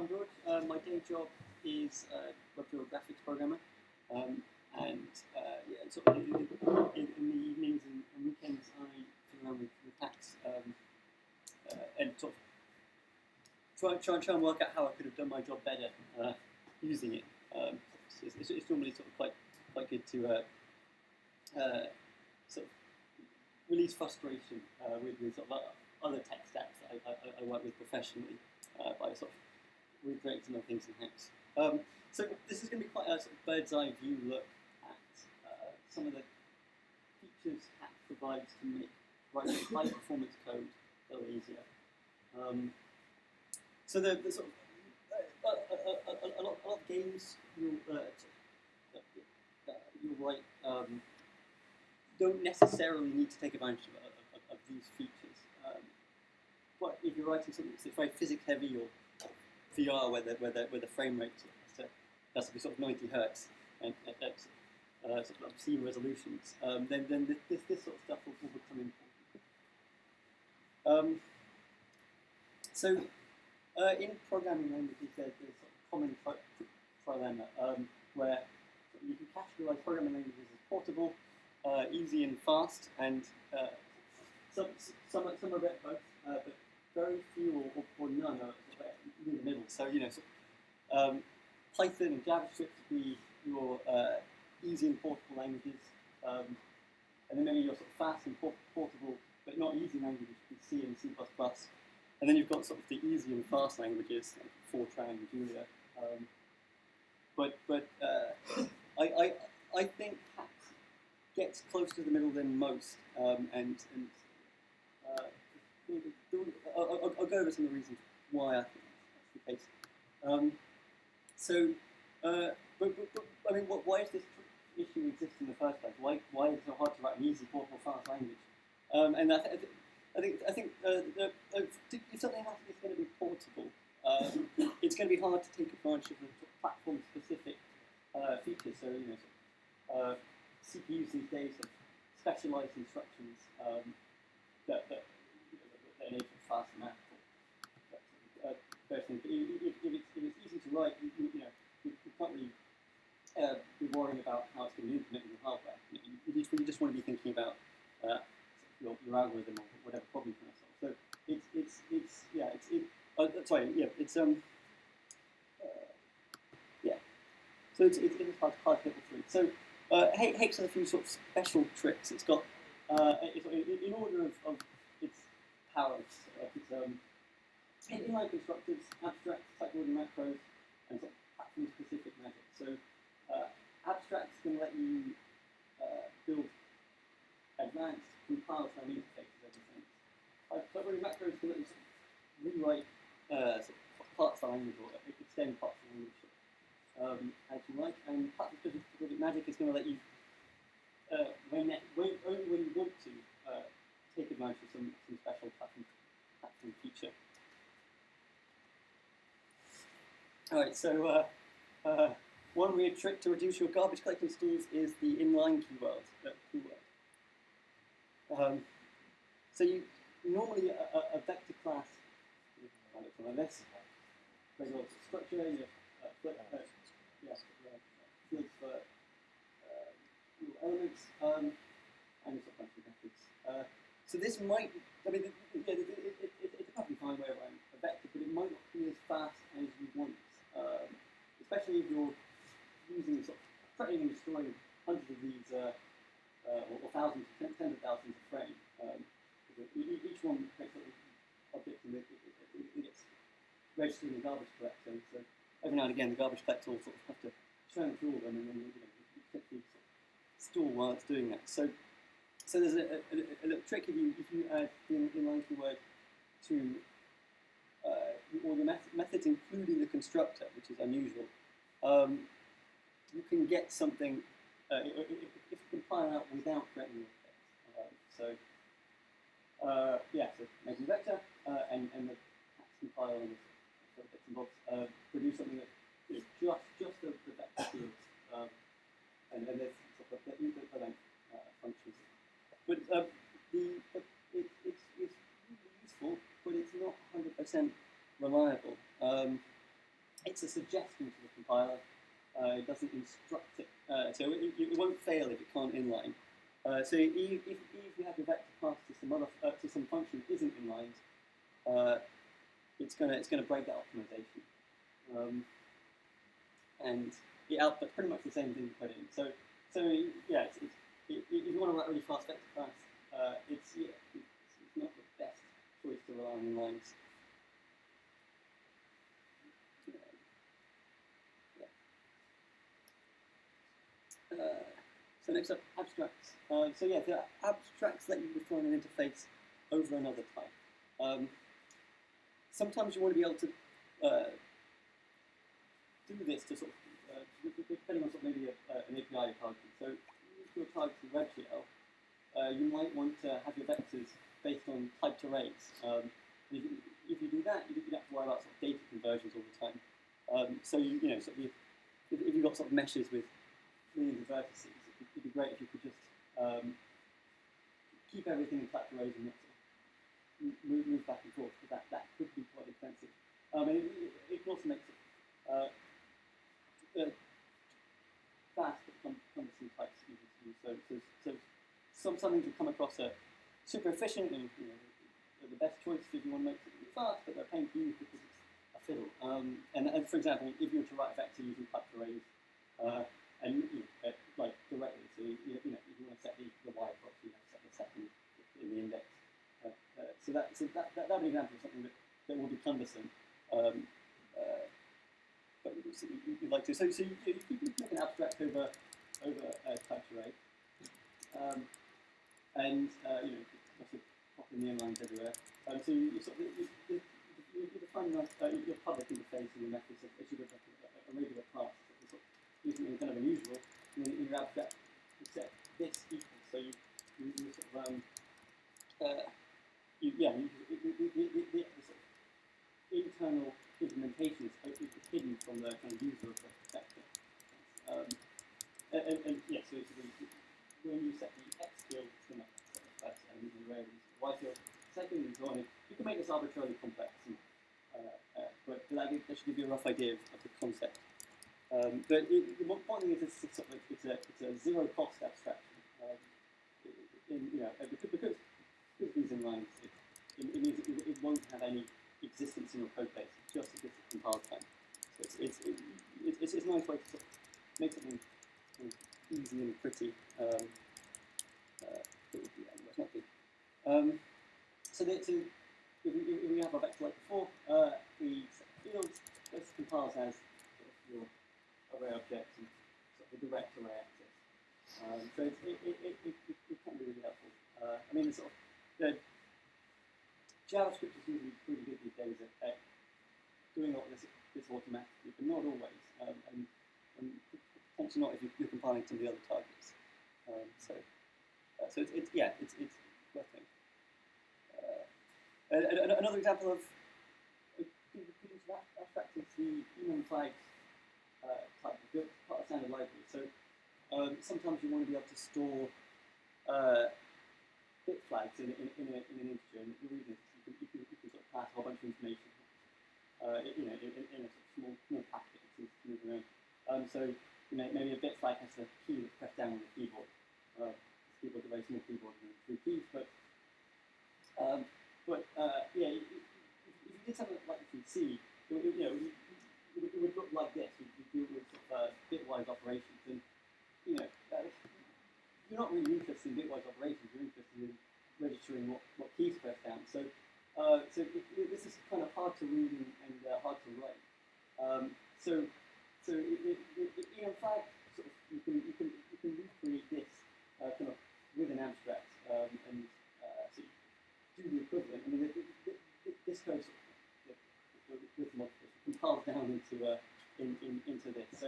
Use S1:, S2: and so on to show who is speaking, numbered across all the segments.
S1: I'm George. My day job is web graphics programmer, and sort of in the evenings and weekends I fiddle around with Haxe and sort of try and work out how I could have done my job better using it. It's normally sort of quite good to sort of release frustration with sort of other tech stacks that I work with professionally by sort of recreating some of the things in Haxe. So this is going to be quite a sort of bird's eye view look at some of the features Haxe provides to make writing high performance code a little easier. So the sort of a lot of games you'll write don't necessarily need to take advantage of these features. But if you're writing something that's very physics heavy or VR where the frame rate has to be sort of 90 hertz and at sort of obscene resolutions, then this sort of stuff will become important. So in programming languages, there's sort of common trilemma where you can categorize programming languages as portable, easy and fast, and some are a bit both, but very few or none are in the middle. So Python and JavaScript would be your easy and portable languages, and then maybe your sort of fast and portable but not easy languages would be C and C++. And then you've got sort of the easy and fast languages like Fortran and Julia. But I think Haxe gets closer to the middle than most, and I'll go over some of the reasons why I think that's the case. I mean, why does this issue exist in the first place? Why is it so hard to write an easy, portable, fast language? And I think if something is going to be portable, it's going to be hard to take advantage of the platform-specific features. So CPUs these days have specialized instructions that enable fast math. Personally, if it's easy to write, you can't really be worrying about how it's going to be implemented in the hardware. You just want to be thinking about your algorithm or whatever problem you're trying to solve. So it's hard to get through. So Haxe has a few sort of special tricks. It's got in order of its powers. Inline constructors, abstracts, type-order macros, and sort of platform-specific magic. So abstracts can let you build advanced compile-style interfaces over things. Type-order macros can let you sort of rewrite sort of parts of the language or extend parts of the language as you like. And platform-specific magic is going to let you, only when you want to, take advantage of some special platform feature. Alright, so one weird trick to reduce your garbage collecting stalls is the inline keyword. So you normally a vector class, like this, regular structure, you have fields for elements, and a bunch of methods. So this might, I mean, it's a perfectly fine way of writing a vector, but it might not be as fast as you want. Especially if you're using sort of creating and destroying hundreds of these, or thousands, tens of thousands of frames. Each one creates an object and it gets registered in the garbage collector. So every now and again, the garbage collector will sort of have to churn through all of them, and then you quickly sort of store while it's doing that. So there's a little trick if you add the inline keyword to all the methods, including the constructor, which is unusual. You can get something if you compile out without creating the effects. So making a vector and the Haxe compile and the bits and bobs produce something that is just the vector fields, and there's sort of the input length functions. But it's really useful, but it's not 100% reliable. it's a suggestion to the compiler. It doesn't instruct it, so it won't fail if it can't inline. So if you have your vector passed to some other to some function that isn't inlined, it's gonna break that optimization, and it outputs pretty much the same thing you put in. So yeah, if you want to write really fast vector class, it's not the best choice to rely on inlines. So next up, abstracts. So yeah, the abstracts let you define an interface over another type. Sometimes you want to be able to do this to sort of, depending on sort of maybe an API you're targeting. So if you're targeting WebGL, you might want to have your vectors based on typed arrays. If you do that, you don't have to worry about sort of data conversions all the time. So sort of if you've got sort of meshes with millions of vertices, it'd be great if you could just keep everything in typed arrays and not sort of move back and forth, because that could be quite expensive. And it can also make fast but cumbersome types easy to use. So some things will come across are super efficient and the best choice if you want to make something fast, but they're a pain to use because it's a fiddle. And for example, if you were to write a vector using typed arrays, and like directly, so if you want to set the y proxy, you have to set the second in the index. So that'd be an example of something that will be cumbersome. But you'd like to. So you make an abstract over a typed array, and also pop in the inlines everywhere. So you define your public interface and your methods as you look like a regular class. Do something kind of unusual, and then in your abstract you set this equals. So you sort of the sort of internal implementation is hidden from the kind of user of the vector. So when you set the x field, it's going to set the first element in the array, the y field second, and so on. You can make this arbitrarily complex, but that should give you a rough idea of the concept. But the important thing is it's a zero cost abstraction. Because these inlines, it means it won't have any existence in your code base. It's just exists at compile time. So it's a nice way to sort of make something kind of easy and pretty. So if we have a vector like before, we set fields. This compiles as sort of your array objects and sort of the direct array access. So it can be really helpful. The JavaScript is usually pretty good these days at doing all this automatically, but not always, and potentially not if you're compiling some of the other targets. So it's worth it. Another example of abstract is the enum flags type, part of standard library. So sometimes you want to be able to store bit flags in an integer, and you're reading it. You can sort of pass a whole bunch of information, in a sort of small packet to move around. So maybe a bit flag has a key that's pressed down on the keyboard. This keyboard's a very small keyboard with 3 keys, but if you did something like you can see, it would look like this. You do it with sort of bitwise operations, and you're not really interested in bitwise operations. You're interested in registering what keys press down. So this is kind of hard to read and hard to write. In fact, sort of you can recreate this kind of with an abstract, and so you do the equivalent. This code with modification compiles down into this. So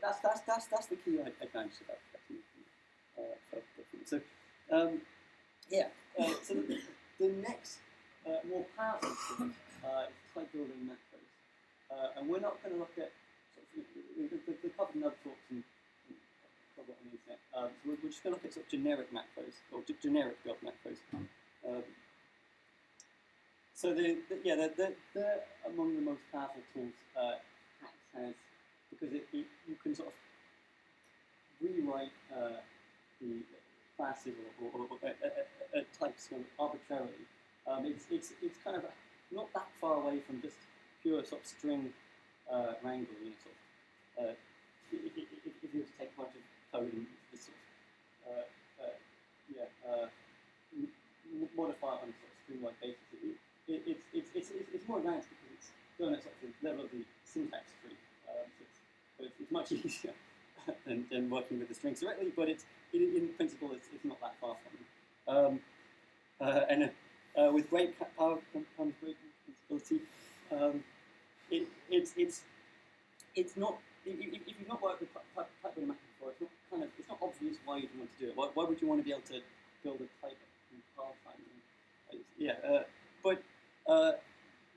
S1: that's the key advantage about abstraction. So the next more powerful thing is type building macros, and we're not going to look at the covered in other talks and on the internet. So we're just going to look at sort of generic macros or generic build macros. So they're among the most powerful tools has, because you can sort of rewrite the classes or types sort of arbitrarily. It's kind of not that far away from just pure sort of string wrangling. Sort of, if you were to take a bunch of code and just sort of modify it on a sort of string-like basis, it's more advanced because it's done at sort of the level of the syntax tree. So it's much easier than working with the strings directly, but in principle it's not that far from them. With great power comes great responsibility. It's not, if you've not worked with type building method before, it's not obvious why you'd want to do it. Why would you want to be able to build a type and file finding? But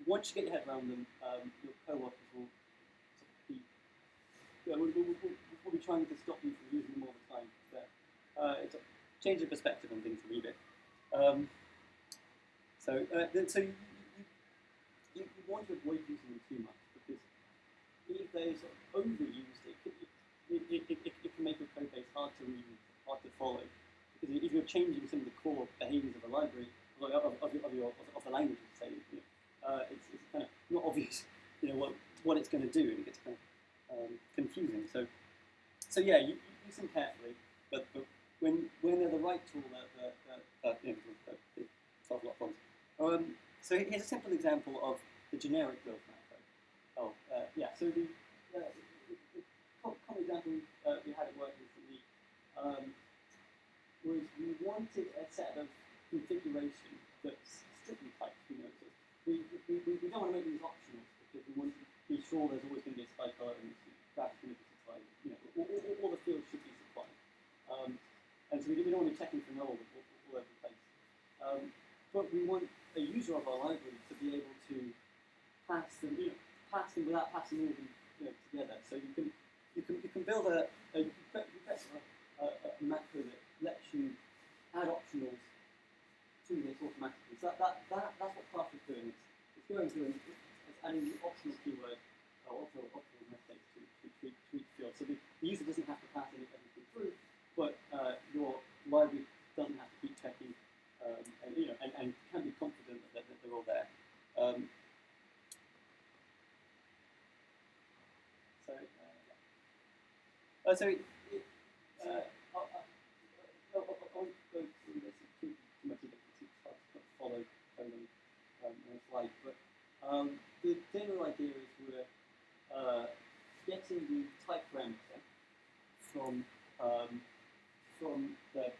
S1: once you get your head around them, your co-workers will we'll be trying to stop you from using them all the time. It's a change of perspective on things a wee bit. So you want to avoid using them too much, because if they're sort of overused, it can make your code base hard to read, hard to follow. Because if you're changing some of the core behaviors of a library, of the language, say, it's kind of not obvious, what it's going to do, and it gets kind of confusing. So yeah, you use them carefully, but when they're the right tool, they solve a lot of problems. So here's a simple example of the generic build macro. So the common example we had at work recently was we wanted a set of configuration that's strictly typed. So we don't want to make these optional because we want to be sure there's always going to be a cycle and that's going to be supplied. All the fields should be supplied. And so we don't want to be checking for null all over the place. But we want a user of our library to be able to pass them without passing all of them together. So you can build a macro that lets you add optionals to this automatically. So that's what Flash is doing. It's going through and it's adding the optional keyword or optional method to each field. So the user doesn't have to pass everything through, but your library doesn't have to keep checking and can be confident that they're all there. I'll go through this too much of it because it's hard to follow coding on a slide. But the general idea is we're getting the type parameter from the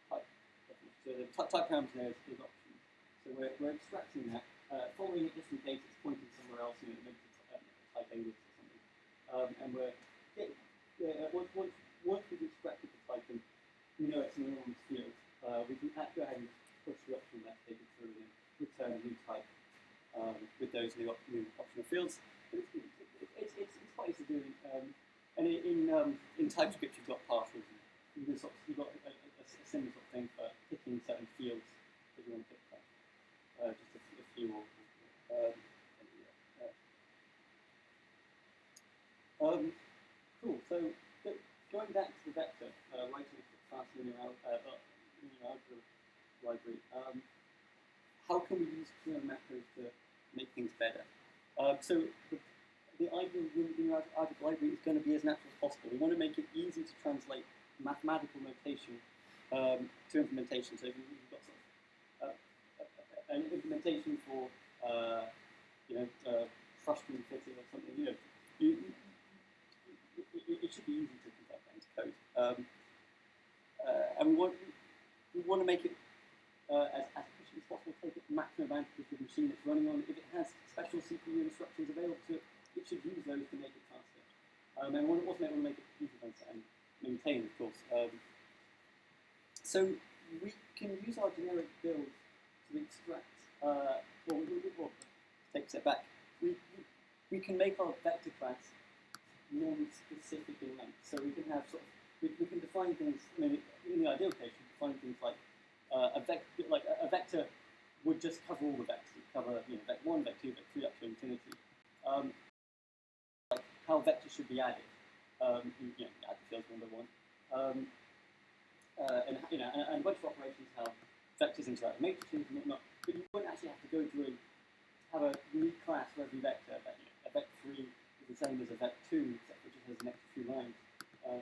S1: type definition. So the type parameter there is options. So we're extracting that, following it just in case it's pointing somewhere else, maybe it's type alias or something. And we're getting once we've extracted the type and we know it's an anonymous field, we can go ahead and push the optional method take it through and return a new type with those new optional fields. But it's quite easy to do. And in TypeScript, you've got partials. You've got a similar sort of thing for picking certain fields that you want to pick from. Just a few or cool. So going back to the vector, writing a fast linear algebra library, how can we use macros to make things better? So the ideal linear algebra library is going to be as natural as possible. We want to make it easy to translate mathematical notation to implementation. So if you've got sort of an implementation for frustrating fitting or something, it should be easy to convert that into code. And we want to make it as efficient as possible. Take it maximum advantage of the machine it's running on. If it has special CPU instructions available to it, it should use those to make it faster. And we also want to make it easy to and maintain, of course. So we can use our generic build to extract. Take a step back. We can make our vector class non-specific in length. So we can have we can define things. I mean, in the ideal case, you define things like a vector would just cover all the vectors. It would cover vector 1, vector 2, vector 3 up to infinity. how vectors should be added. You know, add the fields one by one. And you know, and a bunch of operations how vectors interact with matrices and whatnot. But you wouldn't actually have to go through and have a unique class for every vector. That, you know, a vector 3 is the same as a vector 2, except for it just has an extra few lines,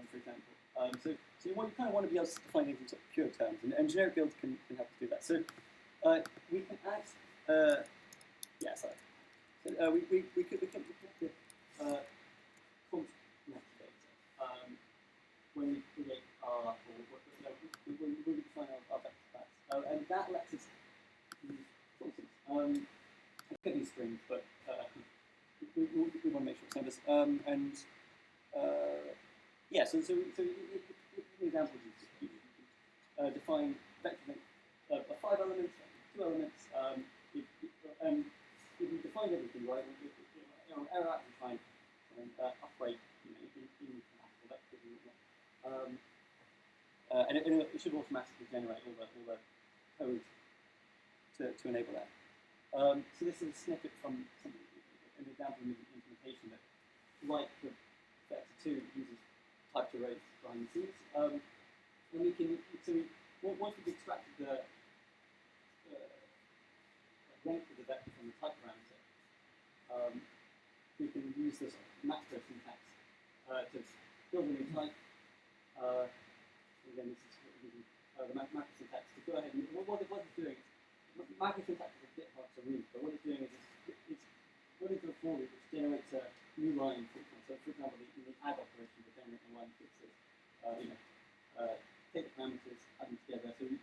S1: for example. So you kind of want to be able to define things in sort of pure terms, and generic builds can help us do that. So we can add, yeah, sorry. So we could constant math data when we create our, when we define our vector class, and that lets us use functions. I could use strings, but we want to make sure it's numbers. And yeah, so an example is you define vector of 5 elements, 2 elements. If we define everything right, error out to try and operate, you know, in mathematical vectors and whatnot. And it should automatically generate all the code to enable that. So this is a snippet from an example of implementation that, like the vector 2, uses typed arrays behind the scenes. And we can, once we've extracted the length of the vector from the type parameter, we can use this macro syntax to build a new type. Again, this is using the macro syntax to go ahead and what it's doing. Macro syntax is a bit hard to read, but what it's doing is it's running through a for loop which generates a new line. So, for example, in the add operation, we generate a line fixes. You know, take the parameters, add them together. So you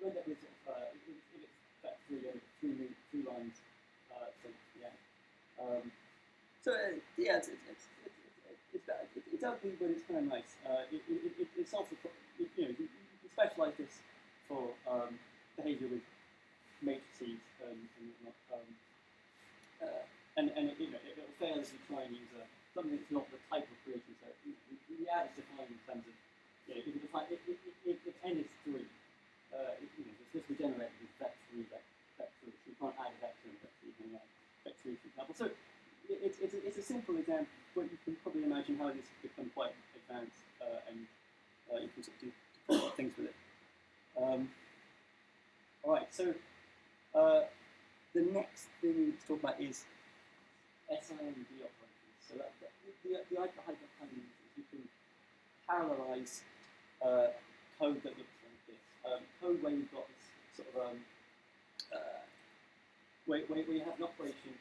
S1: end up with sort of if it's vector 3, you end up with three lines. So yeah. Yeah, it's ugly, but it's kind of nice. It solves the problem. You know, you can specialize this for behavior with matrices and whatnot. And you know, it'll fail if you try and use something that's not the type of creation. So the add is defined in terms of, you know, if you define if n is 3, you know, this will generate with vector 3, vector 3. So you can't add a vector and vector 3, you can add vector 3, for example. So it's a simple example, but you can probably imagine how this has become quite advanced, and you can sort of do quite a lot of things with it. All right, so the next thing we need to talk about is SIMD operations. So the idea behind them is you can parallelize code that looks like this. Code where you've got this sort of where you have an operation,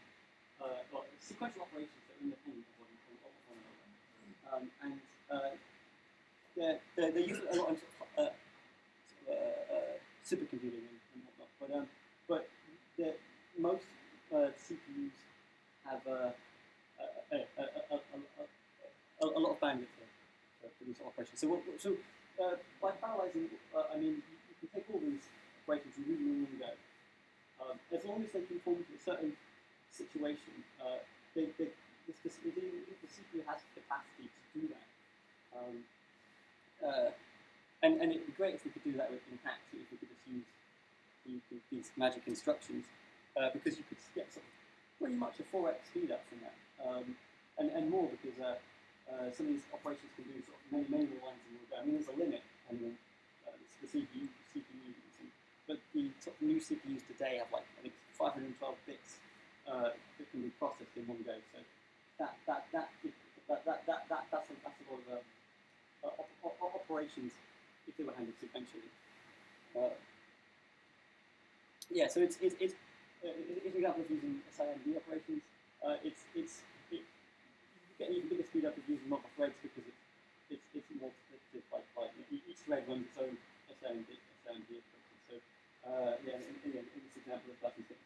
S1: or sequential operations that are independent of one another, and they're used a lot in supercomputing and whatnot. But most CPUs have a lot of bandwidth for these operations. So by parallelizing, I mean you can take all these operations and read them in one go. As long as they conform to a certain situation, the CPU has the capacity to do that. And it'd be great if we could do that in Haxe, if we could just use these magic instructions, because you could get sort of pretty much a 4x speed up from that, and more because some of these operations can do sort of many more lines in one go. I mean, there's a limit, and the CPU but the sort of new CPUs today have like I think 512 bits that can be processed in one go. So that's a lot of operations if they were handled sequentially. Yeah, so it's an example of using SIMD operations. You get an even bigger speed up of using multiple threads because it's multiplicative by each thread runs its own SIMD operation. So yeah, in this example, the button is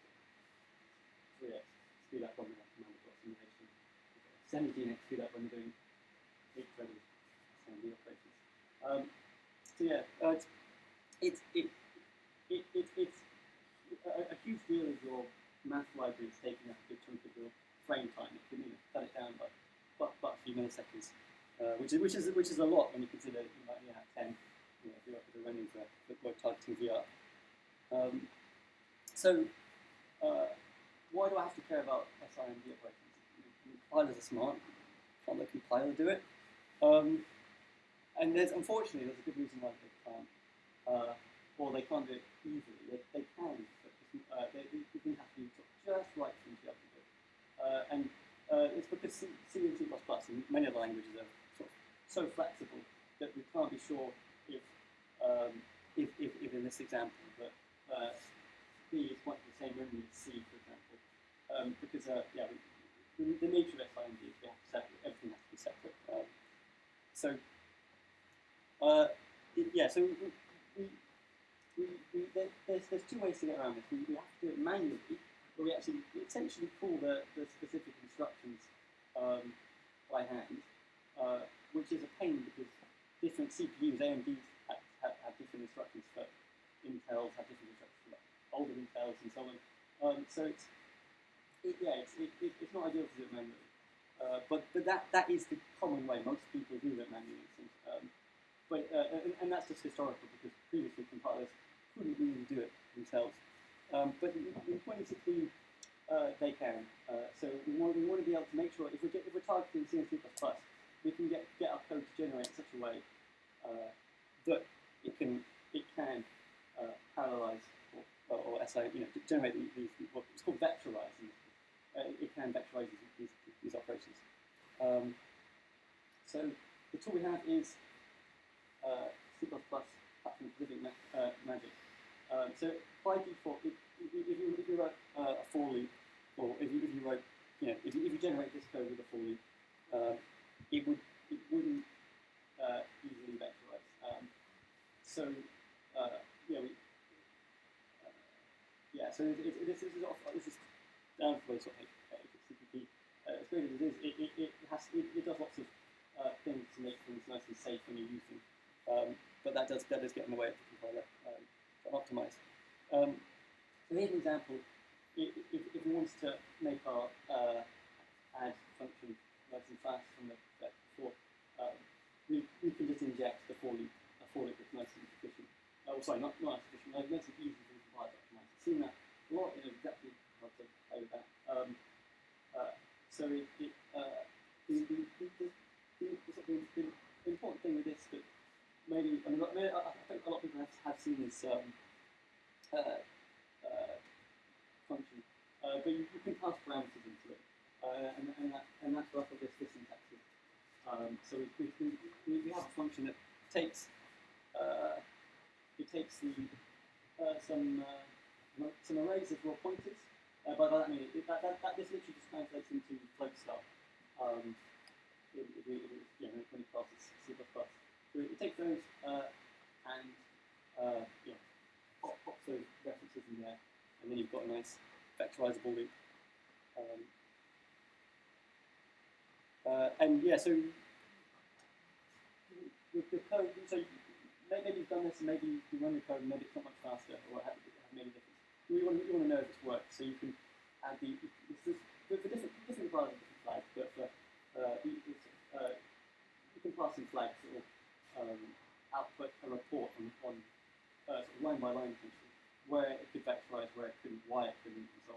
S1: 3x speed up on the command simulation. 17x speed up when you're doing 8-threaded SIMD operations. So yeah, it's a huge deal of your math library is taking up a good chunk of your frame time. It can cut it down by a few milliseconds, which is a lot when you consider you might only have 10. If you're running for targeting VR. Why do I have to care about SIMD operations? Compilers are smart. can't the compiler do it? And unfortunately there's a good reason why they can't, or they can't do it easily. They can, but they have to be just right for them to be able to do it. And it's because C and C++ and many other languages are sort of so flexible that we can't be sure if in this example that B is quite the same memory as C, for example, because the nature of SIMD is we have to separate, everything has to be separate. So there's two ways to get around this. We have to do it manually, where we essentially pull the specific instructions by hand, which is a pain because different CPUs, AMDs, have different instructions for Intels, have different instructions for older Intels, and so on. So it's not ideal to do it manually. But that is the common way. Most people do it manually. And that's just historical because previously compilers couldn't really do it themselves. But in 2016, they can. So we want to be able to make sure if we're targeting C and C++, we can get our code to generate in such a way that it can parallelize or SI, generate these what it's called vectorizing. It can vectorize these operations. So the tool we have is C++ platform living magic. So by default, if you wrote a for loop, or if you wrote, if you generate this code with a for loop, it wouldn't easily vectorize. So this is down to the sort of HTTP. As great as it is, it does lots of things to make things nice and safe when you're using. But that does get in the way of the compiler to optimize. So here's an example. If we wanted to make our add function nice and fast from the step before, we can just inject a for loop that's nice and efficient. Not nice and efficient, nice and easy for the compiler to optimize. I've seen that a lot, exactly how to play with that. So the important thing with this that maybe I think a lot of people have seen this function, but you can pass parameters into it, and that's what this syntax is. So we have a function that takes some arrays of raw pointers. By that I mean this literally just translates into float star. When it passes C++. So it takes those and pops those references in there, and then you've got a nice vectorizable loop. So with the code, so maybe you've done this, and maybe you run the code, and maybe it's not much faster, or it hasn't made a difference. You want to know if it's worked, so you can add for different flags, but you can pass in flags that will output a report on sort of line by line essentially, where it could vectorize, where it couldn't, why it couldn't, and so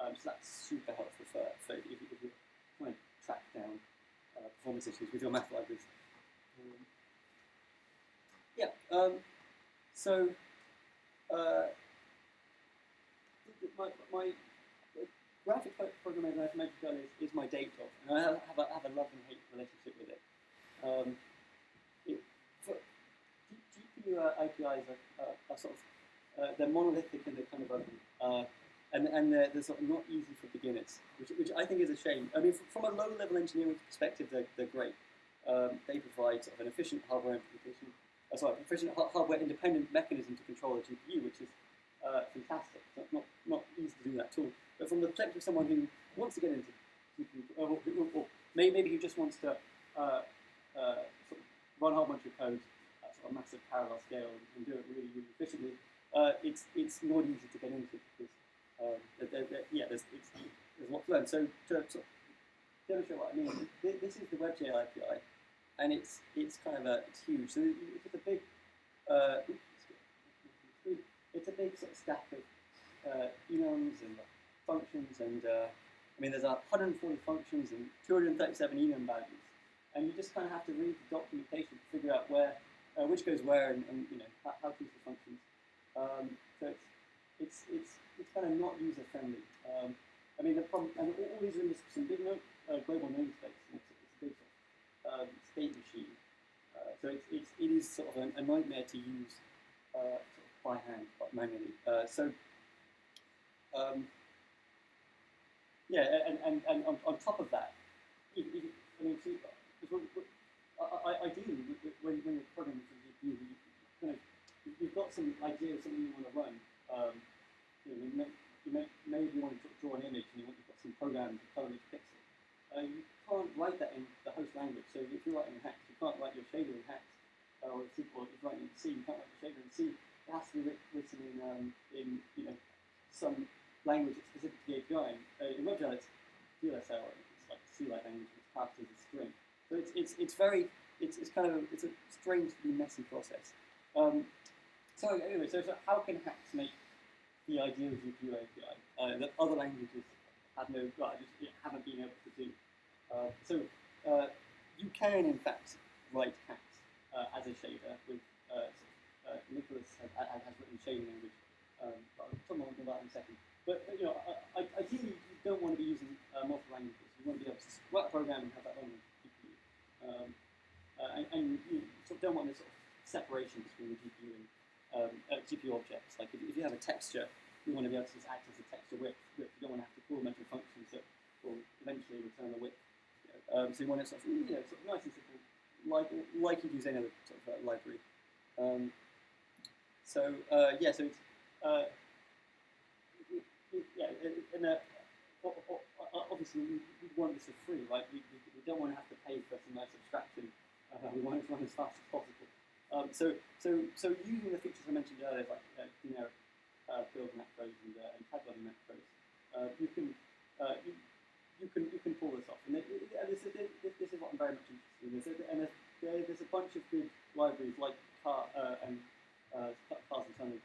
S1: on. So that's super helpful for if you're trying to track down performance issues with your math libraries. My graphic programming that I mentioned earlier is my day job, and I have a love and hate relationship with it. GPU APIs are sort of they're monolithic and they're kind of open, and they're sort of not easy for beginners, which I think is a shame. I mean, from a low-level engineering perspective, they're great. They provide sort of an efficient hardware implementation. Efficient hardware-independent mechanism to control a GPU, which is fantastic. It's not easy to do that at all. But from the perspective of someone who wants to get into GPU, or maybe who just wants to sort of run a whole bunch of code at sort of massive parallel scale and do it really, really efficiently, it's not easy to get into because there's lots to learn. So to sort of demonstrate what I mean, this is the WebGL API. And it's kind of it's huge. So it's a big sort of stack of enums and functions and I mean, there's 140 functions and 237 enum values, and you just kind of have to read the documentation to figure out where, which goes where, and how to use the functions. So it's kind of not user friendly. I mean, the problem, and all these are in some big global namespace, and it's a big sort of, state machine. So it is sort of a nightmare to use sort of by hand, but manually. Yeah, and on top of that, ideally, when you're programming for GPU, you've got some idea of something you want to run. Maybe you want to draw an image and you've got some program to color each pixel. You can't write that in the host language. So if you're writing in Haxe, you can't write your shader in Haxe, or if you're writing in C, you can't write your shader in C. It has to be written in some language that's specific to the API. In WebGL, it's DLSL, it's like C-like language, it's passed as a string. So it's a strangely messy process. So anyway, so how can Haxe make the ideal GPU API that other languages haven't been able to do? You can in fact write Haxe as a shader with Nicholas has written shading language. But I'll talk more about that in a second. But ideally, you don't want to be using multiple languages. You want to be able to write a program and have that on the GPU. And you sort of don't want this sort of separation between the GPU and GPU objects. Like if you have a texture, you want to be able to just act as a texture width. You don't want to have to call a bunch of functions that will eventually return a width. So you want it sort of nice and simple, like you'd use any other sort of library. So it's obviously we want this for free, right? We don't want to have to pay for some nice abstraction. We want it to run as fast as possible. So using the features I mentioned earlier, like generic build macros and tag loading macros, you can pull this off. And this is what I'm very much interested in. There's a bunch of good libraries like Cars and Tunnel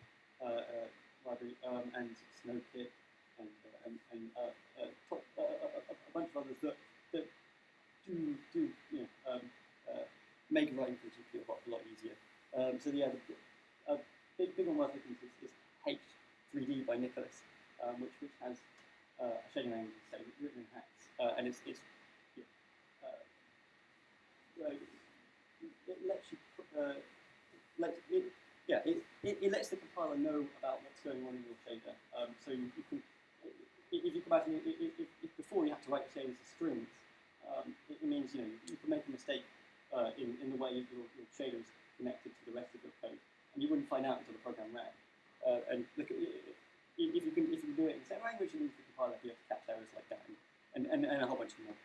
S1: library and Snowkit and a bunch of others that do make writing for GPU a lot easier. So yeah, the big one worth looking at is H3D by Nicholas, which has a shading language, say, written in Haxe, and it lets you it lets the compiler know about what's going on in your shader. So you can, if you can imagine, if before you have to write shaders as strings, it means you can make a mistake in the way your shader is connected to the rest of your code, and you wouldn't find out until the program ran. And look, if you can do it in the same language, you need the compiler to be able to catch errors like that, and a whole bunch of more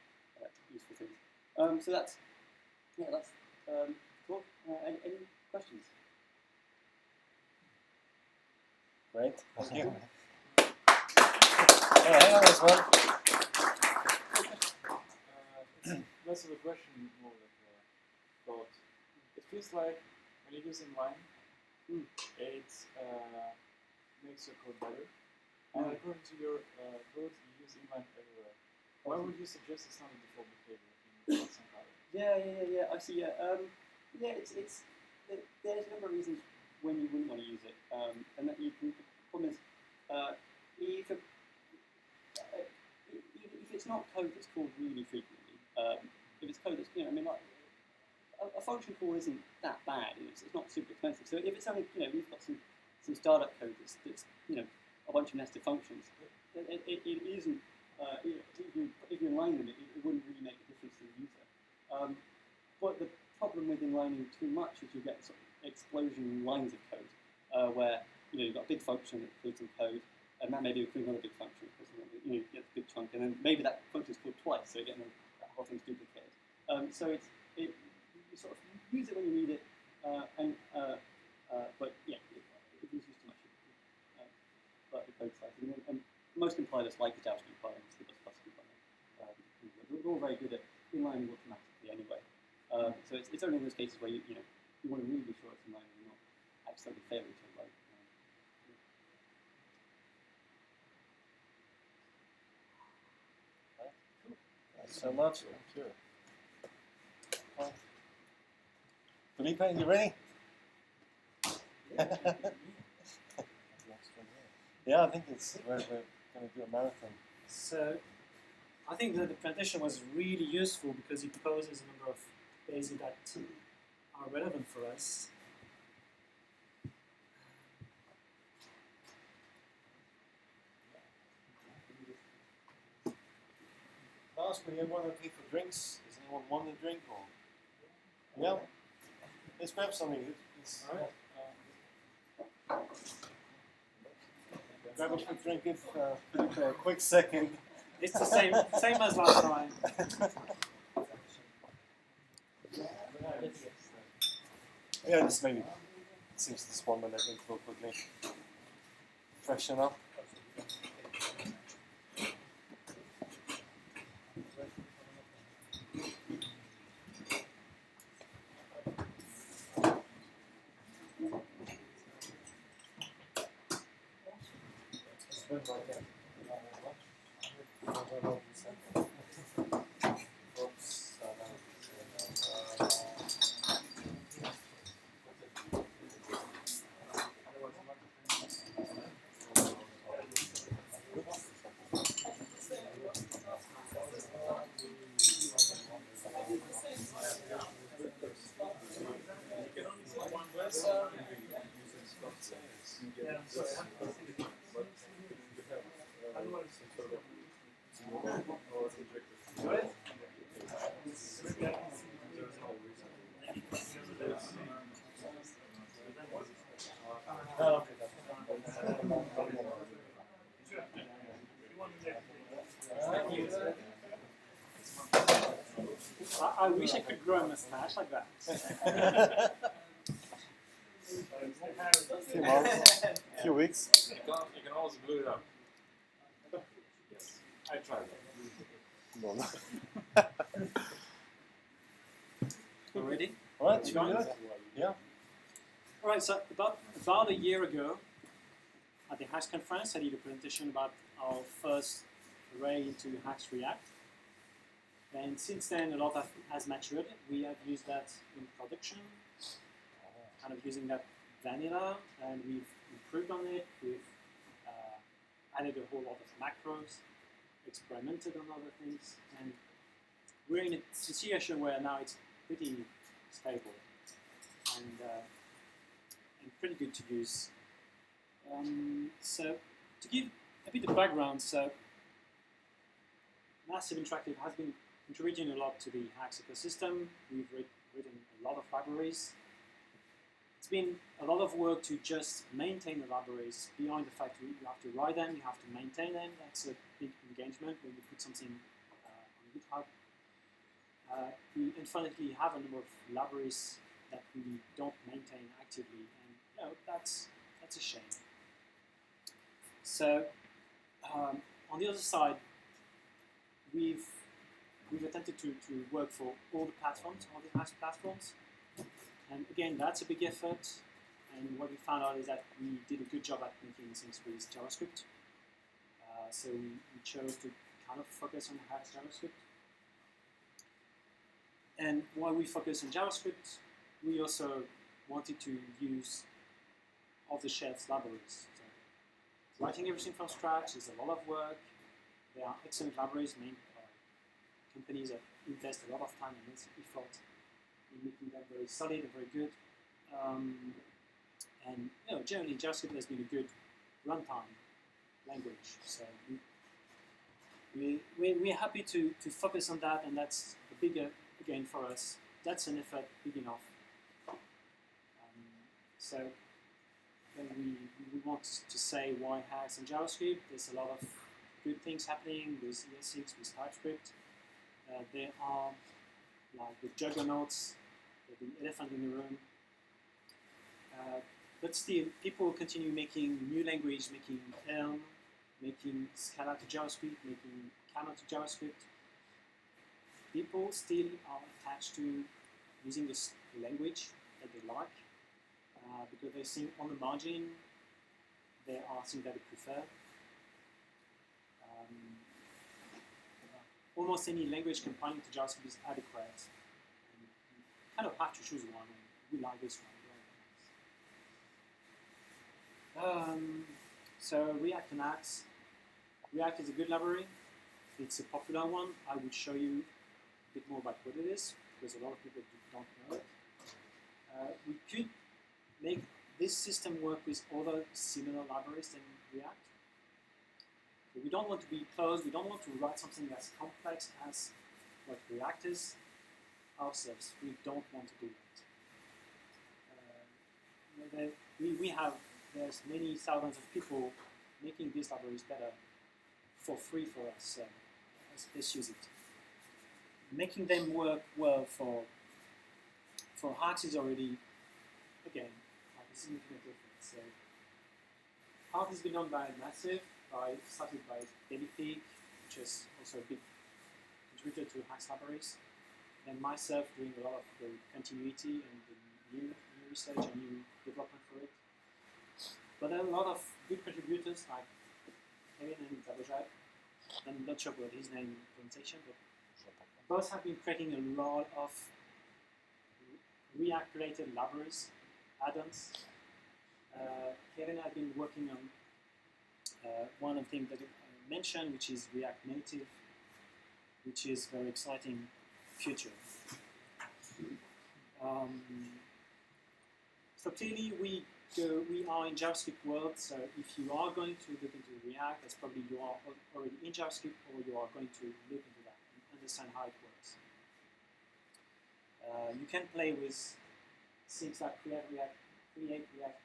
S1: useful things. So that's cool. Any questions?
S2: Great, thank you. Hang on as well.
S3: It's less of a question, more like a thought. It feels like when you're using line, it makes your code better. And according to your code, you use inline everywhere. Why would you suggest it's not a default behavior in some kind?
S1: Yeah. I see. It's there's a number of reasons when you wouldn't want to use it, and that the problem is if it's not code that's called really frequently, if it's code that's a function call isn't that bad. It's not super expensive. So if it's only we've got some startup code that's a bunch of nested functions, it isn't. If you inline them, it wouldn't really make a difference to the user. But the problem with inlining too much is you get sort of explosion lines of code where you've got a big function that includes some code, and that maybe includes another big function because you get the big chunk, and then maybe that function is called twice, so you get that whole thing's duplicated. So you sort of use it when you need it, but yeah, if you use too much, but the code size. And most compilers like the JavaScript compiler, the C++ compiler. We're all very good at inlining automatically anyway. So it's only in those cases where you want to really be sure it's inlining and not accidentally fail to inline.
S2: so much. Thank you. Felipe, you ready? Yeah, I think we're going to do a marathon.
S4: So I think that the presentation was really useful because it poses a number of basics that are relevant for us.
S2: Ask me, anyone okay for drinks? Does anyone want a drink? Or? Yeah? Let's grab something. Grab a quick drink, give Felipe a quick second.
S4: It's the same as last time.
S2: Yeah, just maybe seems this 1 minute intro quickly. Freshen up.
S4: I wish I could grow a mustache like that.
S2: Few months, few weeks.
S3: You can always glue it up. Yes, I tried that.
S4: You ready?
S2: Alright, should we do it? Yeah.
S4: Alright, so about a year ago, at the Haxe conference, I did a presentation about our first array into Haxe React. And since then, a lot has matured. We have used that in production, kind of using that vanilla, and we've improved on it. We've added a whole lot of macros, experimented on other things, and we're in a situation where now it's pretty stable and pretty good to use. So to give a bit of background, so Massive Interactive has been contributing a lot to the Haxe ecosystem. We've written a lot of libraries. It's been a lot of work to just maintain the libraries beyond the fact you have to write them, you have to maintain them. That's a big engagement when you put something on GitHub. We unfortunately have a number of libraries that we don't maintain actively, and that's a shame. So on the other side, we've attempted to work for all the platforms, all the Haxe platforms. And again, that's a big effort. And what we found out is that we did a good job at making things with JavaScript. So we chose to kind of focus on Haxe JavaScript. And while we focus on JavaScript, we also wanted to use off-the-shelf libraries. So writing everything from scratch is a lot of work. There are excellent libraries made by companies that invest a lot of time and effort in making them very solid and very good. And generally JavaScript has been a good runtime language. So we're happy to focus on that, and that's a bigger, again for us, that's an effort big enough. So then we want to say why Haxe and JavaScript. There's a lot of good things happening with ES6, with TypeScript. There are like the juggernauts, the elephant in the room. But still, people continue making new language, making Elm, making Scala to JavaScript, making Camel to JavaScript. People still are attached to using this language that they like because they think on the margin there are things that they prefer. almost any language compiling to JavaScript is adequate. And you kind of have to choose one, and we like this one. So React and Haxe. React is a good library. It's a popular one. I will show you a bit more about what it is, because a lot of people don't know it. We could make this system work with other similar libraries than React. So we don't want to be closed. We don't want to write something as complex as what React is ourselves. We don't want to do that. There's many thousands of people making these libraries better for free for us. Let's use it. Making them work well for Haxe is already, again, like a significant difference. So Haxe has been done by Massive, started by Dependency, which is also a big contributor to Haxe libraries, and myself doing a lot of the continuity and the new research and new development for it. But there are a lot of good contributors like Kevin and Zabojad. I'm not sure about his name pronunciation, but both have been creating a lot of React-related libraries, add-ons. Kevin has been working on one of the things that I mentioned, which is React Native, which is a very exciting future. So clearly we are in JavaScript world, so if you are going to look into React, that's probably you are already in JavaScript, or you are going to look into that and understand how it works. You can play with things like Create React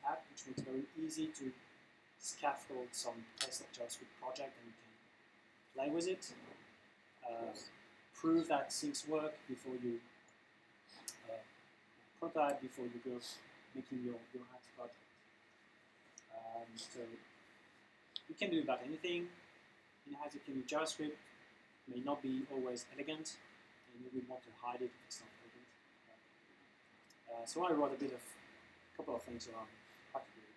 S4: App, which makes it very easy to scaffold some test of JavaScript project, and you can play with it. Prove that things work before you prototype, before you go making your Haxe project. So you can do about anything. In Haxe, you can use JavaScript. It may not be always elegant, and you will want to hide it if it's not elegant. So I wrote a couple of things around how to do it.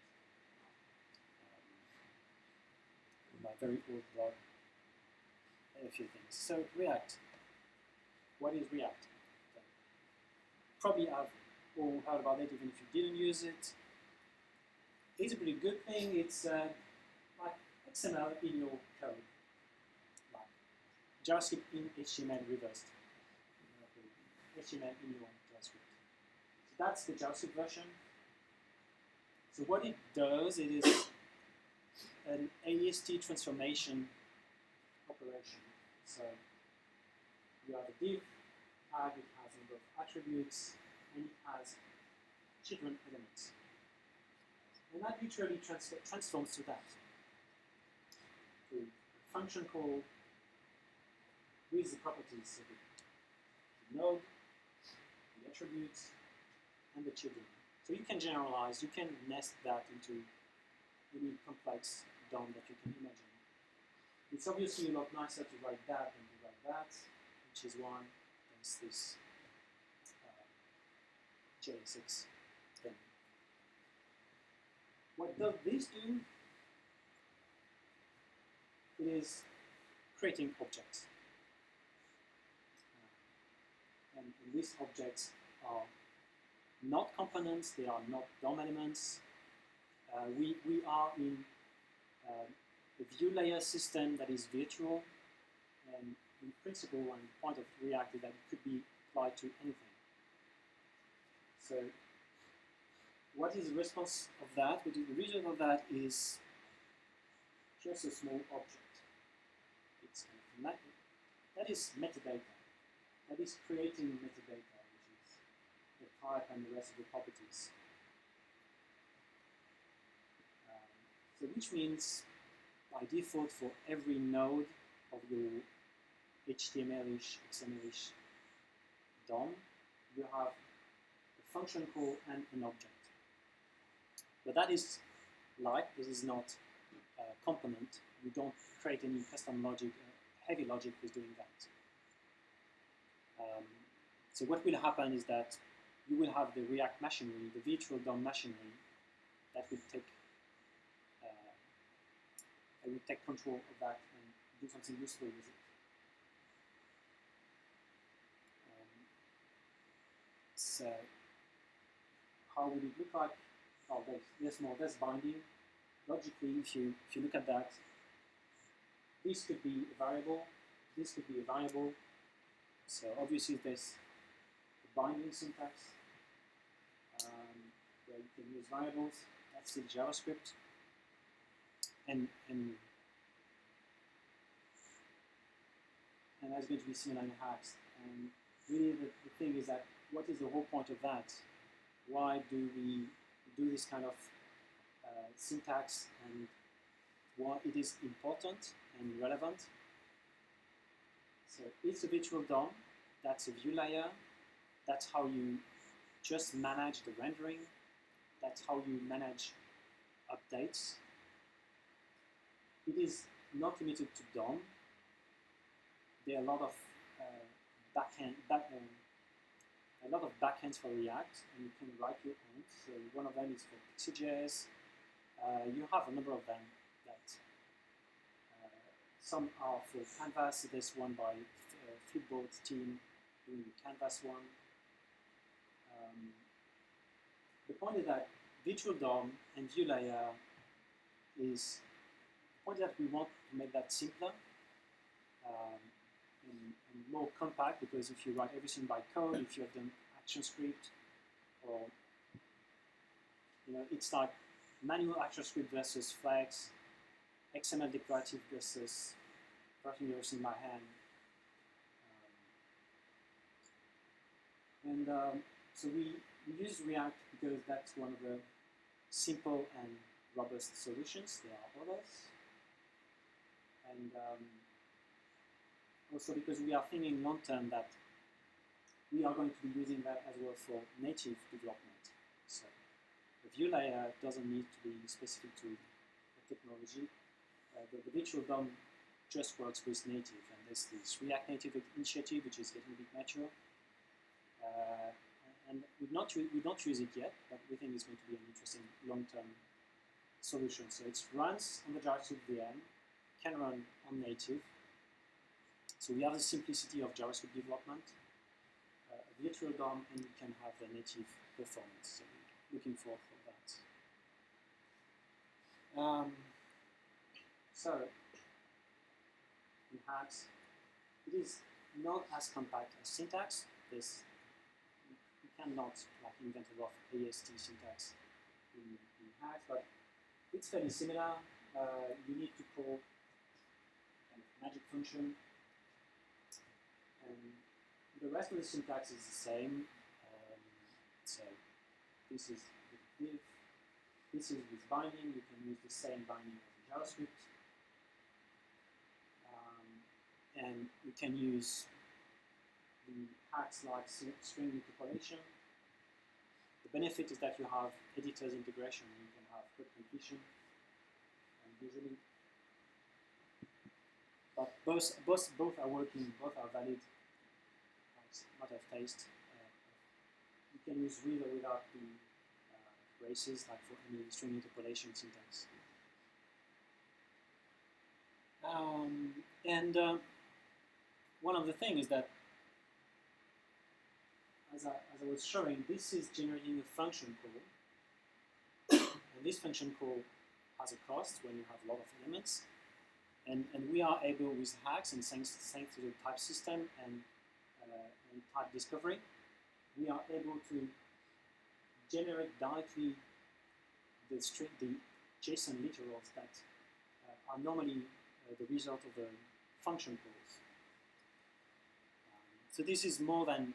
S4: In my very old blog, a few things. So React. What is React? Probably have all heard about it, even if you didn't use it. It's a pretty good thing. It's like XML in your code, like JavaScript in HTML reversed. HTML in your JavaScript. So that's the JavaScript version. So what it does, it is an AST transformation operation. So you have a div tag, it has a number of attributes, and it has children elements. And that literally transforms to that. So a function call with the properties of the node, the attributes, and the children. So you can generalize, you can nest that into any complex DOM that you can imagine. It's obviously a lot nicer to write that than to write that, which is why there's this JSX thing. What does this do? It is creating objects. And these objects are not components, they are not DOM elements. We are in a view layer system that is virtual, and in principle, one point of React is that it could be applied to anything. So what is the response of that? The result of that is just a small object. It's that is metadata. That is creating metadata, which is the type and the rest of the properties. So which means by default for every node of your HTML-ish, XML-ish DOM, you have a function call and an object. But that is light. This is not a component. You don't create any custom logic, heavy logic with doing that. So what will happen is that you will have the React machinery, the virtual DOM machinery, that will take control of that and do something useful with it. it's how would it look like? Oh, there's binding. Logically, if you look at that, this could be a variable, this could be a variable. So obviously there's the binding syntax where you can use variables. That's in JavaScript. And that's going to be similar in Haxe. And really the thing is that what is the whole point of that? Why do we do this kind of syntax, and why it is important and relevant? So it's a virtual DOM, that's a view layer, that's how you just manage the rendering, that's how you manage updates. It is not limited to DOM. There are a lot of backends for React, and you can write your own. So one of them is for Pixie.js. You have a number of them that some are for Canvas. There's one by Flipboard team doing the Canvas one. The point is that virtual DOM and view layer is the point that we want to make that simpler and more compact, because if you write everything by code, if you have done ActionScript, or it's like manual ActionScript versus Flex, XML declarative versus writing everything by hand. So we use React because that's one of the simple and robust solutions. There are others. And also because we are thinking long term that we are going to be using that as well for native development. So the view layer doesn't need to be specific to the technology. The virtual DOM just works with native, and there's this React Native initiative which is getting a bit mature. And we don't use it yet, but we think it's going to be an interesting long-term solution. So it runs on the JavaScript VM, can run on native. So we have the simplicity of JavaScript development, a virtual DOM, and you can have the native performance. So we're looking for that. So in Haxe, it is not as compact as syntax. You cannot invent a lot of AST syntax in Haxe, but it's fairly similar. You need to call kind of magic function, and the rest of the syntax is the same. So this is with div, this is with binding. You can use the same binding as in JavaScript, and you can use the Haxe-like string interpolation. The benefit is that you have editors integration, and you can have code completion, and usually, but both are working, both are valid. It's a matter of taste. You can use with or without the braces, like for any string interpolation syntax. One of the things is that, as I was showing, this is generating a function call, and this function call has a cost when you have a lot of elements, and we are able with Haxe, and thanks to the type system and type discovery, we are able to generate directly the JSON literals that are normally the result of the function calls. So this is more than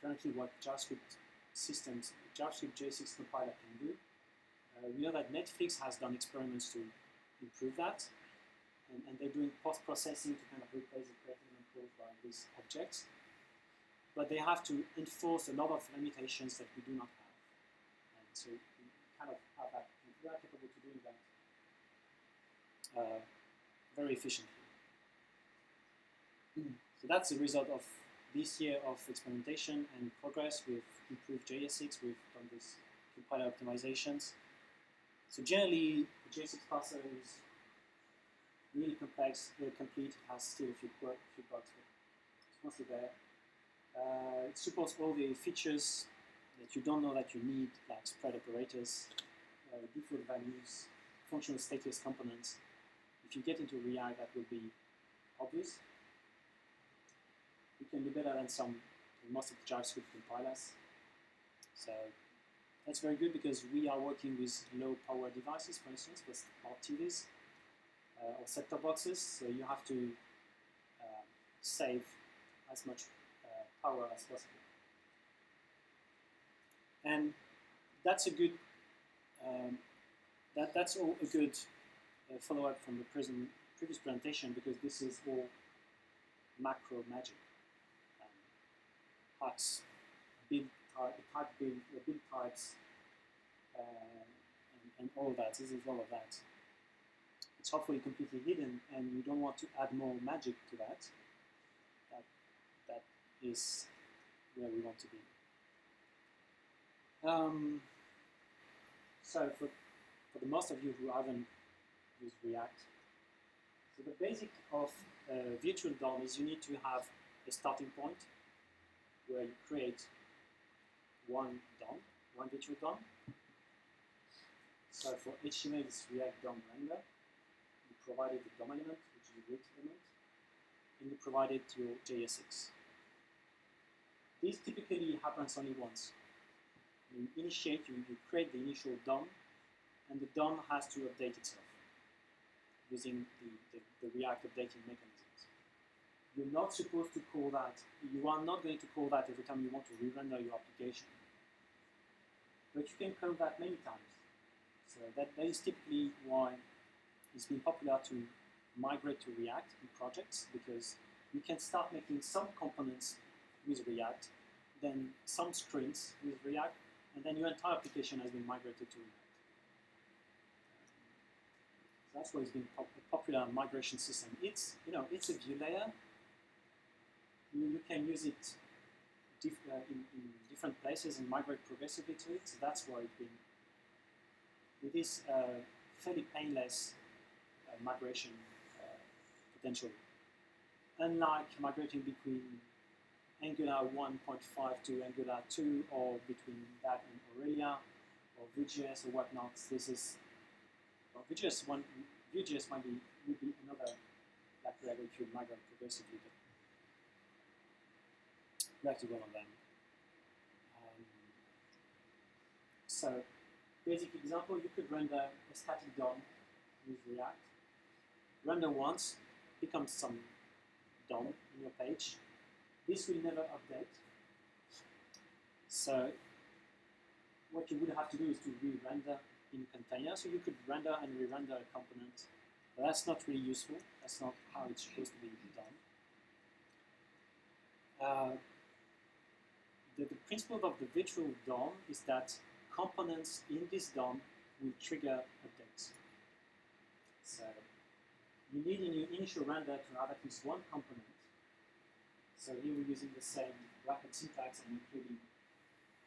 S4: currently what JavaScript systems, JavaScript J6 compiler can do. We know that Netflix has done experiments to improve that, and they're doing post-processing to kind of replace the pre-element calls by these objects. But they have to enforce a lot of limitations that we do not have. And so we kind of have that, and we are capable of doing that very efficiently. So that's the result of this year of experimentation and progress. We've improved JS6, we've done these compiler optimizations. So generally, the J6 parser is really complex, complete, has still a few bugs, but it's mostly there. It supports all the features that you don't know that you need, like spread operators, default values, functional status components. If you get into React, that will be obvious. You can do better than most of the JavaScript compilers. So that's very good because we are working with low power devices, for instance, with smart TVs or set-top boxes. So you have to save as much power as possible. And that's a good that's all a good follow-up from the previous presentation, because this is all macro magic. Haxe build types, and all of that. This is all of that. It's hopefully completely hidden, and you don't want to add more magic to that. That is where we want to be. So for the most of you who haven't used React, so the basic of virtual DOM is you need to have a starting point where you create one virtual DOM. So for HTML, it's React DOM render. You provided the DOM element, which is a root element, and you provided your JSX. This typically happens only once. You initiate, you create the initial DOM, and the DOM has to update itself using the React updating mechanisms. You're not supposed to call that, you are not going to call that every time you want to re-render your application. But you can call that many times. So that is typically why it's been popular to migrate to React in projects, because you can start making some components with React, then some screens with React, and then your entire application has been migrated to React. So that's why it's been a popular migration system. It's a view layer. You can use it in different places and migrate progressively to it. So that's why it's been with this fairly painless migration potential. Unlike migrating between Angular 1.5 to Angular 2, or between that and Aurelia, or Vue.js or whatnot, this is Vue.js would be another library which would migrate progressively, but React is one of them. So, basic example, you could render a static DOM with React. Render once, becomes some DOM in your page. This will never update. So what you would have to do is to re-render in a container. So you could render and re-render a component, but that's not really useful. That's not how it's supposed to be done. The principle of the virtual DOM is that components in this DOM will trigger updates. So you need in your initial render to have at least one component. So here we're using the same bracket syntax and including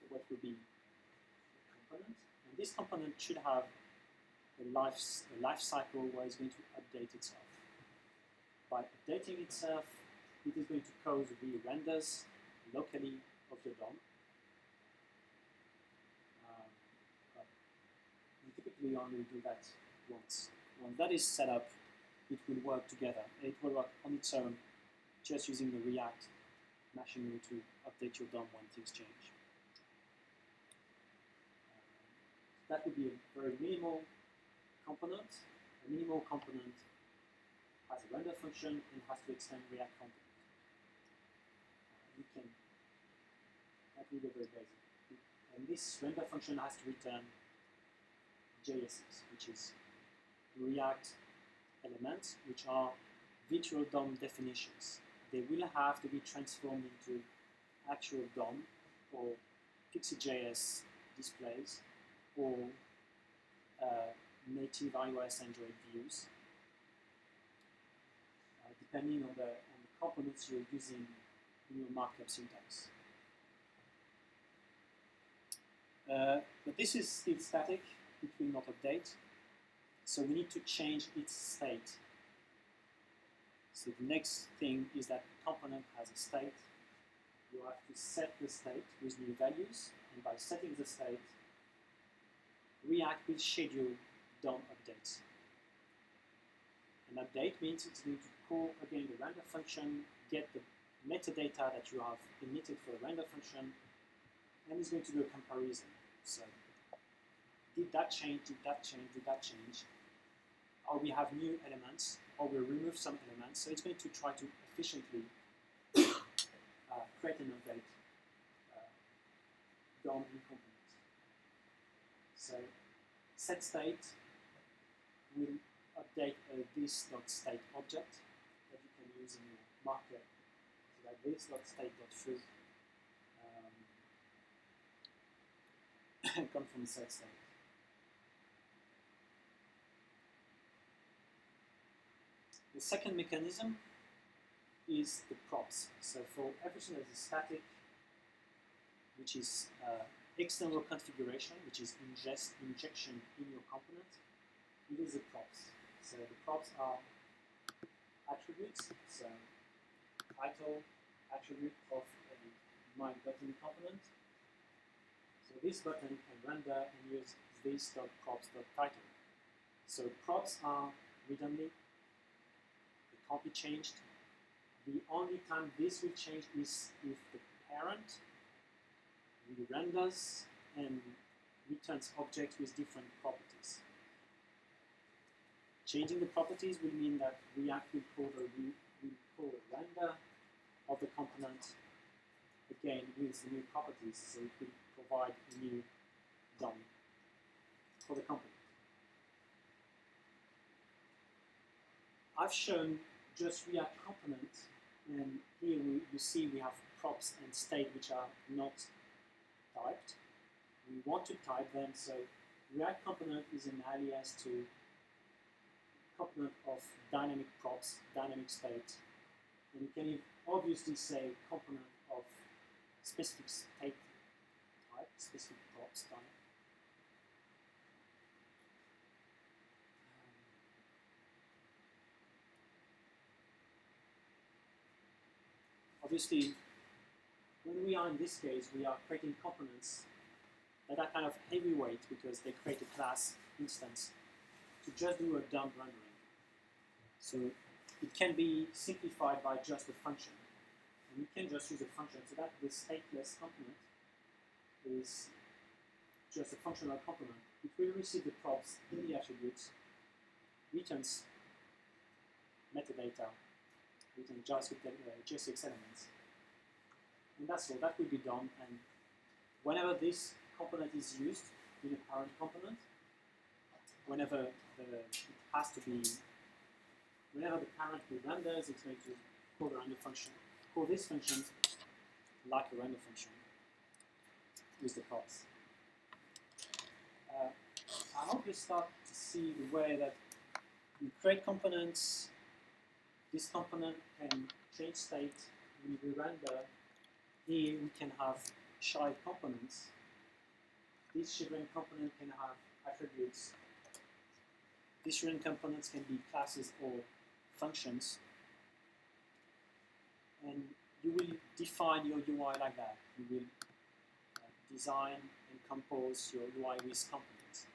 S4: what would be a component. And this component should have a life cycle where it's going to update itself. By updating itself, it is going to cause re-renders locally of your DOM. We typically only do that once. When that is set up, it will work together. It will work on its own, just using the React machinery to update your DOM when things change. That would be a very minimal component. A minimal component has a render function and has to extend React component. That will be very basic. And this render function has to return JSX, which is React elements, which are virtual DOM definitions. They will have to be transformed into actual DOM or Pixie.js displays or native iOS Android views, depending on the components you're using in your markup syntax. But this is still static, it will not update, so we need to change its state. So the next thing is that the component has a state, you have to set the state with new values, and by setting the state, React will schedule DOM updates. An update means it's going to call again the render function, get the metadata that you have emitted for the render function, and it's going to do a comparison. So, did that change, did that change, did that change? Or we have new elements, or we remove some elements. So it's going to try to efficiently create and update DOM components. So set state will update this.state object that you can use in your marker. So that this.state.fuzz come from set state. The second mechanism is the props. So for everything that is static, which is external configuration, which is injection in your component, it is the props. So the props are attributes, so title attribute of my button component. So this button can render and use this.props.title. So props are read-only, they can't be changed. The only time this will change is if the parent renders and returns objects with different properties. Changing the properties will mean that React will call a render of the component again with the new properties, so it will provide a new DOM for the component. I've shown just React component, and here you see we have props and state which are not typed. We want to type them, so React component is an alias to component of dynamic props, dynamic state, and you can obviously say component of specific state type, specific props type. Obviously, when we are in this case, we are creating components that are kind of heavyweight because they create a class instance to just do a DOM rendering. So it can be simplified by just a function. And you can just use a function so that the stateless component is just a functional component. It will receive the props in the attributes, returns metadata, returns JavaScript JSX elements. And that's all. That will be done. And whenever this component is used in a parent component, whenever the parent renders, it's going to call the render function. Call this function like a render function with the props. I hope you start to see the way that we create components. This component can change state. When we render, here we can have child components. This children component can have attributes. These children components can be classes or functions. And you will define your UI like that. You will design and compose your UI with components.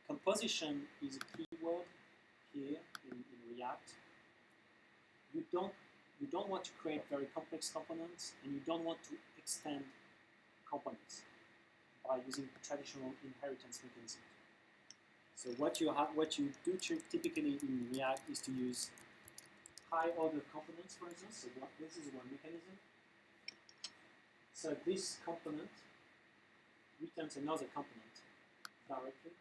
S4: Composition is a keyword here in React. You don't want to create very complex components, and you don't want to extend components by using traditional inheritance mechanism. So what you do typically in React is to use high order components, for instance. So this is one mechanism. So this component returns another component directly.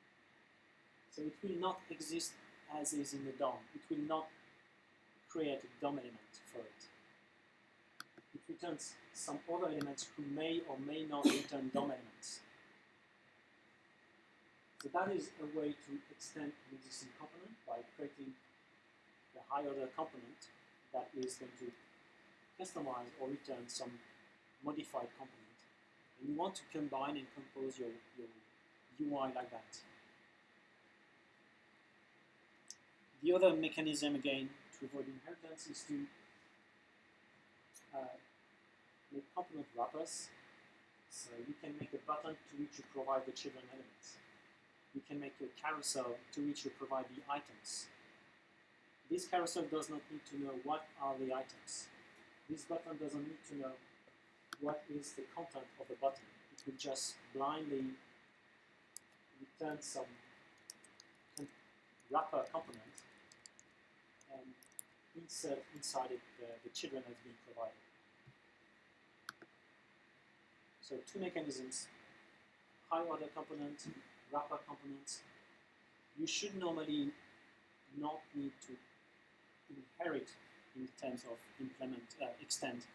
S4: So it will not exist as is in the DOM. It will not create a DOM element for it. It returns some other elements who may or may not return DOM elements. So that is a way to extend an existing component by creating the high order component that is going to customize or return some modified component. And you want to combine and compose your UI like that. The other mechanism, again, to avoid inheritance is to make component wrappers. So you can make a button to which you provide the children elements. You can make a carousel to which you provide the items. This carousel does not need to know what are the items. This button doesn't need to know what is the content of the button. It will just blindly return some wrapper component and insert inside it the children has been provided. So two mechanisms, high order component, wrapper component. You should normally not need to inherit in terms of extend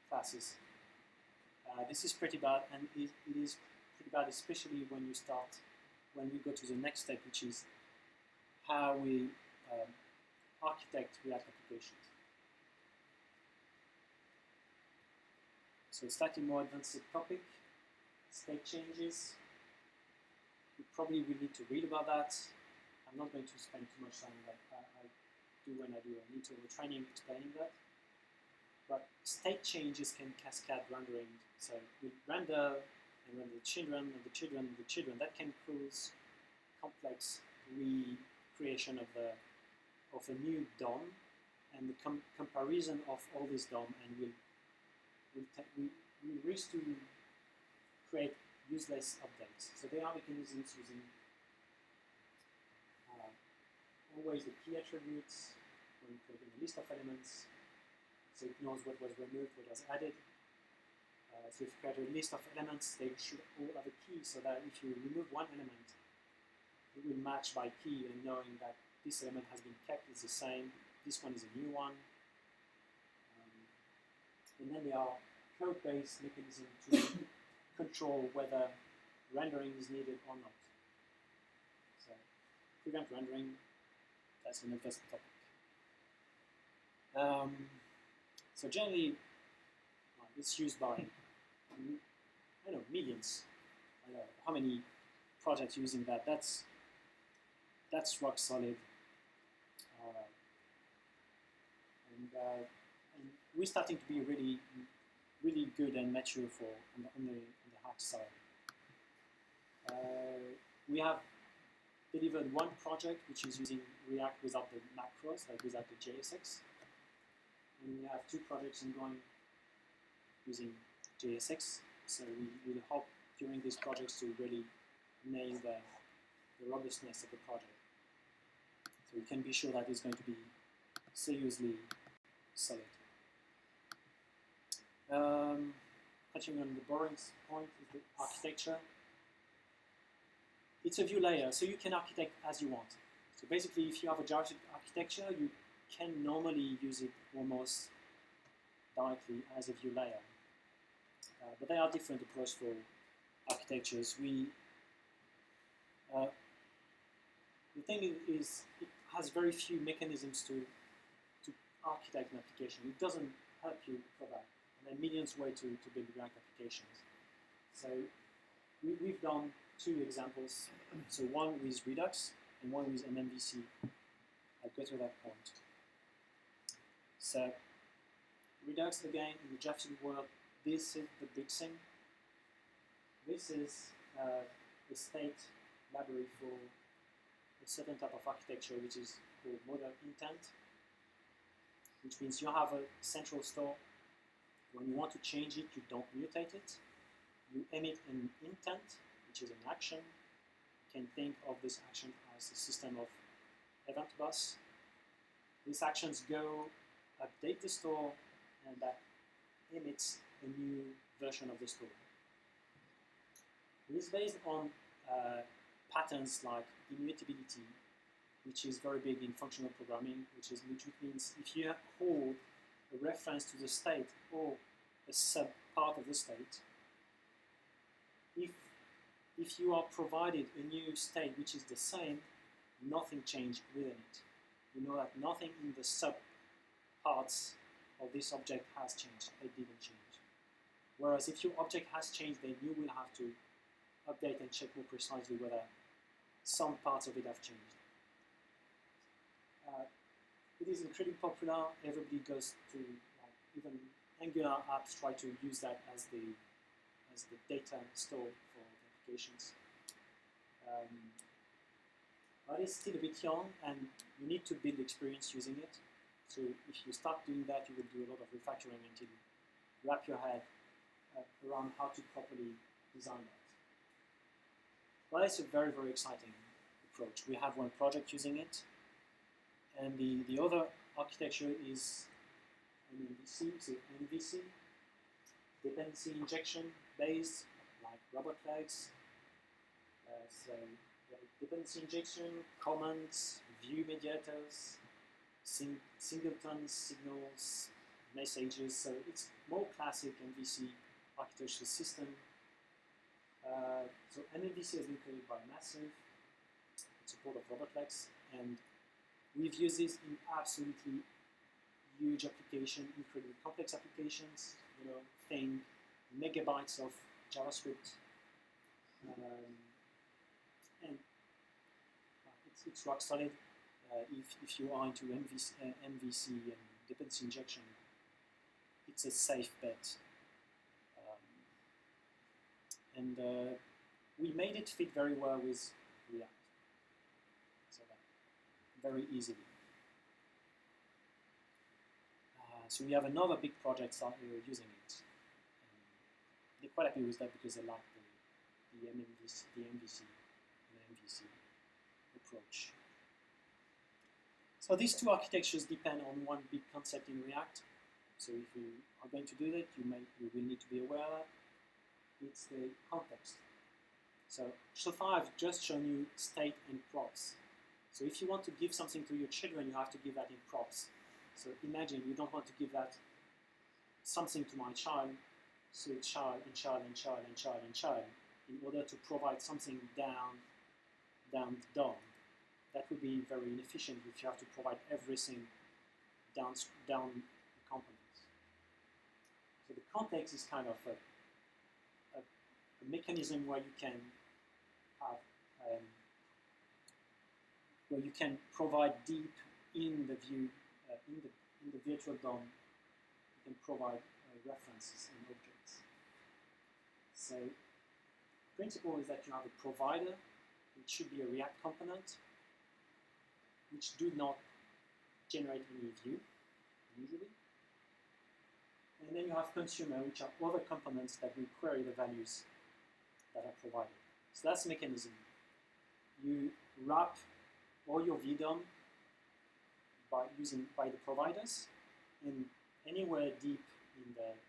S4: classes. This is pretty bad, and it is pretty bad, especially when we go to the next step, which is how we architect React applications. So slightly more advanced topic, state changes. You probably will need to read about that. I'm not going to spend too much time on that. I do when I do an internal training explaining that. But state changes can cascade rendering. So we render and render the children and the children and the children. That can cause complex recreation of a new DOM and the comparison of all this DOM, and we risk to create useless updates. So there are mechanisms using always the key attributes when creating a list of elements, so it knows what was removed, what was added. So if you create a list of elements, they should all have a key, so that if you remove one element, it will match by key, and knowing that this element has been kept is the same, this one is a new one. And then there are code-based mechanisms to control whether rendering is needed or not. So prevent rendering, that's an interesting topic. So generally, it's used by, I don't know, millions. I don't know how many projects using that. That's rock solid. And we're starting to be really, really good and mature on the Haxe side. We have delivered one project which is using React without the macros, like without the JSX. And we have two projects ongoing using JSX. So we hope during these projects to really nail the robustness of the project. So we can be sure that it's going to be seriously solid. Touching on the boring point is the architecture. It's a view layer, so you can architect as you want. So basically, if you have a JavaScript architecture, you can normally use it almost directly as a view layer. But there are different approaches for architectures. The thing is, it has very few mechanisms to architect an application. It doesn't help you for that. And there are millions of ways to build React applications. So we've done two examples. So one with Redux and one with MMVC. I'll go to that point. So Redux, again, in the JavaScript world, this is the big thing. This is a state library for a certain type of architecture, which is called model intent, which means you have a central store. When you want to change it, you don't mutate it. You emit an intent, which is an action. You can think of this action as a system of event bus. These actions go update the store, and that emits a new version of the store. It is based on patterns like immutability, which is very big in functional programming, which means if you hold a reference to the state or a sub part of the state, if you are provided a new state which is the same, nothing changed within it. You know that nothing in the sub parts of this object has changed. It didn't change. Whereas if your object has changed, then you will have to update and check more precisely whether some parts of it have changed. It is incredibly popular. Everybody goes to even Angular apps try to use that as the data store for the applications. But it's still a bit young, and you need to build experience using it. So if you start doing that, you will do a lot of refactoring until you wrap your head around how to properly design that. Well, it's a very, very exciting approach. We have one project using it, and the other architecture is MVC, so MVC, dependency injection based, like robot legs. So dependency injection, commands, view mediators, singleton signals, messages. So it's more classic MVC architecture system. So MVC has been created by Massive, support of robot legs, and we've used this in absolutely huge application, incredibly complex applications. Think megabytes of JavaScript, and it's rock solid. If you are into MVC and dependency injection, it's a safe bet. And we made it fit very well with React, so that very easily. So we have another big project using it. They're quite happy with that because they like the MVC and MVC approach. So these two architectures depend on one big concept in React. So if you are going to do that, you will need to be aware of it's the context. So far I've just shown you state and props. So if you want to give something to your children, you have to give that in props. So imagine you don't want to give that something to my child, so it's child and child and child and child and child, in order to provide something down the DOM. That would be very inefficient if you have to provide everything down components. So the context is kind of a mechanism where you can have where you can provide deep in the view in the virtual DOM. You can provide references and objects. So the principle is that you have a provider, which should be a React component, which do not generate any view usually. And then you have consumer, which are other components that will query the values that are provided. So that's the mechanism. You wrap all your VDOM by the providers, and anywhere deep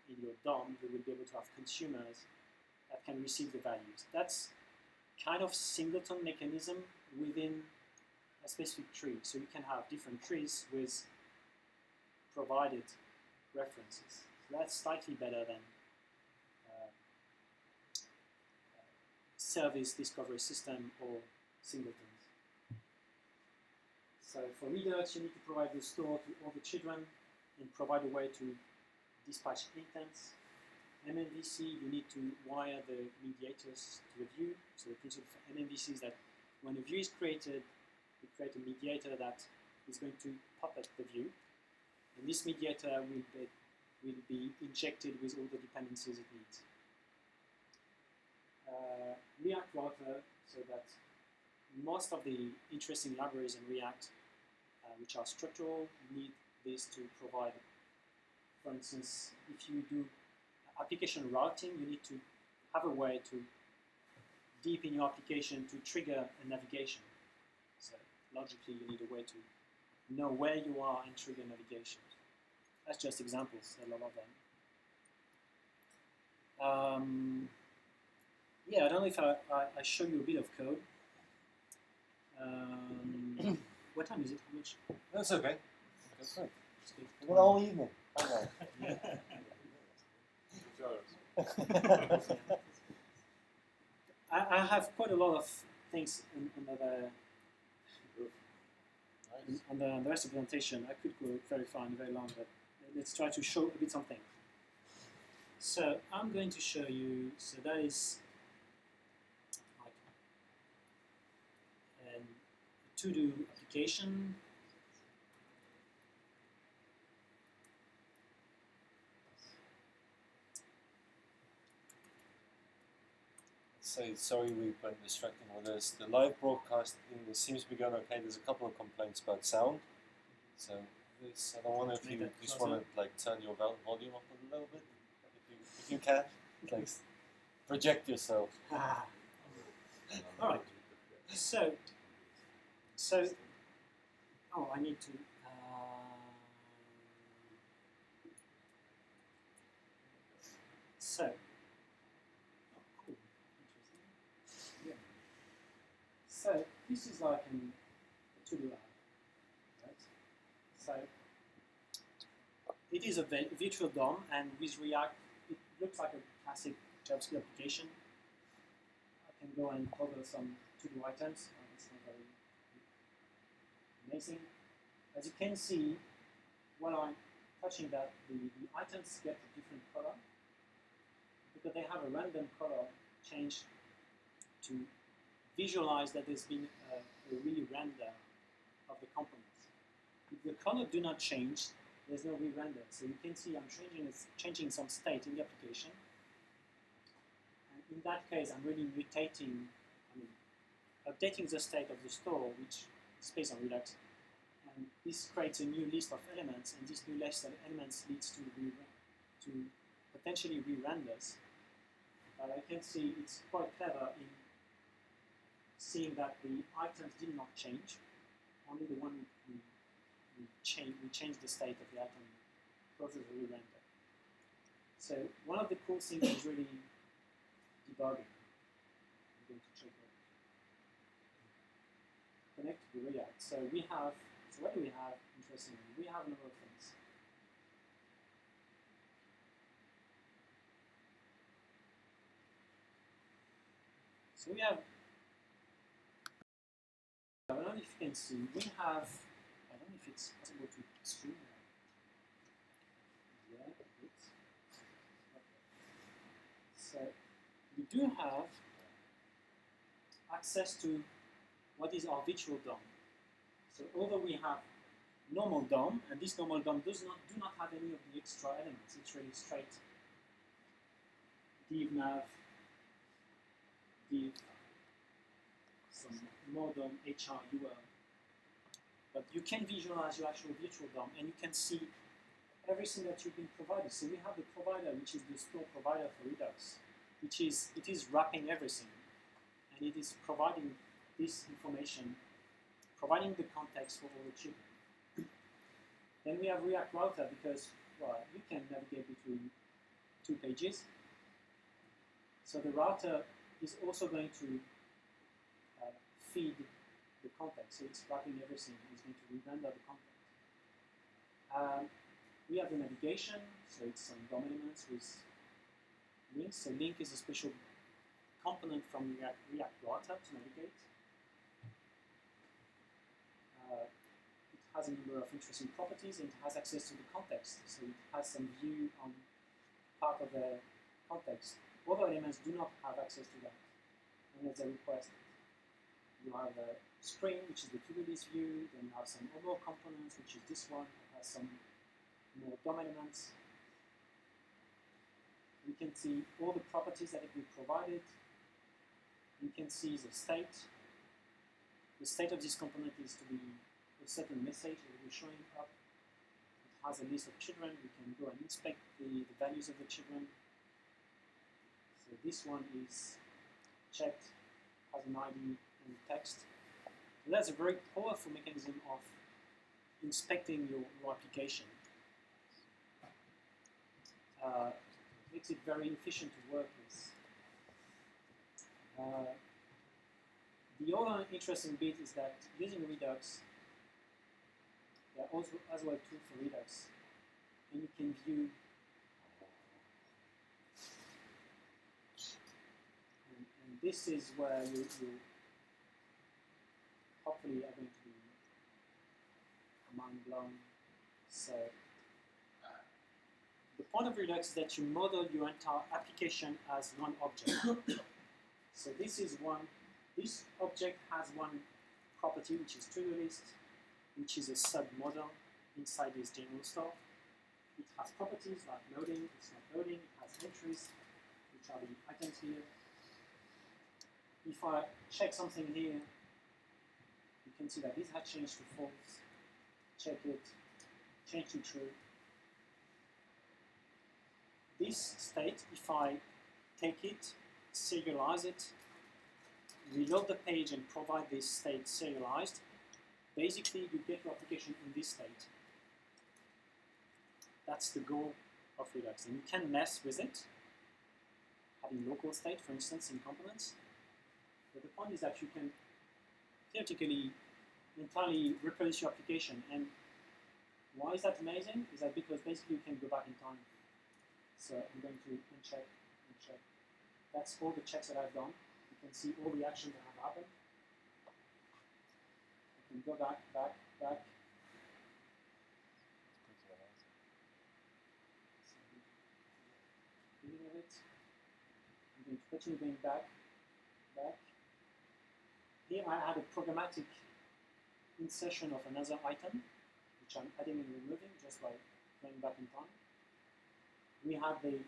S4: in your DOM, you will be able to have consumers that can receive the values. That's kind of singleton mechanism within a specific tree. So you can have different trees with provided references. So that's slightly better than service discovery system or singletons. So for Redux, you need to provide the store to all the children and provide a way to dispatch intents. MVC, you need to wire the mediators to the view. So the principle for MVC is that when a view is created, you create a mediator that is going to puppet the view. And this mediator will be injected with all the dependencies it needs. React Router, so that most of the interesting libraries in React, which are structural, need this to provide. For instance, if you do application routing, you need to have a way to deep in your application to trigger a navigation. So logically, you need a way to know where you are and trigger navigation. That's just examples, a lot of them. Yeah, I don't know if I show you a bit of code. What time is it? How much?
S2: That's okay.
S3: That's good.
S2: We've got all evening.
S4: I have quite a lot of things on the rest of the presentation. I could go very far and very long, but let's try to show a bit something. So I'm going to show you, so that is like a to-do application.
S2: say sorry we've been distracting with this. The live broadcast seems to be going okay. There's a couple of complaints about sound. So this, I wonder if you just want to like turn your volume up a little bit, if you can, like project yourself.
S4: All right. So, oh, I need to. So, oh, cool, interesting. Yeah. So this is like a to-do lab, right? So it is a virtual DOM, and with React, it looks like a classic JavaScript application. I can go and toggle some to-do items. It's not very amazing. As you can see, when I'm touching that, the items get a different color because they have a random color change to visualize that there's been a re-render of the components. If the color do not change, there's no re-render. So you can see I'm changing some state in the application. And in that case, I'm really updating the state of the store, which is based on Redux. And this creates a new list of elements, and this new list of elements leads to potentially re-renders. But I can see it's quite clever in seeing that the items did not change, only the one we changed the state of the item causes a re-render. So one of the cool things is really debugging. I'm going to check that. Connect to the React. So what do we have? Interestingly, we have a number of things. So we have, I don't know if you can see, we have, I don't know if it's possible to stream that. Yeah, it's okay. So we do have access to what is our virtual DOM. So although we have normal DOM, and this normal DOM do not have any of the extra elements, it's really straight div nav, div, some modem, HR, UL. But you can visualize your actual virtual DOM, and you can see everything that you've been provided. So we have the provider, which is the store provider for Redux, it is wrapping everything, and it is providing this information, providing the context for all the children. Then we have React Router because, well, you can navigate between two pages. So the router is also going to feed the context. So it's wrapping everything. It's going to re-render the context. We have the navigation. So it's some DOM elements with links. So link is a special component from React Router to navigate. It has a number of interesting properties, and it has access to the context. So it has some view on part of the context. Other elements do not have access to that unless they request it. You have the screen, which is the to-do list view. Then you have some other components, which is this one. It has some more DOM elements. We can see all the properties that have been provided. You can see the state. The state of this component is to be a certain message that will be showing up. It has a list of children. We can go and inspect the values of the children. So this one is checked, has an ID and text. So that's a very powerful mechanism of inspecting your application. Makes it very efficient to work with. The other interesting bit is that using Redux, there are also as well tools for Redux, and you can view and this is where you hopefully are going to be mind blown. So the point of Redux is that you model your entire application as one object. So this object has one property, which is to-do list, which is a sub-model inside this general store. It has properties like loading, it's not loading, it has entries, which are the items here. if I check something here, you can see that this had changed to false. Check it, change to true. This state, if I take it, serialize it, reload the page and provide this state serialized, basically you get your application in this state. That's the goal of Redux. And you can mess with it, having local state, for instance, in components. But the point is that you can theoretically entirely reproduce your application. And why is that amazing? Is that because basically you can go back in time. So I'm going to uncheck. That's all the checks that I've done. You can see all the actions that have happened. I can go back. Beginning of it. I'm going to continue going back. Here I had a programmatic insertion of another item, which I'm adding and removing just by going back in time. We have the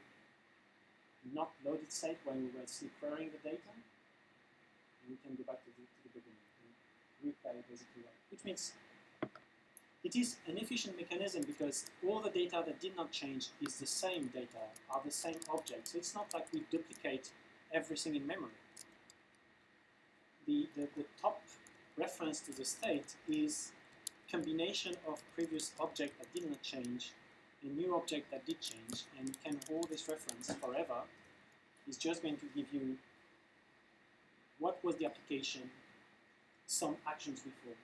S4: not loaded state when we were still querying the data. And we can go back to the beginning and replay basically that. Which means it is an efficient mechanism because all the data that did not change is the same data, are the same objects. So it's not like we duplicate everything in memory. The top reference to the state is combination of previous object that did not change, a new object that did change, and you can hold this reference forever. It's just going to give you what was the application, some actions before.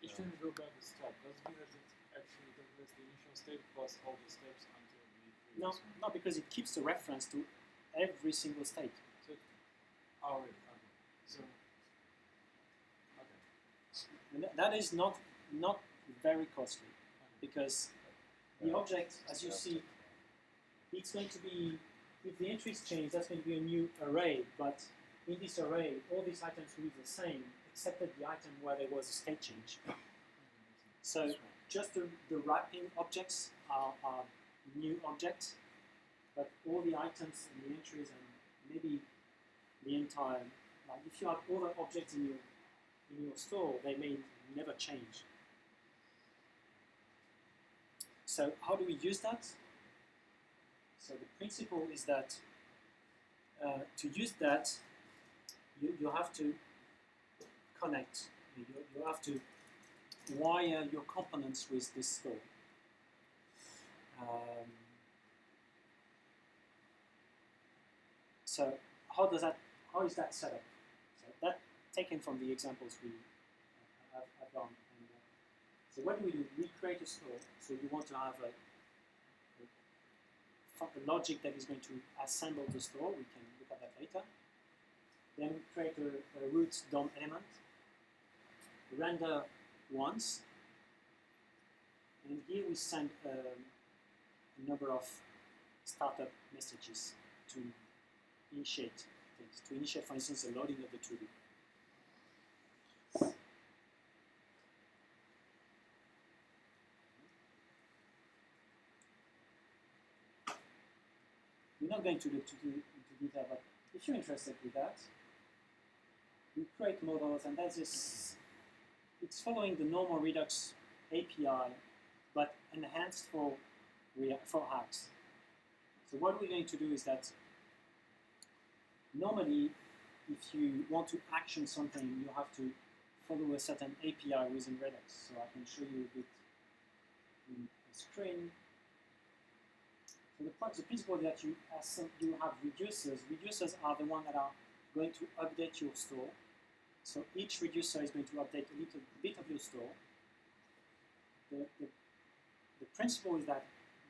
S3: If you go back a step, does it mean that it actually does the initial state plus all the steps until the previous one?
S4: No, because it keeps the reference to every single state.
S3: So, okay. So,
S4: and that is not very costly because the object, as you see, it's going to be, if the entries change, that's going to be a new array, but in this array, all these items will be the same, except at the item where there was a state change. So just the wrapping objects are new objects, but all the items and the entries and maybe the entire, like if you have all the objects in your store, they may never change. So how do we use that? So the principle is that to use that, you have to connect. You have to wire your components with this store. So how is that set up? So that taken from the examples we have done. And, so what do? We create a store. So you want to have a logic that is going to assemble the store. We can look at that later. Then create a root DOM element. Render once. And here we send a number of startup messages to initiate things. To initiate, for instance, the loading of the 2D. We're not going to look into detail, but if you're interested with that, we create models, and that's just, it's following the normal Redux API, but enhanced for Haxe. So what we're going to do is that normally, if you want to action something, you have to follow a certain API within Redux. So I can show you a bit in the screen. So the principle is that you have reducers. Reducers are the ones that are going to update your store. So each reducer is going to update a little bit of your store. The principle is that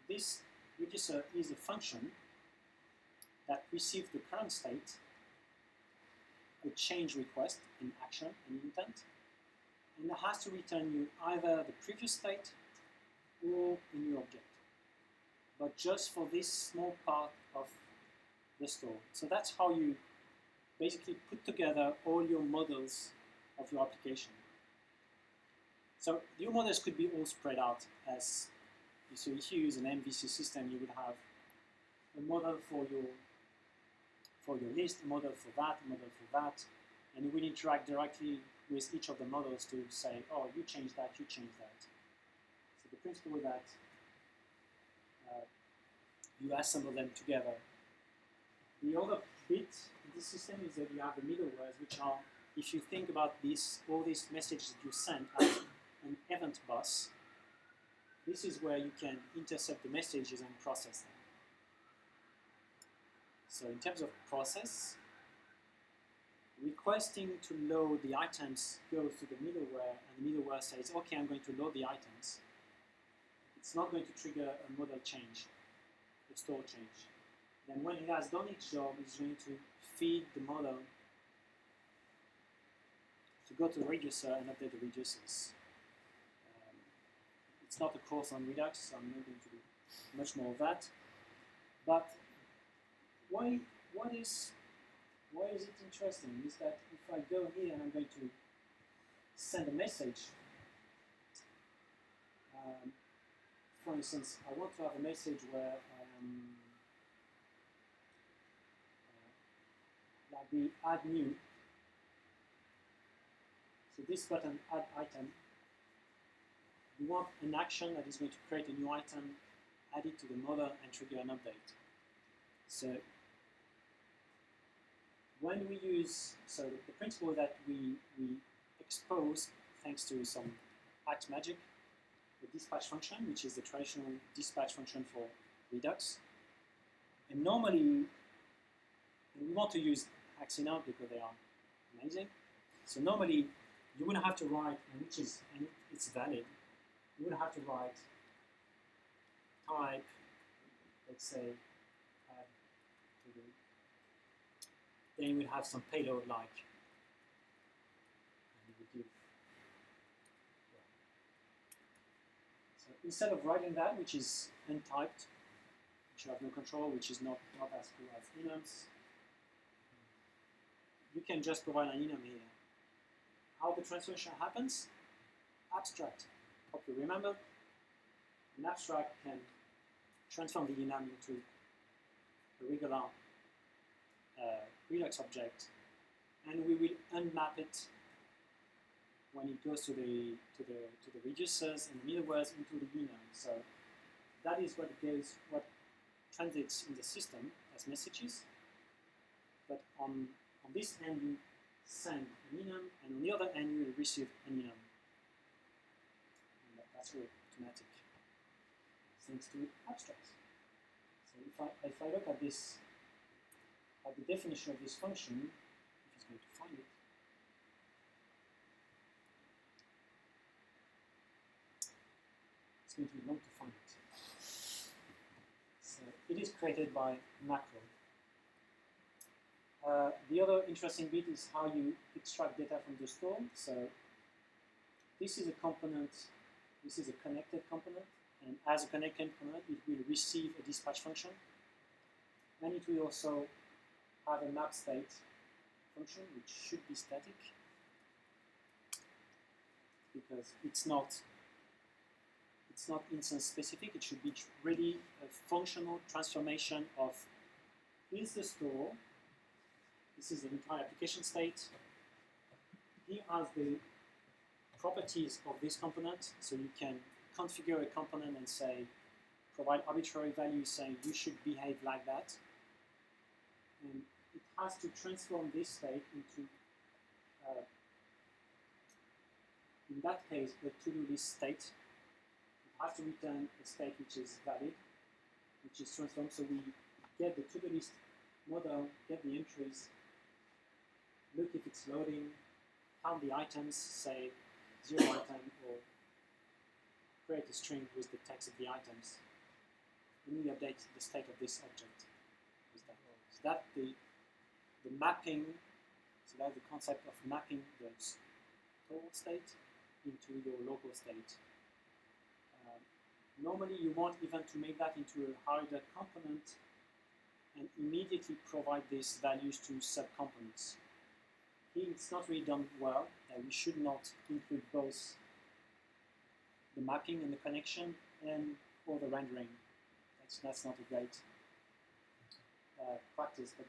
S4: this reducer is a function that receives the current state, a change request, an action, an intent, and it has to return you either the previous state or a new object, but just for this small part of the store. So that's how you basically put together all your models of your application. So your models could be all spread out as, so if you use an MVC system, you would have a model for your for your list, a model for that, a model for that, and you will interact directly with each of the models to say, oh, you change that, you change that. So the principle that you assemble them together. The other bit in this system is that you have the middlewares, which are, if you think about this, all these messages that you send as an event bus, this is where you can intercept the messages and process them. So in terms of process, requesting to load the items goes to the middleware, and the middleware says, okay, I'm going to load the items. It's not going to trigger a model change, a store change. Then when it has done its job, it's going to feed the model to go to the reducer and update the reducers. It's not a course on Redux, so I'm not going to do much more of that. But why is it interesting is that if I go here and I'm going to send a message, for instance, I want to have a message where like the add new. So this button, add item, you want an action that is going to create a new item, add it to the model, and trigger an update. So when we use, so the principle that we expose, thanks to some Haxe magic, the dispatch function, which is the traditional dispatch function for Redux. And normally, we want to use Haxe now because they are amazing. So normally, you wouldn't have to write, and it's valid, you would have to write type, let's say, then you would have some payload like, and you would give. So instead of writing that, which is untyped, which you have no control, which is not as cool as enums, you can just provide an enum here. How the transformation happens? Abstract. Hope you remember. An abstract can transform the enum into a regular Redux object, and we will unmap it when it goes to the reducers and the middlewares into the enum. So that is what transits in the system as messages. But on this end, you send an enum, and on the other end, you will receive an enum. And that's all automatic, thanks to abstracts. So if I look at this, at the definition of this function, if it's going to find it, it's going to be long to find it. So it is created by macro. The other interesting bit is how you extract data from the store. So this is a component, this is a connected component, and as a connected component, it will receive a dispatch function, and it will also have a map state function, which should be static, because it's not instance specific. It should be really a functional transformation of here's the store. This is the entire application state. Here are the properties of this component. So you can configure a component and say, provide arbitrary values saying you should behave like that. And it has to transform this state into, in that case, the to-do list state. It has to return a state which is valid, which is transformed. So we get the to-do list model, get the entries, look if it's loading, count the items, say 0 item, or create a string with the text of the items, and we update the state of this object with that. So that the mapping, so that's the concept of mapping the store state into your local state. Normally you want even to make that into a harder component and immediately provide these values to subcomponents. Here it's not really done well. We should not include both the mapping and the connection or the rendering. That's not a great practice, but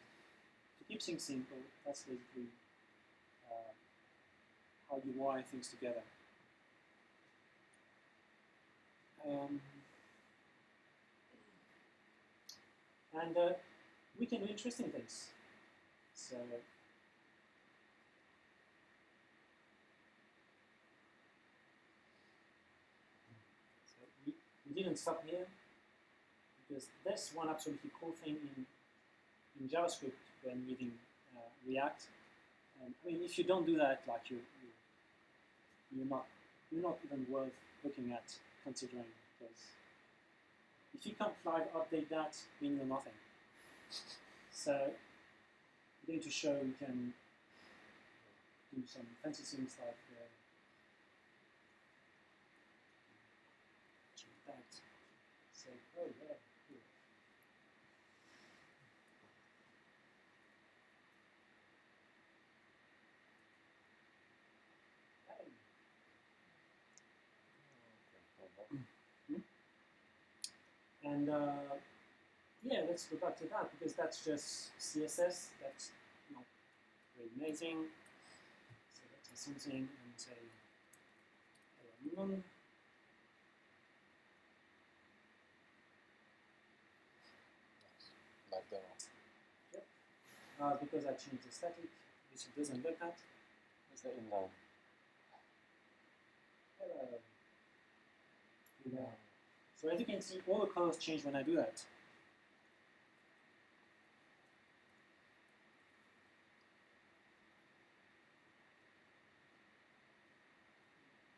S4: keep things simple. That's basically how you wire things together. And we can do interesting things. So we didn't stop here, because there's one absolutely cool thing in JavaScript when reading React. And I mean, if you don't do that, like you're not even worth looking at considering, because if you can't live update that, then you're nothing. So I'm going to show you can do some fancy things like that. Say, oh yeah, cool. And yeah, let's go back to that, because that's just CSS. That's not very amazing. So let's do something and say hello Newman.
S2: Like demo.
S4: Yep. Because I changed the static, which it doesn't look at.
S2: Is the inline?
S4: Hello. Yeah. So as you can see, all the colors change when I do that.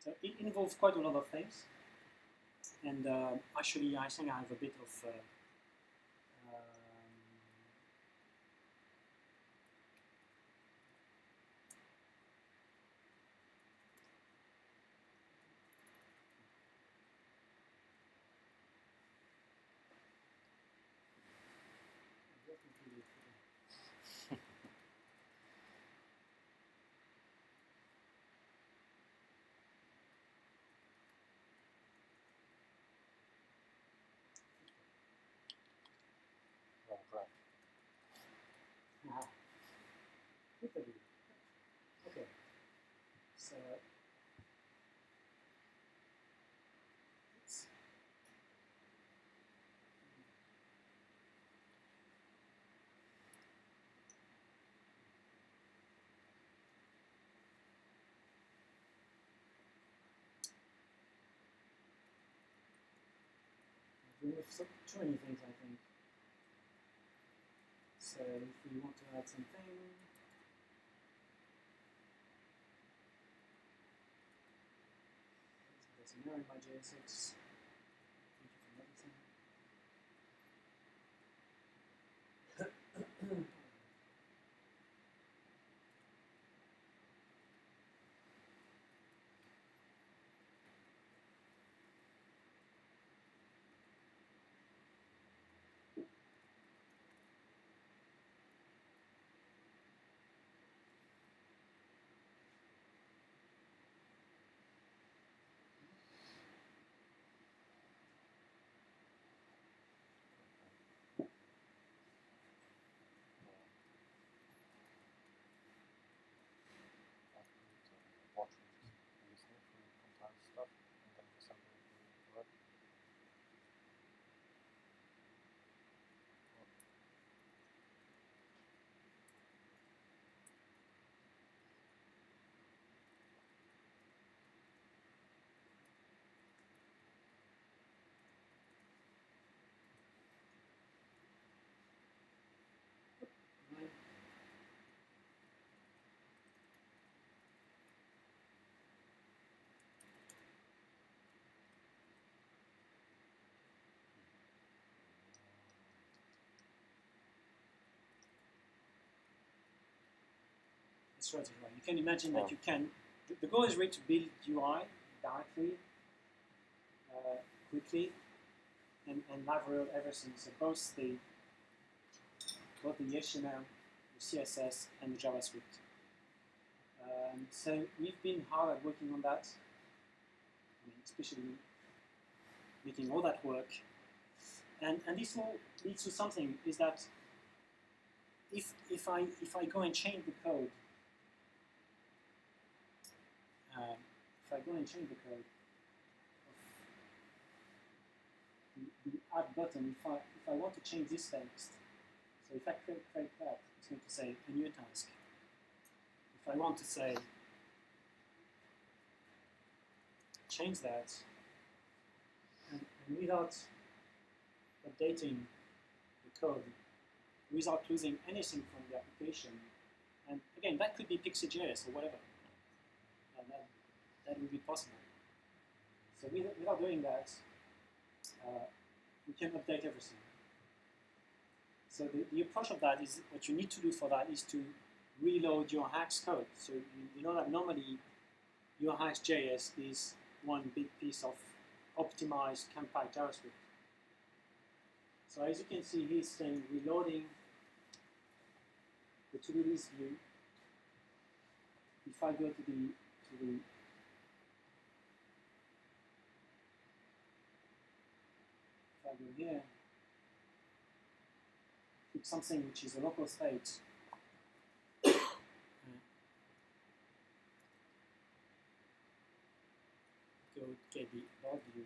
S4: So it involves quite a lot of things. And actually, I think I have a bit of
S2: Wrong track.
S4: Okay. So too many things, I think. So if we want to add something, there's an error in my JSX. Thank you for noticing. That's right. You can imagine that you can. The goal is really to build UI directly, quickly, and library everything. So both the HTML, the CSS, and the JavaScript. So we've been hard at working on that. I mean, especially making all that work. And this all leads to something, is that if I go and change the code, if I go and change the code of the add button, if I want to change this text, so if I create that, it's going to say a new task. If I want to say change that, and without updating the code, without losing anything from the application, and again, that could be Pixie.js or whatever, and that would be possible. So without doing that, we can update everything. So the approach of that is, what you need to do for that is to reload your Haxe code. So you know that normally your Haxe.js is one big piece of optimized, compiled JavaScript. So as you can see, he's saying reloading the to-do list view. If I go to the if I go here, pick something which is a local state. Go get the about view.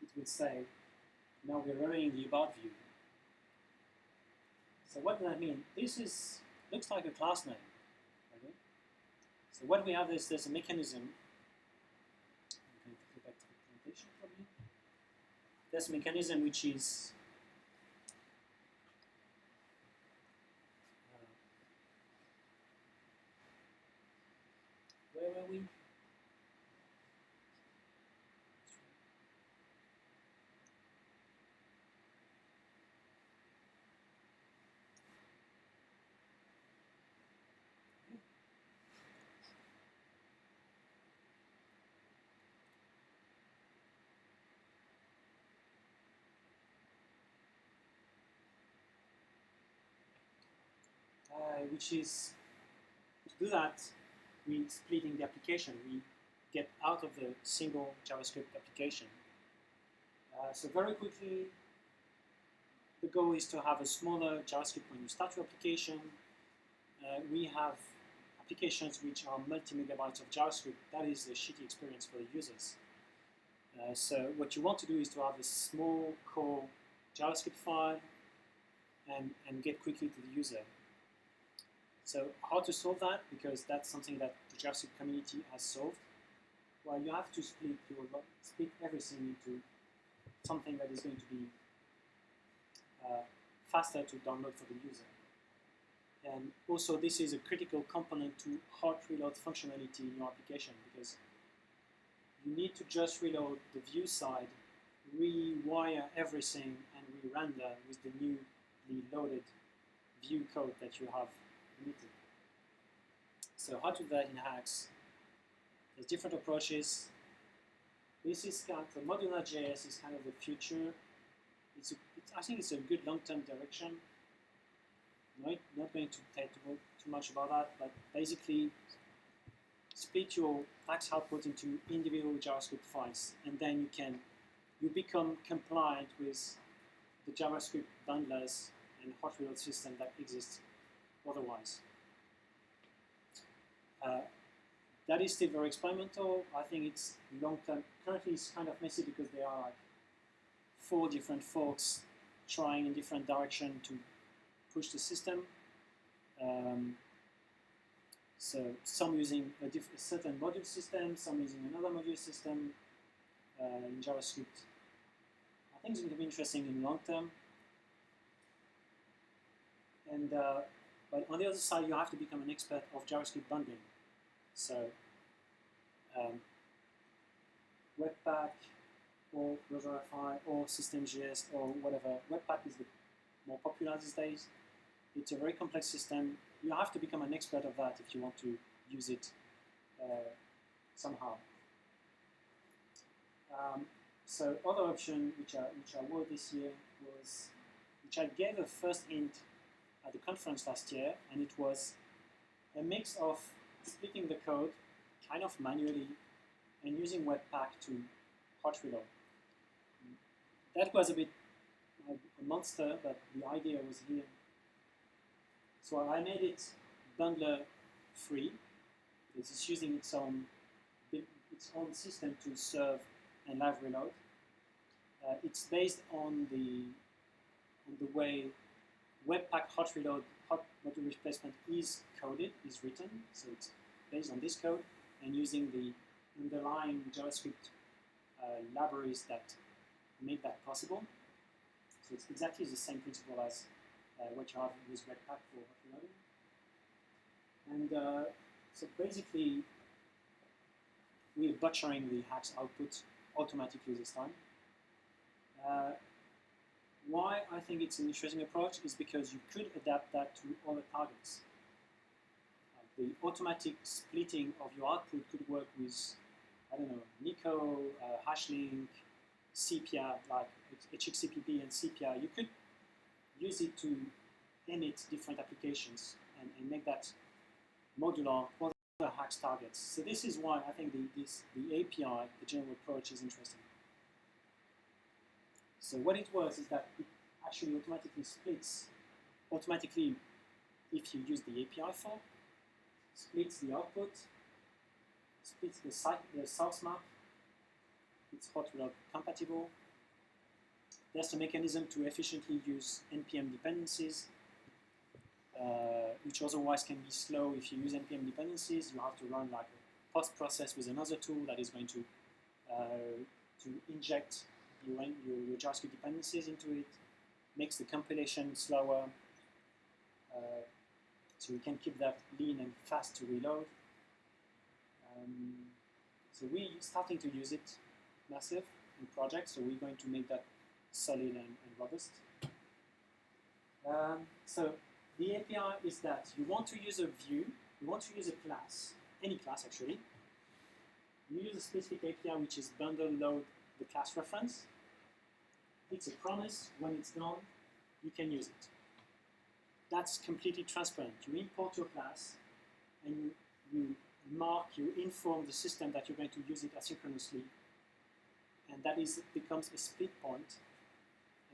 S4: It will say, now we're running the about view. So what does that mean? This looks like a class name. Okay? So what we have is there's a mechanism. I'm going to go back to the presentation probably. There's a mechanism which is where were we? Which is, to do that, we splitting the application. We get out of the single JavaScript application. So very quickly, the goal is to have a smaller JavaScript when you start your application. We have applications which are multi-megabytes of JavaScript. That is a shitty experience for the users. So what you want to do is to have a small core JavaScript file and get quickly to the user. So how to solve that? Because that's something that the JavaScript community has solved. Well, you have to split everything into something that is going to be faster to download for the user. And also, this is a critical component to hot reload functionality in your application, because you need to just reload the view side, rewire everything, and re-render with the newly loaded view code that you have committed. So how to do that in Haxe? There's different approaches. This is kind of, modular.js is kind of the future. I think it's a good long-term direction. Not going to talk too much about that, but basically split your Haxe output into individual JavaScript files, and then you become compliant with the JavaScript bundlers and hot reload system that exists otherwise. That is still very experimental. I think it's long-term. Currently, it's kind of messy because there are like 4 different folks trying in different direction to push the system. So some using a certain module system, some using another module system in JavaScript. I think it's going to be interesting in the long term. And but on the other side, you have to become an expert of JavaScript bundling. So Webpack or Browserify or System.js or whatever. Webpack is the more popular these days. It's a very complex system. You have to become an expert of that if you want to use it somehow. So other option which I wrote this year was, which I gave a first hint at the conference last year, and it was a mix of splitting the code kind of manually and using Webpack to hot reload. That was a bit a monster, but the idea was here. So I made it bundler free. It's using its own system to serve and live reload. It's based on the way Webpack hot reload, hot module replacement is coded, is written. So it's based on this code and using the underlying JavaScript libraries that make that possible. So it's exactly the same principle as what you have with Webpack for hot reloading. And so basically, we're butchering the Haxe output automatically this time. Why I think it's an interesting approach is because you could adapt that to other targets. The automatic splitting of your output could work with, I don't know, Nico, Hashlink, Sepia, like HXCPP and Sepia. You could use it to emit different applications and make that modular for the Haxe targets. So this is why I think the API, the general approach, is interesting. So what it was is that it actually automatically splits, automatically, if you use the API fork, splits the output, splits the source map, it's hot reload compatible. There's a mechanism to efficiently use NPM dependencies, which otherwise can be slow if you use NPM dependencies. You have to run like a post process with another tool that is going to inject your JavaScript dependencies into it, makes the compilation slower, so you can keep that lean and fast to reload. So we're starting to use it massive in projects, so we're going to make that solid and robust. So the API is that you want to use a view, you want to use a class, any class actually. You use a specific API which is bundle load the class reference. It's a promise. When it's done, you can use it. That's completely transparent. You import your class, and you inform the system that you're going to use it asynchronously, and that becomes a split point.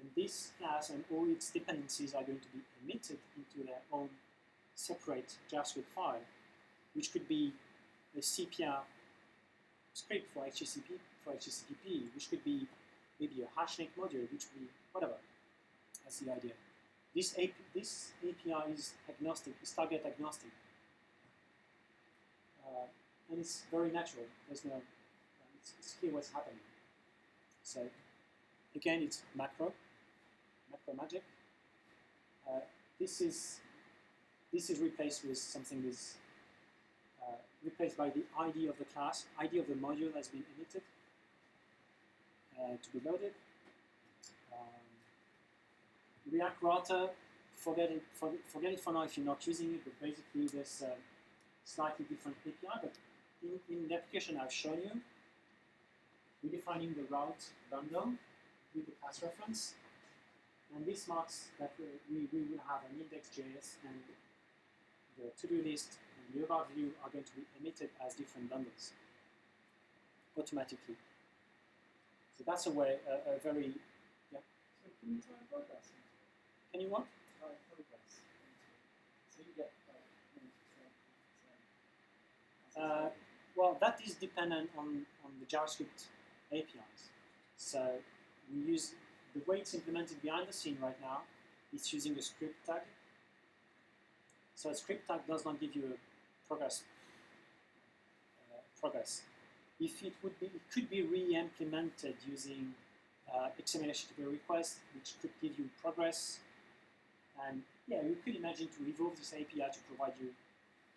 S4: And this class and all its dependencies are going to be emitted into their own separate JavaScript file, which could be a Sepia script for HTTP, which could be maybe a Hashlink module, which would be whatever. That's the idea. This API is agnostic, is target agnostic, and it's very natural. There's no, it's clear what's happening. So again, it's macro magic. This is replaced with something with replaced by the ID of the class, ID of the module that's been emitted to be loaded. React router, forget it for now if you're not using it, but basically there's a slightly different API, but in the application I've shown you, we're defining the route bundle with the class reference, and this marks that we will have an index.js, and the to-do list and the about view are going to be emitted as different bundles automatically. So that's a way, a very, yeah.
S3: So can you try progress?
S4: Can you what?
S3: Try progress. So you get
S4: well, that is dependent on the JavaScript APIs. So we use, the way it's implemented behind the scene right now, it's using a script tag. So a script tag does not give you a progress. If it would be, it could be re-implemented using XML HTTP request, which could give you progress. And yeah, you could imagine to evolve this API to provide you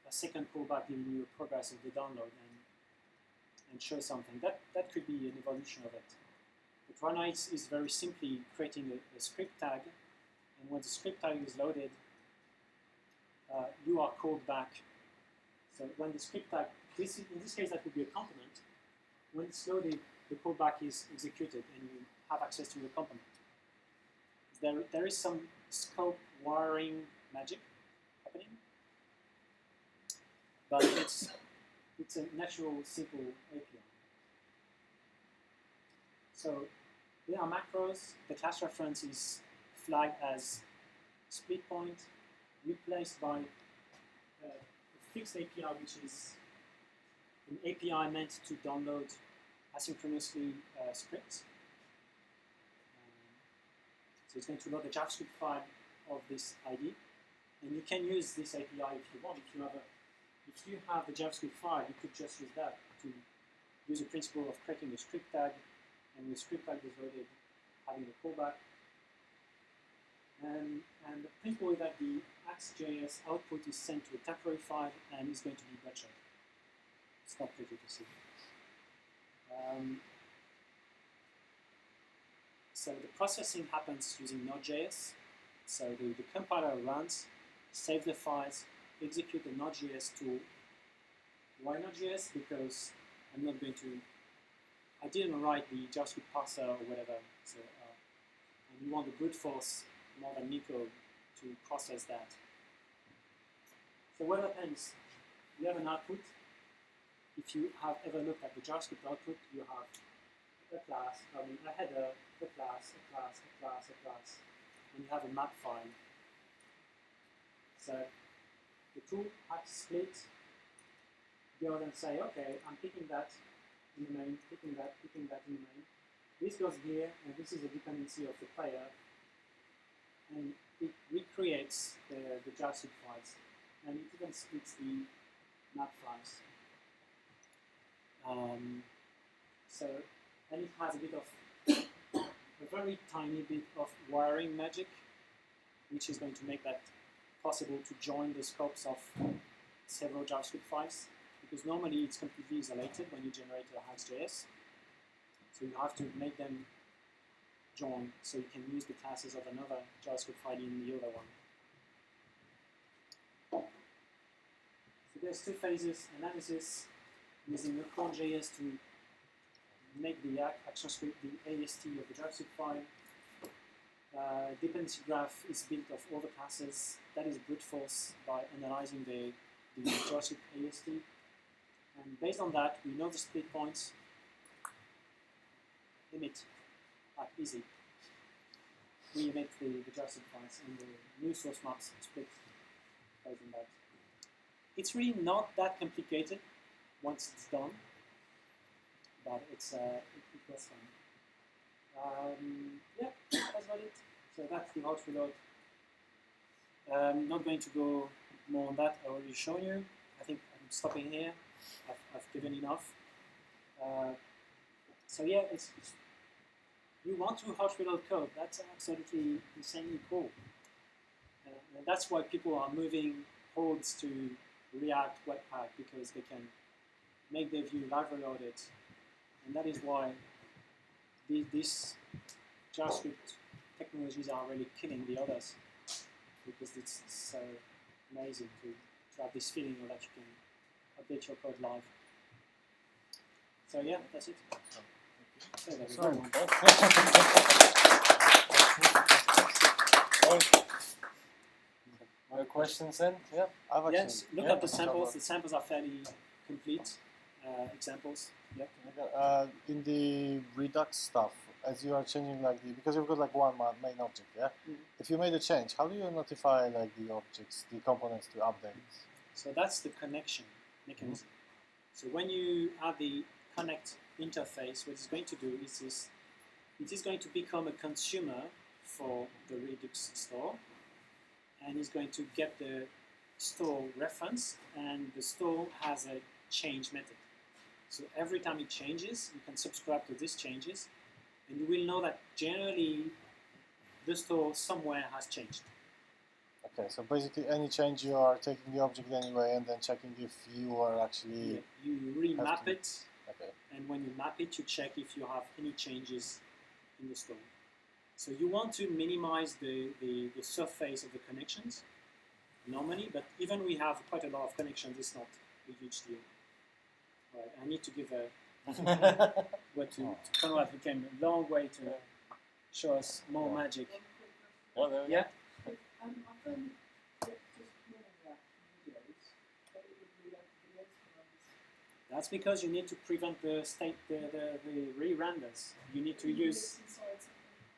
S4: a second callback giving you a progress of the download and show something. That could be an evolution of it. But right now is very simply creating a script tag, and when the script tag is loaded, you are called back. So when the script tag in this case, that would be a component. When it's loaded, the callback is executed, and you have access to the component. There is some scope wiring magic happening, but it's a natural, simple API. So there are macros. The class reference is flagged as split point, replaced by a fixed API, which is an API meant to download asynchronously scripts. So it's going to load the JavaScript file of this ID, and you can use this API if you want. If you have the JavaScript file, you could just use that to use the principle of creating a script tag, and when the script tag is loaded, having a callback. And the principle is that the Haxe.js output is sent to a temporary file and is going to be butchered. It's not pretty to see. So the processing happens using Node.js. So the compiler runs, saves the files, execute the Node.js tool. Why Node.js? Because I'm not going to, I didn't write the JavaScript parser or whatever. So and you want the brute force more than Nico to process that. So what happens? You have an output. If you have ever looked at the JavaScript output, you have a class, a header, a class, a class, a class, a class, and you have a map file. So the tool has to split, go and say, okay, I'm picking that in the main, picking that in the main. This goes here, and this is a dependency of the player, and it recreates the JavaScript files, and it even splits the map files. And it has a very tiny bit of wiring magic, which is going to make that possible to join the scopes of several JavaScript files, because normally it's completely isolated when you generate a Haxe.js. So you have to make them join so you can use the classes of another JavaScript file in the other one. So there's two phases: analysis using the core.js to make the action script the AST of the JavaScript file. Dependency graph is built of all the classes. That is brute force by analyzing the JavaScript AST. And based on that, we know the split points. Emit, easy. We emit the JavaScript files, and the new source maps split based on that. It's really not that complicated once it's done, but it was fun. Yeah, that's about it. So that's the hot reload. I'm not going to go more on that. I already shown you. I think I'm stopping here. I've given enough. So yeah, you want to hot reload code. That's absolutely insanely cool. And that's why people are moving hordes to React Webpack, because they can make their view live reloaded. And that is why these JavaScript technologies are really killing the others, because it's so amazing to have this feeling that you can update your code live. So yeah, that's it. So there we go.
S2: More questions then? Yeah.
S4: Yes, look at the samples. The samples are fairly complete examples. Yeah.
S5: In the Redux stuff, as you are changing because you've got one main object, yeah?
S4: Mm-hmm.
S5: If you made a change, how do you notify the objects, the components to update?
S4: So that's the connection mechanism. Mm-hmm. So when you have the connect interface, what it's going to do is it is going to become a consumer for the Redux store, and it's going to get the store reference, and the store has a change method. So every time it changes, you can subscribe to these changes, and you will know that generally the store somewhere has changed.
S5: Okay, so basically any change you are taking the object anyway and then checking if you are actually...
S4: Yeah, you remap it,
S5: okay.
S4: And when you map it, you check if you have any changes in the store. So you want to minimize the surface of the connections normally, but even we have quite a lot of connections, it's not a huge deal. Right, I need to give a word to Conrad, who came a long way to show us more magic.
S2: Oh, there we
S4: Yeah?
S2: go.
S4: That's because you need to prevent the re-renders. You need to use...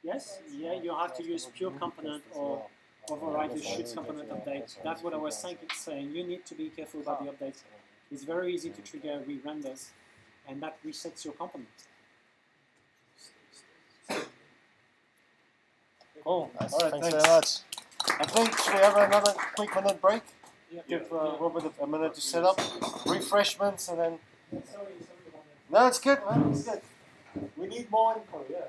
S4: Yes? Yeah, you have to use pure component or override the ships component update. That's what I was saying. You need to be careful about the updates. It's very easy to trigger re-renders, and that resets your component.
S5: Cool.
S2: Nice.
S5: All right,
S2: Thanks
S5: very much. I think should we have another quick minute break?
S4: Yeah.
S5: Give Robert a minute to set up, refreshments, and then. No, it's good, man. It's good. We need more info. Yeah.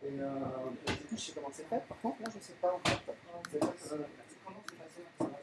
S1: Et du coup, je sais comment c'est fait. Par contre, là, je ne sais pas en fait. C'est-à-dire que comment se passe l'installation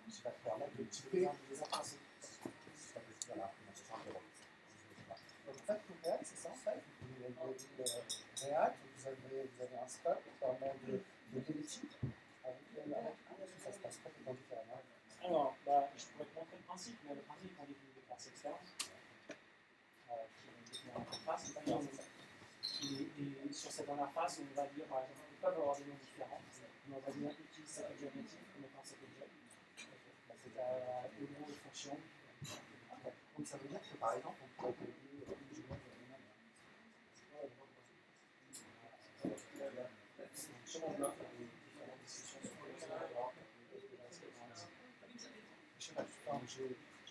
S1: qui va te permettre de typer les interfaces. Voilà. Donc, en fait, pour React, c'est ça en fait. React, vous avez un stub qui permet de deleting avec ça se passe complètement différemment.
S4: Alors, bah, je pourrais te montrer le principe, mais le principe, on définit des classes externes qui vont définir l'interface. Et sur cette interface, on va dire, par exemple, ils peuvent avoir des noms différents, mais on va dire utilise cet objet natif comme étant cet objet. C'est au niveau des fonctions.
S1: Donc ça veut dire que par exemple, on pourrait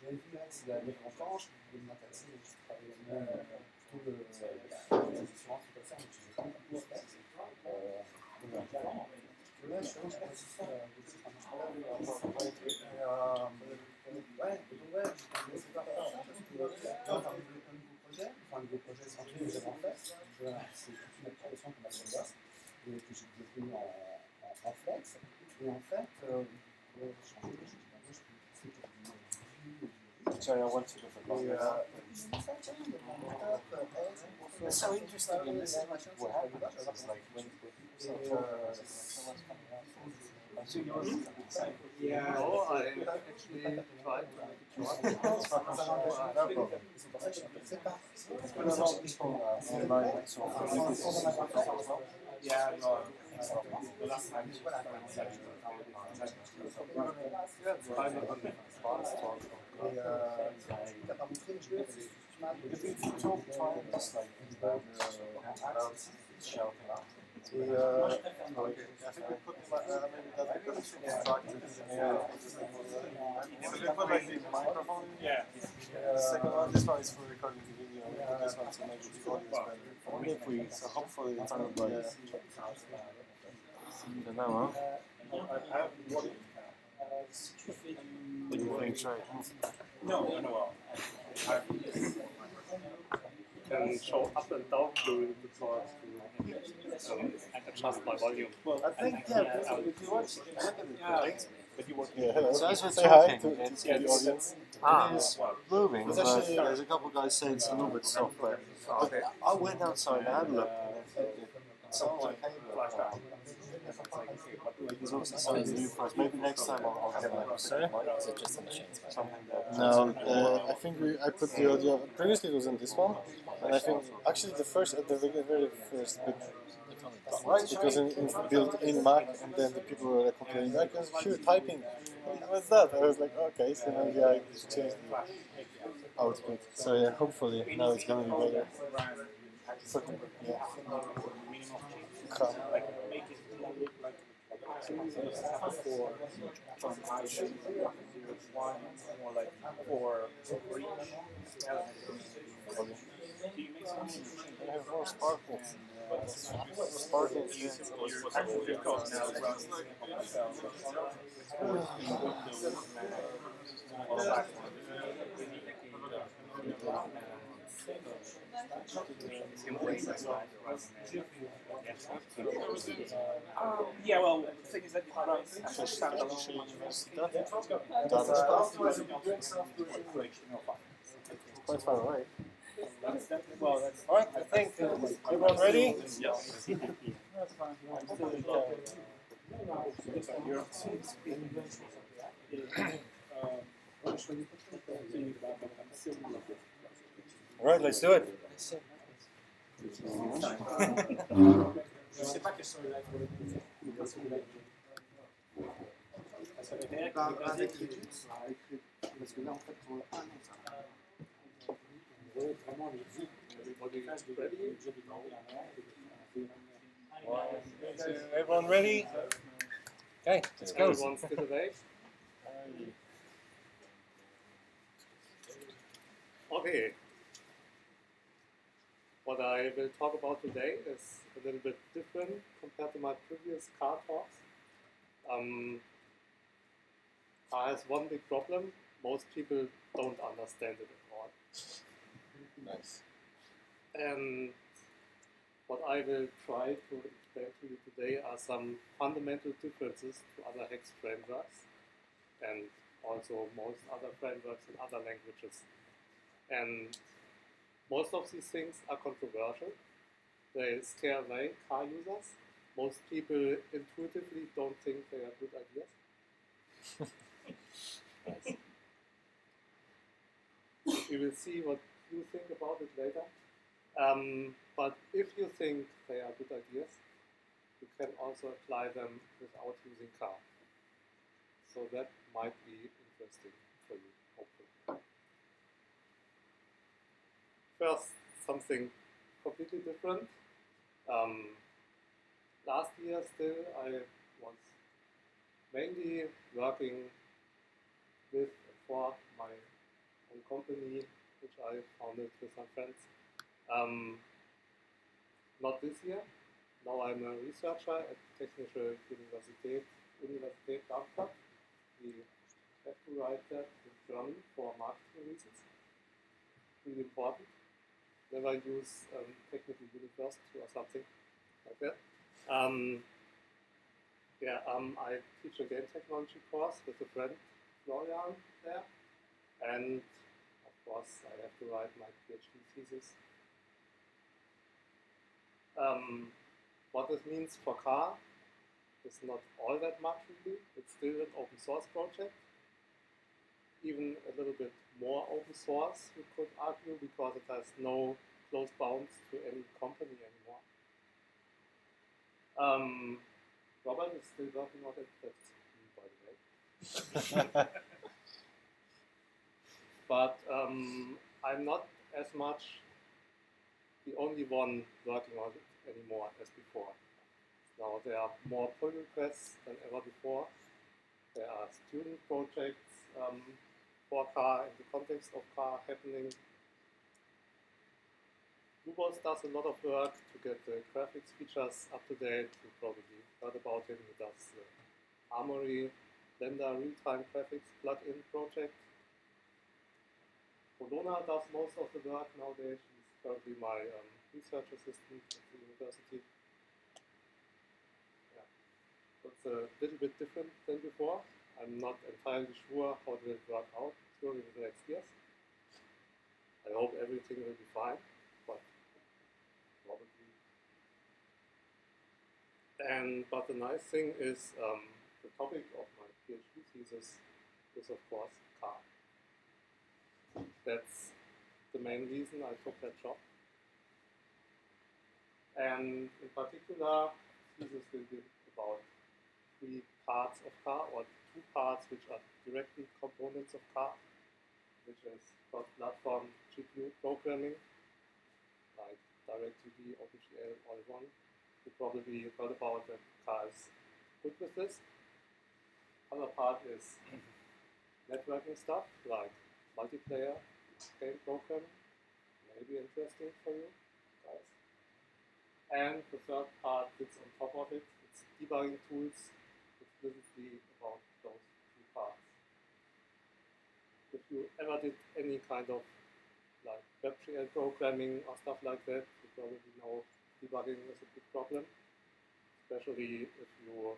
S1: j'avais vu là, c'est les longtemps, je pouvais m'intéresser, je travaillais plutôt les assurances, tout ça, mais je faisais pas beaucoup de texte. Là, je pense que c'est ça, c'est pas parce que là, on a développé un nouveau projet, enfin un nouveau projet centré que j'avais en fait, c'est toute une application qu'on appelle VAS, et que j'ai développée en flex, et en fait, j'ai changé de
S2: Sorry, I want to look at It's so interesting, and this is what happens. It's like when
S6: Yeah, no, I actually tried Yeah, no. The last time
S2: Yeah. Second one, this one is for recording the video. This one to make the audio better. Only if we, so hopefully it's on the bike. I don't know, What do you think, Trey?
S6: No. Can show up and down during the chart to adjust my volume.
S5: Well, I think, if you watch, look at the things.
S6: But you want
S2: So as we're
S5: Say hi
S2: talking,
S5: to the audience.
S2: it is moving,
S5: It's
S2: but
S5: actually-
S2: there's a couple of guys saying it's a little bit soft. But I went outside and had a look, and it sounds okay. There's also something new for us. Maybe next time I'll get like something that.
S5: No, I think I put the audio. Previously it was in this one, and I think actually the very first bit. It was built in Mac, and then the people were like complaining, like, sure, typing. What's that? I was like, okay, so maybe I should change the output. So yeah, hopefully now it's gonna be better. Yeah.
S6: minimum changes.
S5: Car.
S6: Like make it look like for from I to 1, more like for each element. So you make some changes.
S5: I have more sparkle. Sparkle is
S6: Actually, code now runs yeah, well, the thing is that it runs as a standalone
S5: Quite far away.
S6: well, that's
S5: Alright, I think everyone ready?
S6: yes. That's fine.
S5: Alright, let's do it.
S4: Je sais pas quels sont les lives pour le ça va être avec l'étude, parce que là en fait pour le 1 non ça on veut vraiment les vues, les modélisages de l'objet du temps.
S5: Everyone ready? Okay, let's go.
S7: Everyone still awake? Okay. What I will talk about today is a little bit different compared to my previous car talks. Car has one big problem. Most people don't understand it at all.
S5: Nice.
S7: And what I will try to explain to you today are some fundamental differences to other Haxe frameworks and also most other frameworks in other languages. And most of these things are controversial. They scare away car users. Most people intuitively don't think they are good ideas. Nice. We will see what you think about it later. But if you think they are good ideas, you can also apply them without using car. So that might be interesting for you, hopefully. First, something completely different. Last year still I was mainly working with for my own company, which I founded with some friends. Not this year. Now I'm a researcher at Technische Universität Darmstadt. We have to write that in German for marketing reasons. Really important. Never use Technical University or something like that. I teach a game technology course with a friend, Florian, there. And of course, I have to write my PhD thesis. What this means for car is not all that much really. It's still an open source project. Even a little bit more open source, you could argue, because it has no close bounds to any company anymore. Robert is still working on it, that's me, by the way. But I'm not as much the only one working on it anymore as before. Now there are more pull requests than ever before. There are student projects for car in the context of car happening. Lubos does a lot of work to get the graphics features up to date. You probably heard about him. He does the Armory Blender real-time graphics plugin project. Polona does most of the work nowadays. She's currently my research assistant at the university. Yeah. So it's a little bit different than before. I'm not entirely sure how it will work out during the next years. I hope everything will be fine, but probably. But the nice thing is the topic of my PhD thesis is of course car. That's the main reason I took that job. And in particular, thesis will be about 3 parts of car, or 2 parts which are directly components of car, which is cross-platform GPU programming, like DirectTV, OpenGL, all in one. You probably heard about that car is good with this. Other part is networking stuff like multiplayer, game programming, maybe interesting for you guys. And the third part sits on top of it. It's debugging tools explicitly about those two parts. If you ever did any kind of like Web3 programming or stuff like that, you probably know debugging is a big problem, especially if you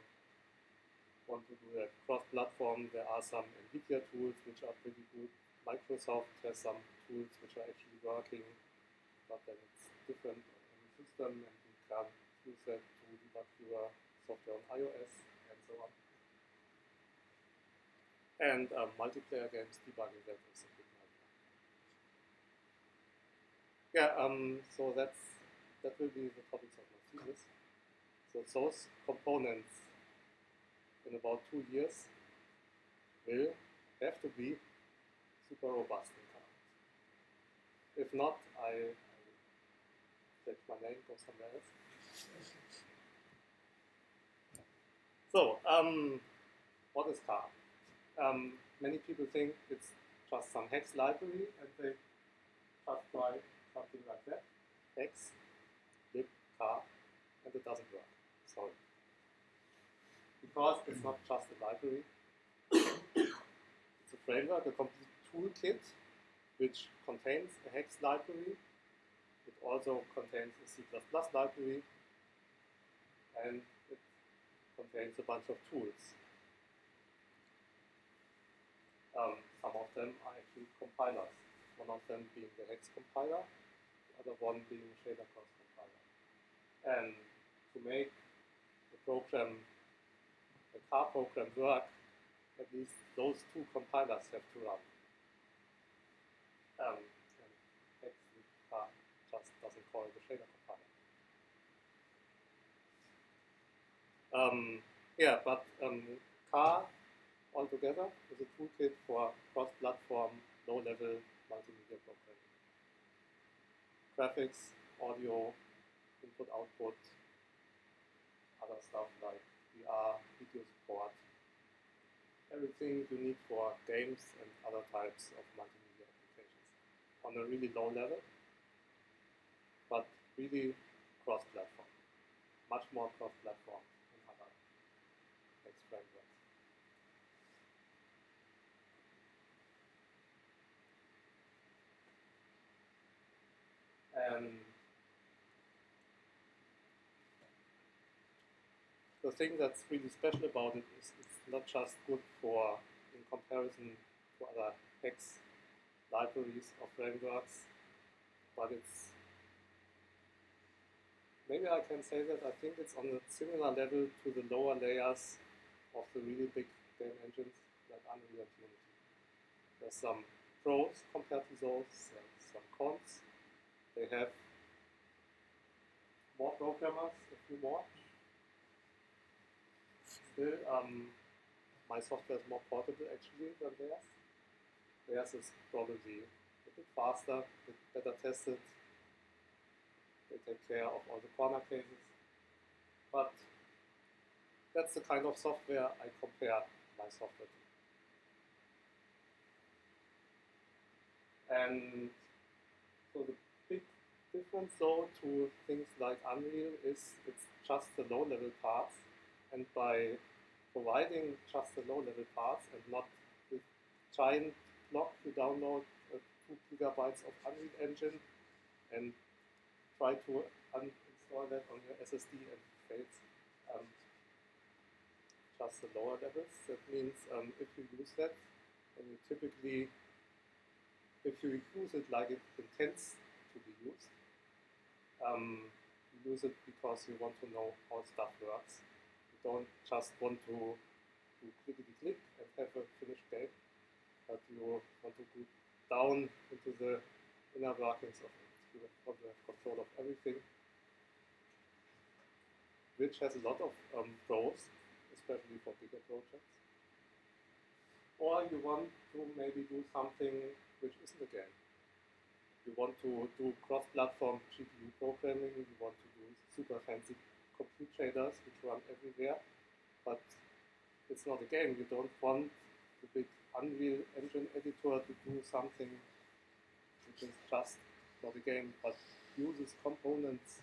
S7: want to do that cross-platform. There are some NVIDIA tools which are pretty good. Microsoft has some tools which are actually working, but then it's different on the system, and you can use that to debug your software on iOS and so on. And multiplayer games debugging that is a big nightmare. Yeah, so that will be the topics of my thesis. So those components in about 2 years will have to be super robust in car. If not, I change my name, go somewhere else. So, what is car? Many people think it's just some Haxe library, and they just try something like that. Haxe, lib, car, and it doesn't work. Sorry. Because it's not just a library. It's a framework, a complete toolkit, which contains a Haxe library. It also contains a C++ library, and it contains a bunch of tools. Some of them are actually compilers. One of them being the Haxe compiler, the other one being the shader cross compiler. And to make the program, the car program work, at least those two compilers have to run. And Haxe car just doesn't call it the shader compiler. But car altogether is a toolkit for cross-platform, low-level multimedia programming. Graphics, audio, input-output, other stuff like VR, video support, everything you need for games and other types of multimedia applications on a really low level, but really cross-platform, much more cross-platform than other Haxe frameworks. And the thing that's really special about it is it's not just good for, in comparison to other Haxe libraries or frameworks, but it's, maybe I can say that I think it's on a similar level to the lower layers of the really big game engines like Unreal and Unity. There's some pros compared to those, there's some cons. They have more programmers, a few more. Still, my software is more portable actually than theirs. Theirs is probably a bit faster, a bit better tested. They take care of all the corner cases. But that's the kind of software I compare my software to. And so the big difference though to things like Unreal is it's just the low-level parts, and by providing just the low-level parts and not the giant block you download 2 gigabytes of Unreal Engine and try to uninstall that on your SSD and fails just the lower levels. That means if you use that, then you typically, if you use it like it intends to be used, you use it because you want to know how stuff works. You don't just want to do clickety-click and have a finished game, but you want to go down into the inner workings of it. You want to have control of everything, which has a lot of pros, especially for bigger projects. Or you want to maybe do something which isn't a game. you want to do cross-platform GPU programming, you want to do super fancy compute shaders which run everywhere, but it's not a game. You don't want the big Unreal Engine editor to do something which is just not a game, but uses components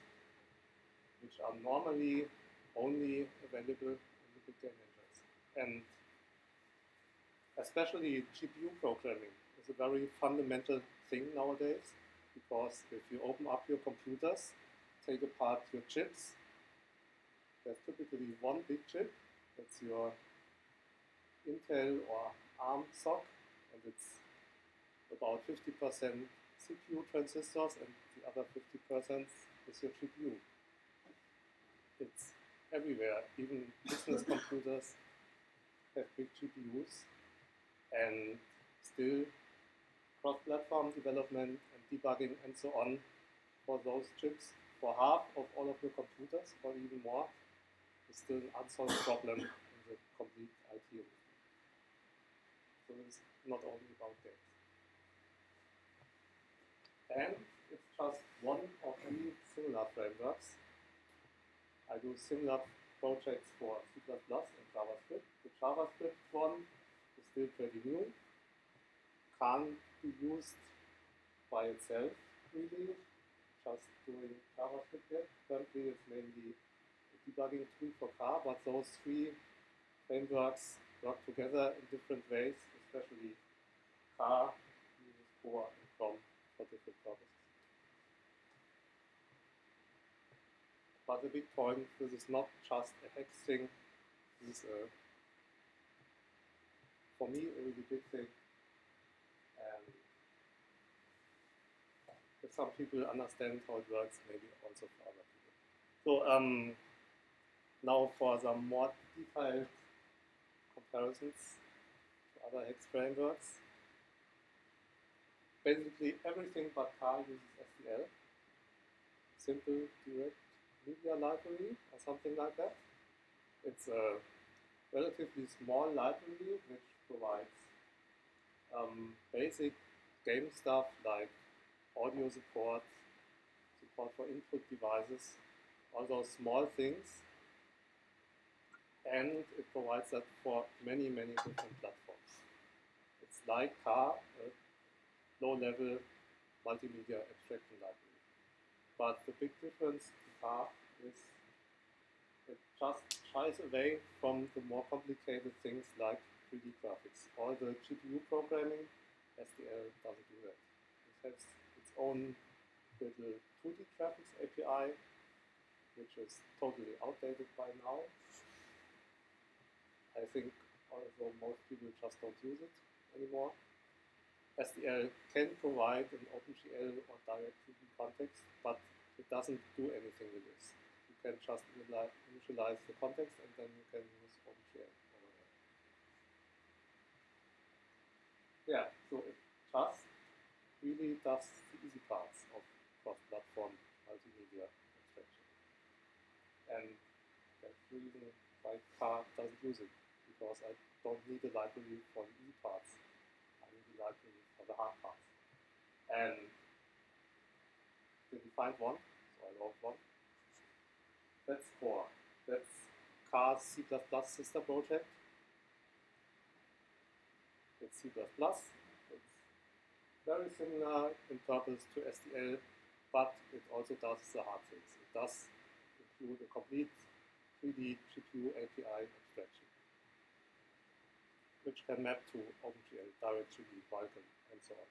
S7: which are normally only available in the big game engines. And especially GPU programming is a very fundamental thing nowadays, because if you open up your computers, take apart your chips, there's typically one big chip, that's your Intel or ARM SoC, and it's about 50% CPU transistors, and the other 50% is your GPU. It's everywhere. Even business computers have big GPUs, and still cross-platform development and debugging and so on for those chips for half of all of your computers, or even more, is still an unsolved problem in the complete IT industry. So it's not only about games. And it's just one of many similar frameworks. I do similar projects for C++ and JavaScript. The JavaScript one is still pretty new, can't be used by itself really, just doing JavaScript yet. Currently it's mainly a debugging tool for car, but those three frameworks work together in different ways, especially car uses Core and Chrome for different purposes. But the big point, this is not just a hex thing, this is for me a really big thing. And if some people understand how it works, maybe also for other people. So now for some more detailed comparisons to other hex frameworks. Basically everything but car uses SDL, simple direct media library or something like that. It's a relatively small library which provides basic game stuff like audio support, support for input devices, all those small things, and it provides that for many, many different platforms. It's like car, a low-level multimedia abstraction library. But the big difference to car is it just shies away from the more complicated things like 3D graphics. All the GPU programming, SDL doesn't do that. It has its own little 2D graphics API, which is totally outdated by now. I think although most people just don't use it anymore. SDL can provide an OpenGL or direct 3D context, but it doesn't do anything with this. You can just initialize the context and then you can use OpenGL over there. Yeah, so it just really does the easy parts of cross-platform multimedia abstraction. And that's the reason why car doesn't use it, because I don't need a library for the easy parts. I need a library for the hard parts. And didn't find one, so I wrote one. That's Core. That's Car's C++ sister project. It's C++. It's very similar in purpose to SDL, but it also does the hard things. It does include a complete 3D GPU API abstraction, which can map to OpenGL, direct3D, Vulkan, and so on.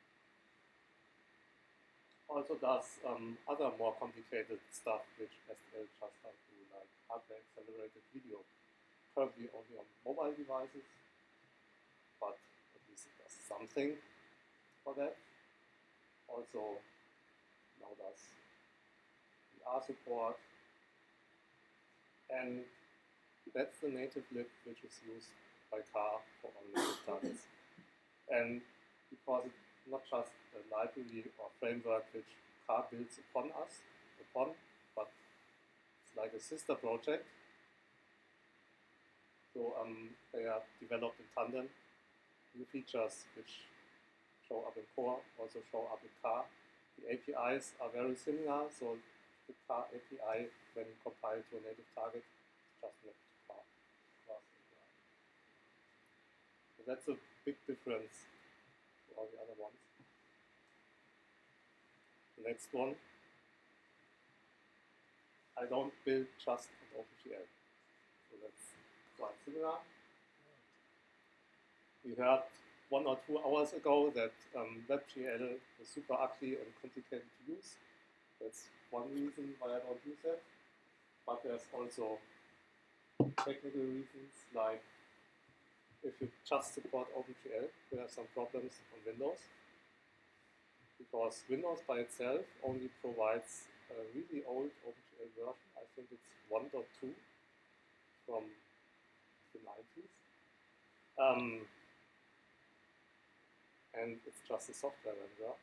S7: Also does other more complicated stuff which SDL just doesn't do, like hardware accelerated video. Currently only on mobile devices, but at least it does something for that. Also now does VR support, and that's the native lib which is used by car for online targets. And because it's not just a library or framework which car builds upon, but it's like a sister project. So they are developed in tandem. New features which show up in core also show up in car. The APIs are very similar, so the car API, when compiled to a native target, is just not car class API. So that's a big difference to all the other ones. The next one, I don't build just on OpenGL. So that's quite similar. We heard 1 or 2 hours ago that WebGL is super ugly and complicated to use. That's one reason why I don't use it. But there's also technical reasons, like if you just support OpenGL, you have some problems on Windows. Because Windows by itself only provides a really old OpenGL version. I think it's 1.2 from the 90s. And it's just a software renderer.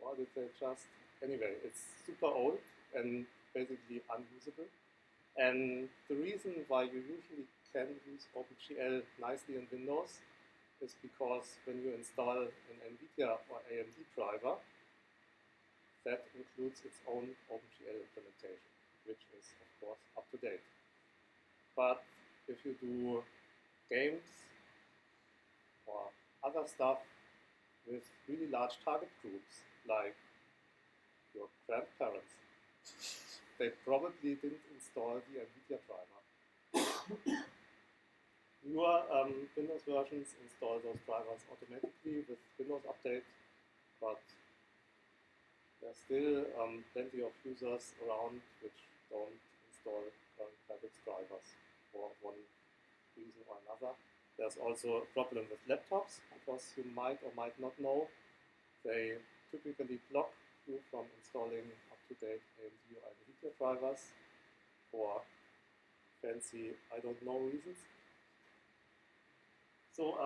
S7: Or did they just... Anyway, it's super old and basically unusable. And the reason why you usually can use OpenGL nicely in Windows is because when you install an NVIDIA or AMD driver, that includes its own OpenGL implementation, which is, of course, up to date. But if you do games or other stuff with really large target groups, like your grandparents, they probably didn't install the NVIDIA driver. Newer Windows versions install those drivers automatically with Windows Update, but there's still plenty of users around which don't install graphics drivers for one reason or another. There's also a problem with laptops, because you might or might not know, they typically block you from installing up-to-date AMD or NVIDIA drivers for fancy I don't know reasons. So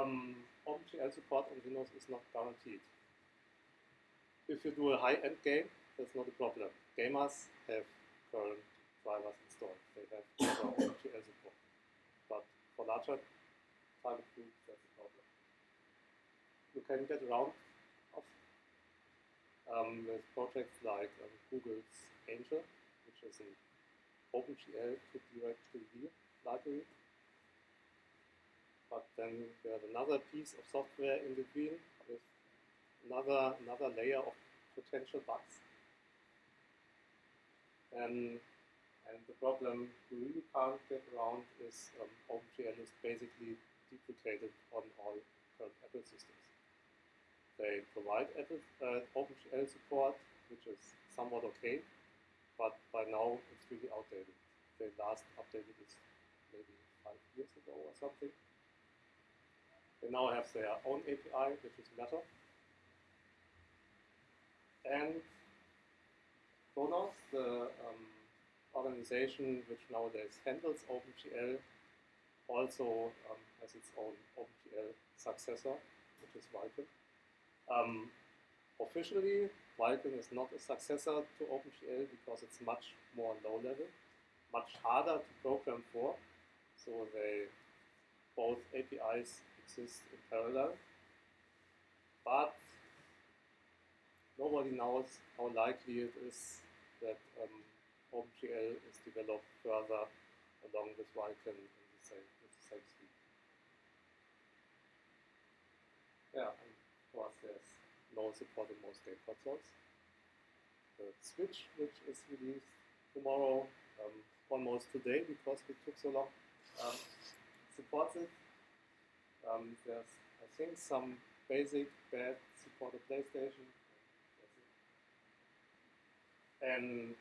S7: OpenGL support on Windows is not guaranteed. If you do a high-end game, that's not a problem. Gamers have current drivers installed. They have OpenGL support. But for larger target groups, that's a problem. You can get around with projects like Google's Angel, which is an OpenGL to DirectV library. But then we have another piece of software in between with another layer of potential bugs. And the problem you really can't get around is OpenGL is basically deprecated on all current Apple systems. They provide OpenGL support, which is somewhat okay, but by now it's really outdated. They last updated it maybe 5 years ago or something. They now have their own API, which is Matter. And Kronos, the organization which nowadays handles OpenGL, also has its own OpenGL successor, which is Vulkan. Officially, Vulkan is not a successor to OpenGL because it's much more low level, much harder to program for. So both APIs exist in parallel, but nobody knows how likely it is that OpenGL is developed further along with Vulkan with the same speed. Yeah, and of course there's no support in most game consoles. The Switch, which is released tomorrow, almost today because it took so long, supports it. There's, I think, some basic bad support of PlayStation. And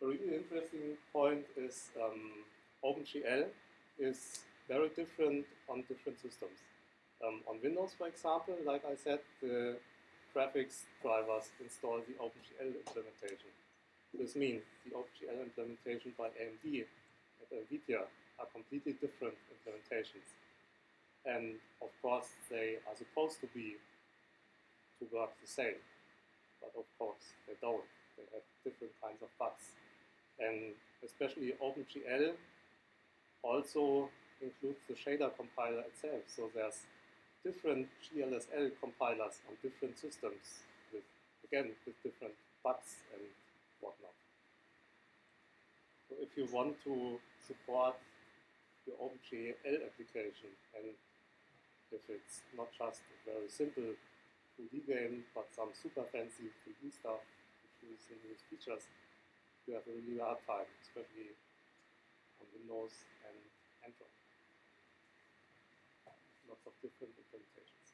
S7: a really interesting point is OpenGL is very different on different systems. On Windows, for example, like I said, the graphics drivers install the OpenGL implementation. This means the OpenGL implementation by AMD and NVIDIA are completely different implementations. And of course, they are supposed to work the same. But of course, they don't. They have different kinds of bugs. And especially OpenGL also includes the shader compiler itself. So there's different GLSL compilers on different systems with different bugs and whatnot. So if you want to support your OpenGL application, and if it's not just a very simple 2D game, but some super fancy 3D stuff, which is new features, you have a really hard time, especially on Windows and Android. Lots of different implementations.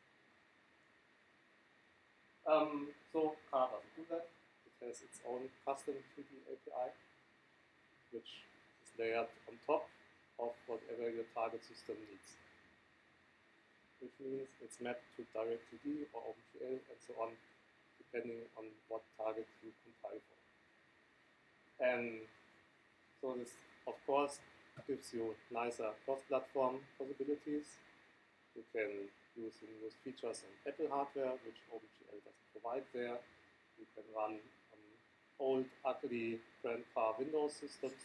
S7: So Car doesn't do that. It has its own custom 3D API, which is layered on top of whatever your target system needs. Which means it's mapped to Direct2D or OpenGL and so on, depending on what target you compile for. And so this, of course, gives you nicer cross-platform possibilities. You can use the newest features on Apple hardware, which OpenGL doesn't provide there. You can run old, ugly, grandpa Windows systems.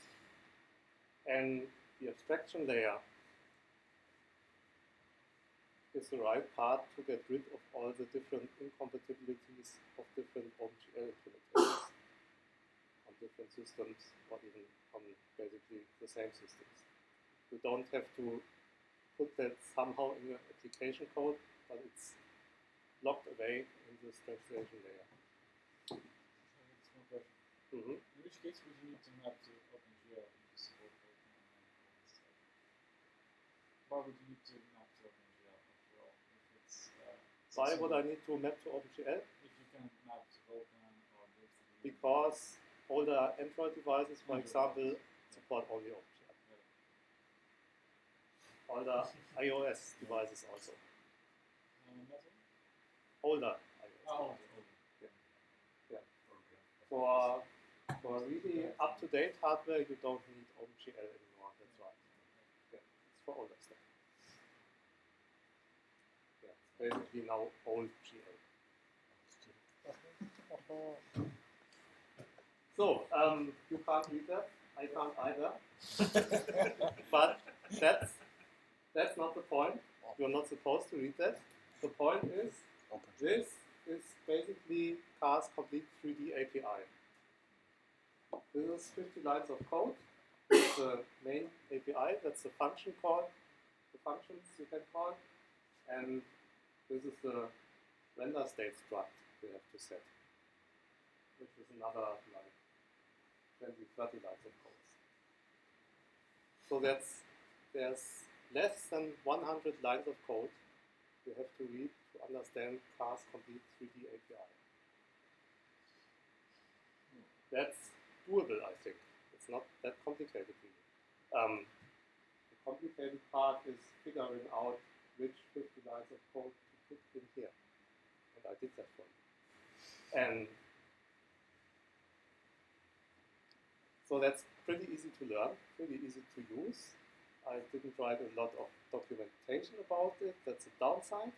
S7: And the abstraction layer is the right part to get rid of all the different incompatibilities of different OpenGL implementations on different systems, or even on basically the same systems. You don't have to put that somehow in your application code, but it's locked away in this translation layer.
S6: So that's one question.
S7: Mm-hmm.
S6: In which case would you need to map to OpenGL to support both and stuff? Why would you need to map to OpenGL after all? If it's
S7: why would I need to map to OpenGL?
S6: If you can map to Vulkan or Dependency.
S7: Because older Android devices, for example, support only OpenGL. Older iOS devices also. Older iOS.
S6: Oh,
S7: yeah. For really up-to-date hardware, you don't need OpenGL anymore. That's right. Yeah, it's for older stuff. Yeah, it's basically now old GL. So you can't read that. I can't either. But that's not the point. You're not supposed to read that. The point is, this is basically Car's complete 3D API. This is 50 lines of code. This is the main API. That's the function call, the functions you can call. And this is the render state struct we have to set, which is another like 20, 30 lines of code. So there's less than 100 lines of code you have to read to understand Car's complete 3D API. That's doable, I think. It's not that complicated, really. The complicated part is figuring out which 50 lines of code to put in here. And I did that for you. And so that's pretty easy to learn, pretty easy to use. I didn't write a lot of documentation about it. That's a downside.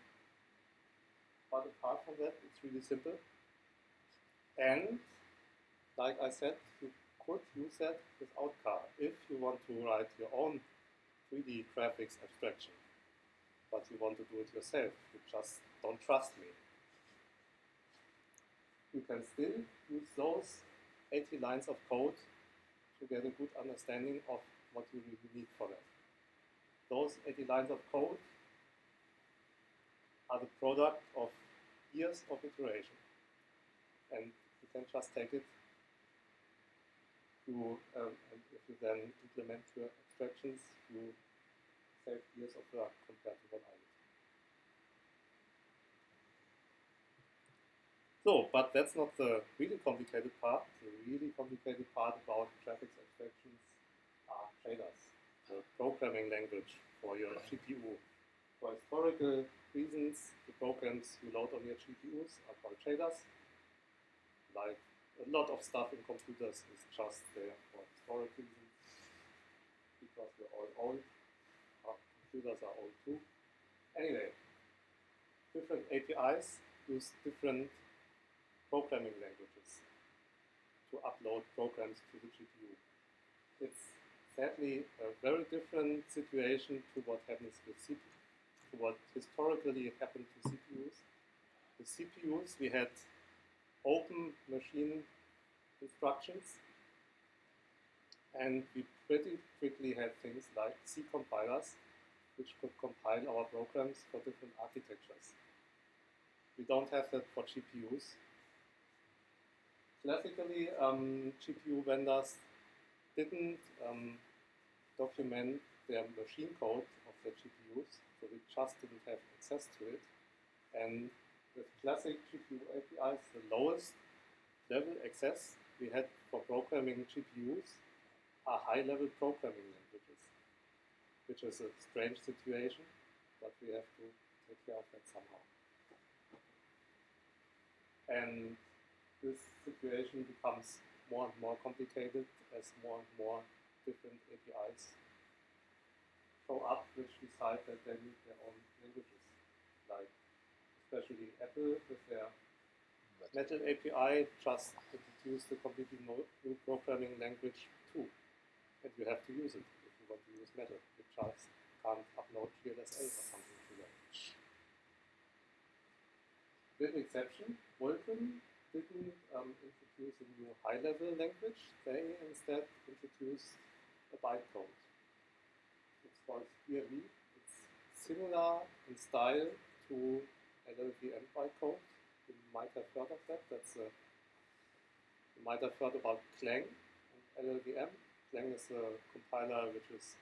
S7: But apart from that, it's really simple. And like I said, you could use that without Car if you want to write your own 3D graphics abstraction. But you want to do it yourself. You just don't trust me. You can still use those 80 lines of code to get a good understanding of what you really need for that. Those 80 lines of code are the product of years of iteration. And you can just take it to, and if you then implement your abstractions, you save years of work compared to what I did. So, but that's not the really complicated part. The really complicated part about graphics abstractions are shaders, the programming language for your GPU. For historical reasons, the programs you load on your GPUs are called shaders. Like a lot of stuff in computers is just there for historic reasons, because we're all old. Our computers are old too. Anyway, different APIs use different programming languages to upload programs to the GPU. It's sadly a very different situation to what happens with what historically happened to CPUs. With CPUs, we had open machine instructions, and we pretty quickly had things like C compilers, which could compile our programs for different architectures. We don't have that for GPUs. Classically, GPU vendors didn't document their machine code of the GPUs, so we just didn't have access to it. And with classic GPU APIs, the lowest level access we had for programming GPUs are high-level programming languages, which is a strange situation, but we have to take care of that somehow. And this situation becomes more and more complicated as more and more different APIs show up, which decide that they need their own languages. Like especially Apple with their Metal API just introduced a completely new programming language too. And you have to use it if you want to use Metal. You just can't upload GLSL or something to that. With exception, Vulkan didn't introduce a new high-level language. They instead introduced a bytecode. It's called SpearV. It's similar in style to LLVM bytecode. You might have heard of that. You might have heard about Clang and LLVM. Clang is a compiler which is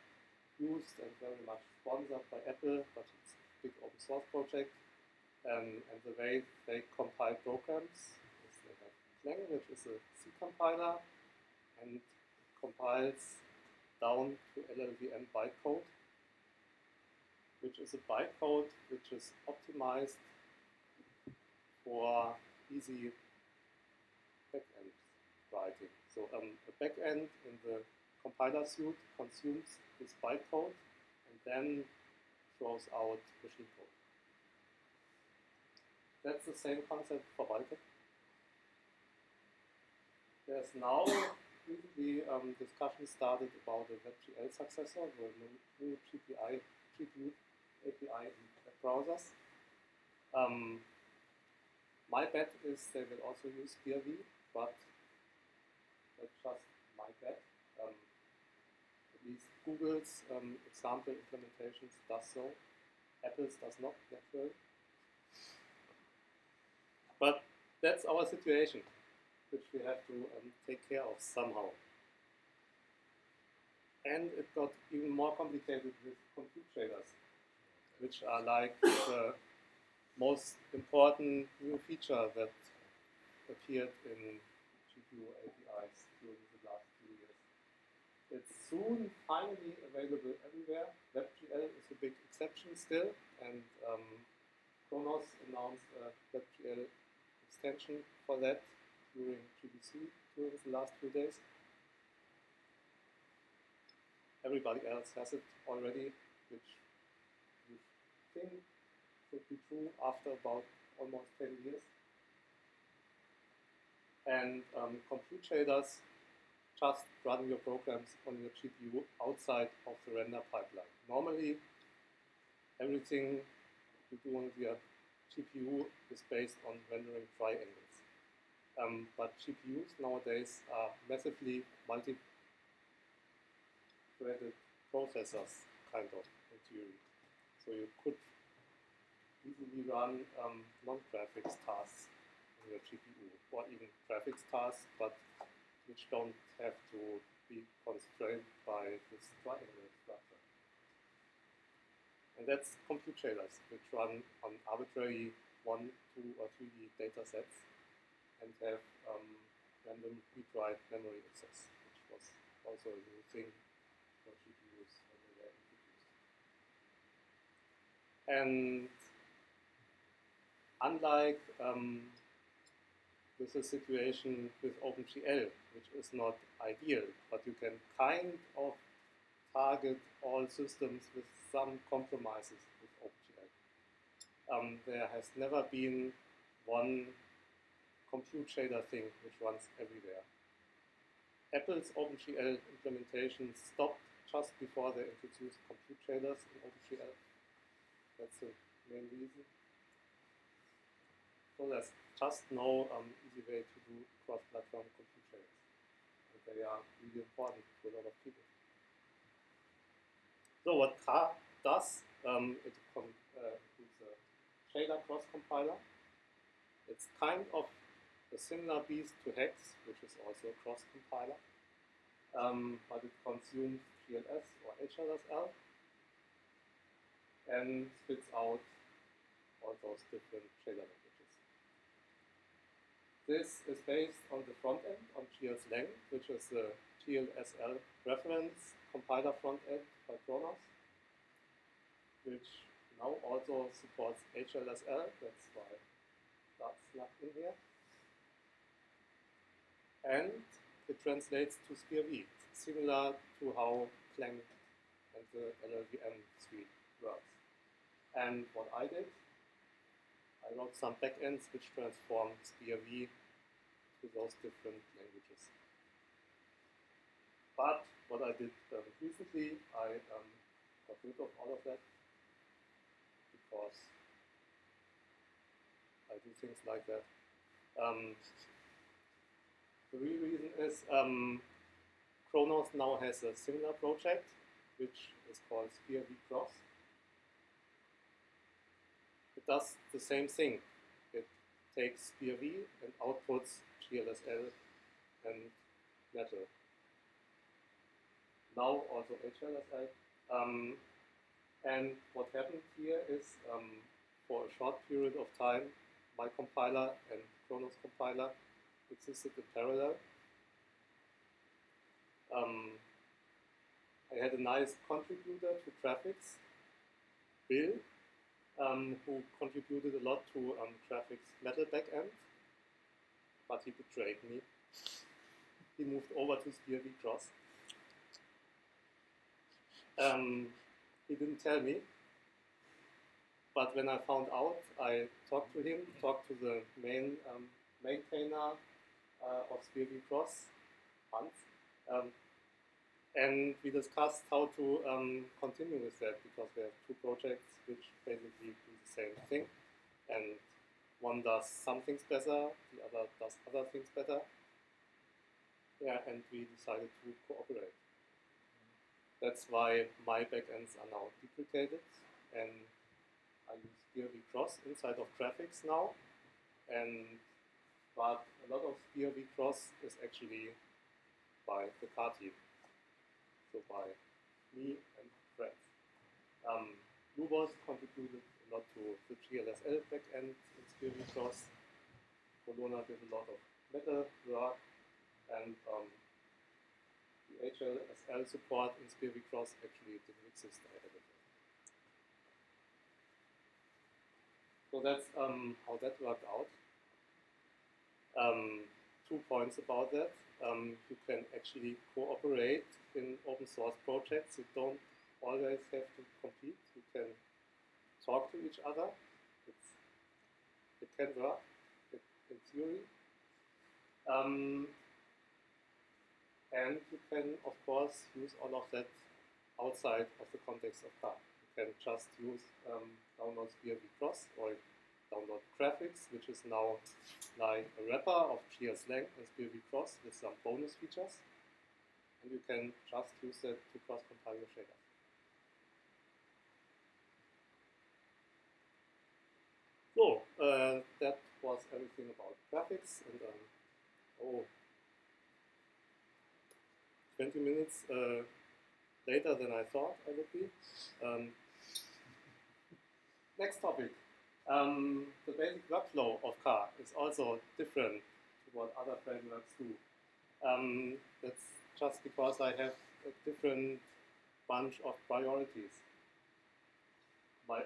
S7: used and very much sponsored by Apple, but it's a big open source project. And the way they compile programs is they have Clang, which is a C compiler, and compiles down to LLVM bytecode, which is a bytecode which is optimized for easy backend writing. So a backend in the compiler suite consumes this bytecode and then throws out machine code. That's the same concept for Vulkan. There's now recently discussion started about the WebGL successor, the new GPU API in web browsers. My bet is they will also use SpearV, but that's just my bet. At least Google's example implementations does so. Apple's does not naturally. But that's our situation, which we have to take care of somehow. And it got even more complicated with compute shaders, which are like the most important new feature that appeared in GPU APIs during the last few years. It's soon finally available everywhere. WebGL is a big exception still, and Kronos announced a WebGL extension for that during GBC during the last few days. Everybody else has it already, which you think should be true after about almost 10 years. And compute shaders just run your programs on your GPU outside of the render pipeline. Normally, everything you do on your GPU is based on rendering triangles. But GPUs nowadays are massively multi-threaded processors, kind of, in theory. So you could easily run non-graphics tasks on your GPU, or even graphics tasks, but which don't have to be constrained by this triangle structure. And that's compute shaders, which run on arbitrary 1, 2, or 3D data sets and have random read-write memory access, which was also a new thing for GPUs when they were introduced. And unlike with the situation with OpenGL, which is not ideal, but you can kind of target all systems with some compromises with OpenGL. There has never been one compute shader thing which runs everywhere. Apple's OpenGL implementation stopped just before they introduced compute shaders in OpenGL. That That's the main reason. So there's just no easy way to do cross-platform compute shaders. And they are really important to a lot of people. So what Car does, it uses a shader cross-compiler. It's kind of a similar beast to Haxe, which is also a cross-compiler, but it consumes GLS or HLSL and spits out all those different shader languages. This is based on the front end, on GLSlang, which is the GLSL reference compiler front end by Kronos, which now also supports HLSL. That's why that's plugged in here. And it translates to SPIR-V, similar to how Clang and the LLVM suite works. And what I did, I wrote some backends which transform SPIR-V to those different languages. But what I did recently, I got rid of all of that because I do things like that. The real reason is Kronos now has a similar project which is called SPIR-V Cross. It does the same thing. It takes SPIR-V and outputs GLSL and Metal. Now also HLSL. And what happened here is for a short period of time, my compiler and Kronos compiler existed in parallel. I had a nice contributor to graphics, Bill, who contributed a lot to graphics Metal backend, but he betrayed me. He moved over to SPIR-V Cross. He didn't tell me, but when I found out, I talked to him, talked to the main maintainer of SPIR-V Cross, Hans, and we discussed how to continue with that, because we have two projects which basically do the same thing, and one does some things better, the other does other things better. Yeah, and we decided to cooperate. That's why my backends are now deprecated, and I use SPIR-V Cross inside of graphics now. But a lot of SPIR-V Cross is actually by the car team, so by me and friends. Lubos contributed a lot to the GLSL backend in SPIR-V Cross. Colonna did a lot of Metal work, and the HLSL support in SPIR-V Cross actually didn't exist. I added it. So that's how that worked out. 2 points about that. You can actually cooperate in open source projects. You don't always have to compete. You can talk to each other. It can work in theory. And you can, of course, use all of that outside of the context of car. You can just use download SPIR-V Cross or download graphics, which is now like a wrapper of GLSlang and SPIR-V Cross with some bonus features. And you can just use that to cross-compile your shaders. So, that was everything about graphics. And 20 minutes later than I thought I would be. Next topic. The basic workflow of car is also different to what other frameworks do. That's just because I have a different bunch of priorities. The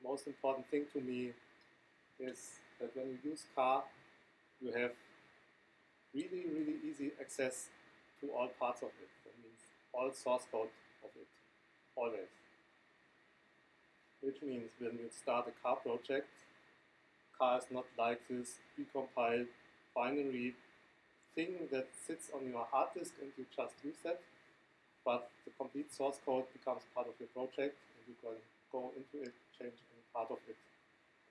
S7: most important thing to me is that when you use car, you have really, really easy access to all parts of it. That means all source code of it, always. Which means when you start a car project, car is not like this precompiled binary thing that sits on your hard disk and you just use that. but the complete source code becomes part of your project, and you can go into it, change any part of it,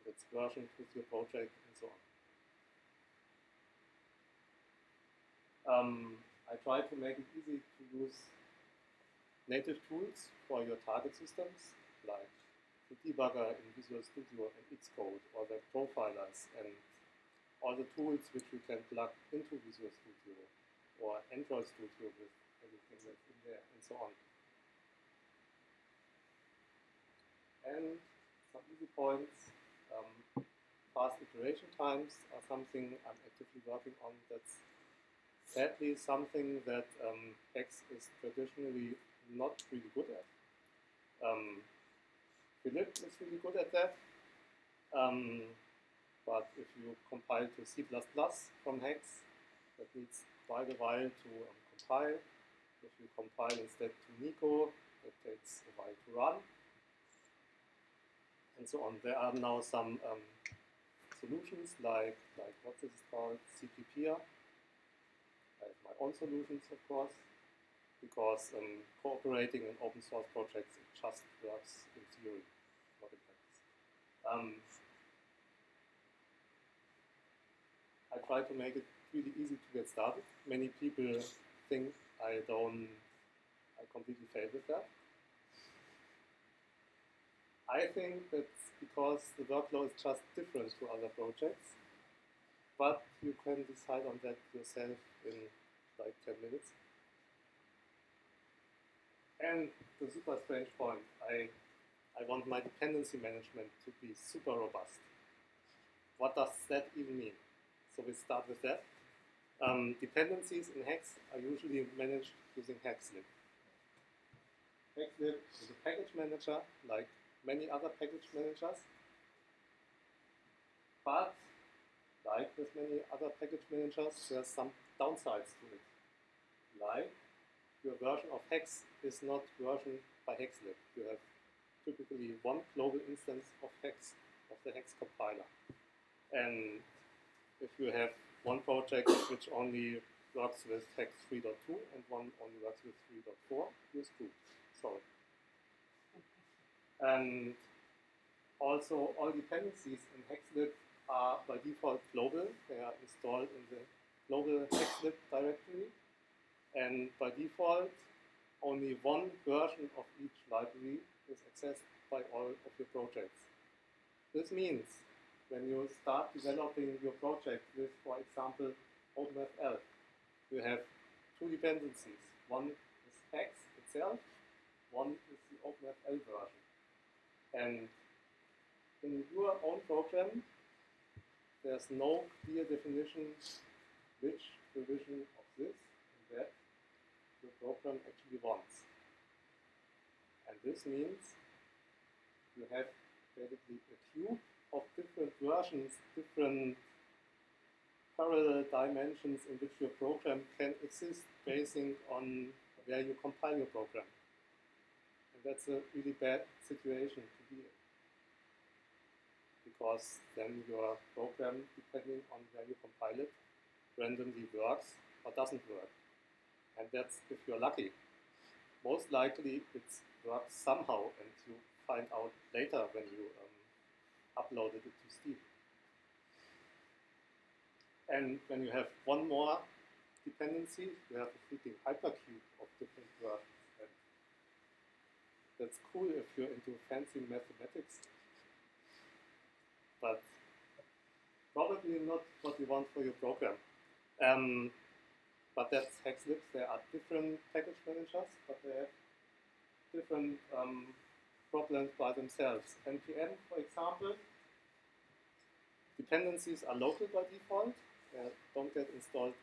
S7: and its version with your project, and so on. I try to make it easy to use native tools for your target systems, like the debugger in Visual Studio and Xcode, or the profilers, and all the tools which you can plug into Visual Studio, or Android Studio with everything that's in there, and so on. And some easy points. Fast iteration times are something I'm actively working on. That's sadly something that Haxe is traditionally not really good at. Philip is really good at that. But if you compile to C++ from Haxe, that needs quite a while to compile. If you compile instead to Nico, that takes a while to run. And so on. There are now some solutions like what this is called, CPP. I have my own solutions, of course, because cooperating in open source projects, it just works in theory, not in practice. I try to make it really easy to get started. Many people think I completely fail with that. I think that's because the workflow is just different to other projects, but you can decide on that yourself in like 10 minutes. And the super strange point, I want my dependency management to be super robust. What does that even mean? So we start with that. Dependencies in Haxe are usually managed using HaxeLib. HaxeLib is a package manager, like many other package managers. But, like with many other package managers, there's some downsides to it. Like, your version of Haxe is not versioned by HaxeLib. You have typically one global instance of Haxe, of the Haxe compiler. And if you have one project which only works with Haxe 3.2 and one only works with 3.4, you're screwed. Sorry. And also, all dependencies in HaxeLib are by default global. They are installed in the global HaxeLib directory. And by default, only one version of each library is accessed by all of your projects. This means when you start developing your project with, for example, OpenFL, you have two dependencies. One is Haxe itself, one is the OpenFL version. And in your own program, there's no clear definition which revision of this and that your program actually wants. And this means you have basically a queue of different versions, different parallel dimensions in which your program can exist basing on where you compile your program. And that's a really bad situation to be in. Because then your program, depending on where you compile it, randomly works or doesn't work. And that's if you're lucky. Most likely it works somehow, and you find out later when you uploaded it to Steam. And when you have one more dependency, you have a freaking hypercube of different versions. And that's cool if you're into fancy mathematics, but probably not what you want for your program. But that's HaxeLib. There are different package managers, but they have different problems by themselves. NPM, for example, dependencies are local by default. They don't get installed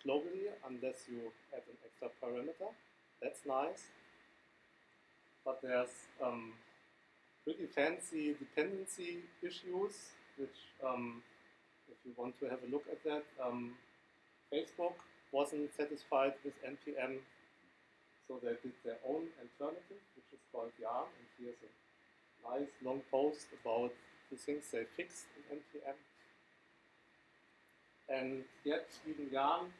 S7: globally unless you add an extra parameter. That's nice. But there's pretty fancy dependency issues, which, if you want to have a look at that, Facebook wasn't satisfied with NPM, so they did their own alternative, which is called Yarn, and here's a nice long post about the things they fixed in NPM. And yet, even Yarn,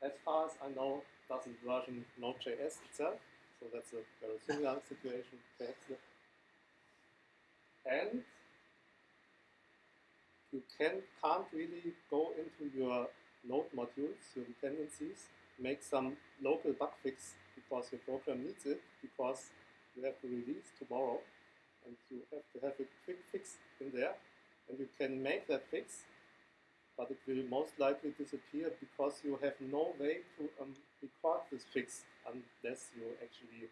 S7: as far as I know, doesn't version Node.js itself. So that's a very similar situation to Haxe. And you can't really go into your node modules, your dependencies, make some local bug fix because your program needs it, because you have to release tomorrow, and you have to have a quick fix in there, and you can make that fix, but it will most likely disappear because you have no way to record this fix unless you actually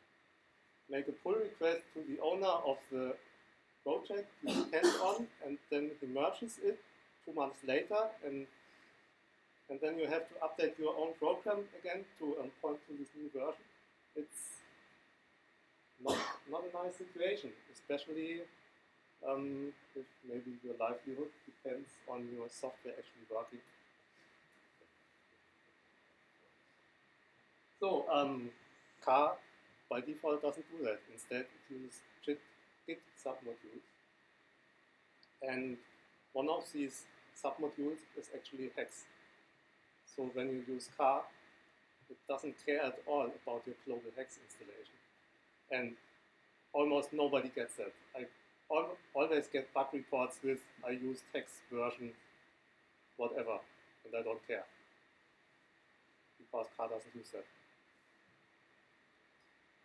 S7: make a pull request to the owner of the project you depend on, and then he merges it 2 months later, and then you have to update your own program again to point to this new version. It's not a nice situation, especially if maybe your livelihood depends on your software actually working. So car by default doesn't do that. Instead, it uses Git submodules, and one of these submodules is actually Haxe. So when you use car, it doesn't care at all about your global Haxe installation, and almost nobody gets that. I always get bug reports with I used Haxe version whatever, and I don't care because car doesn't use that.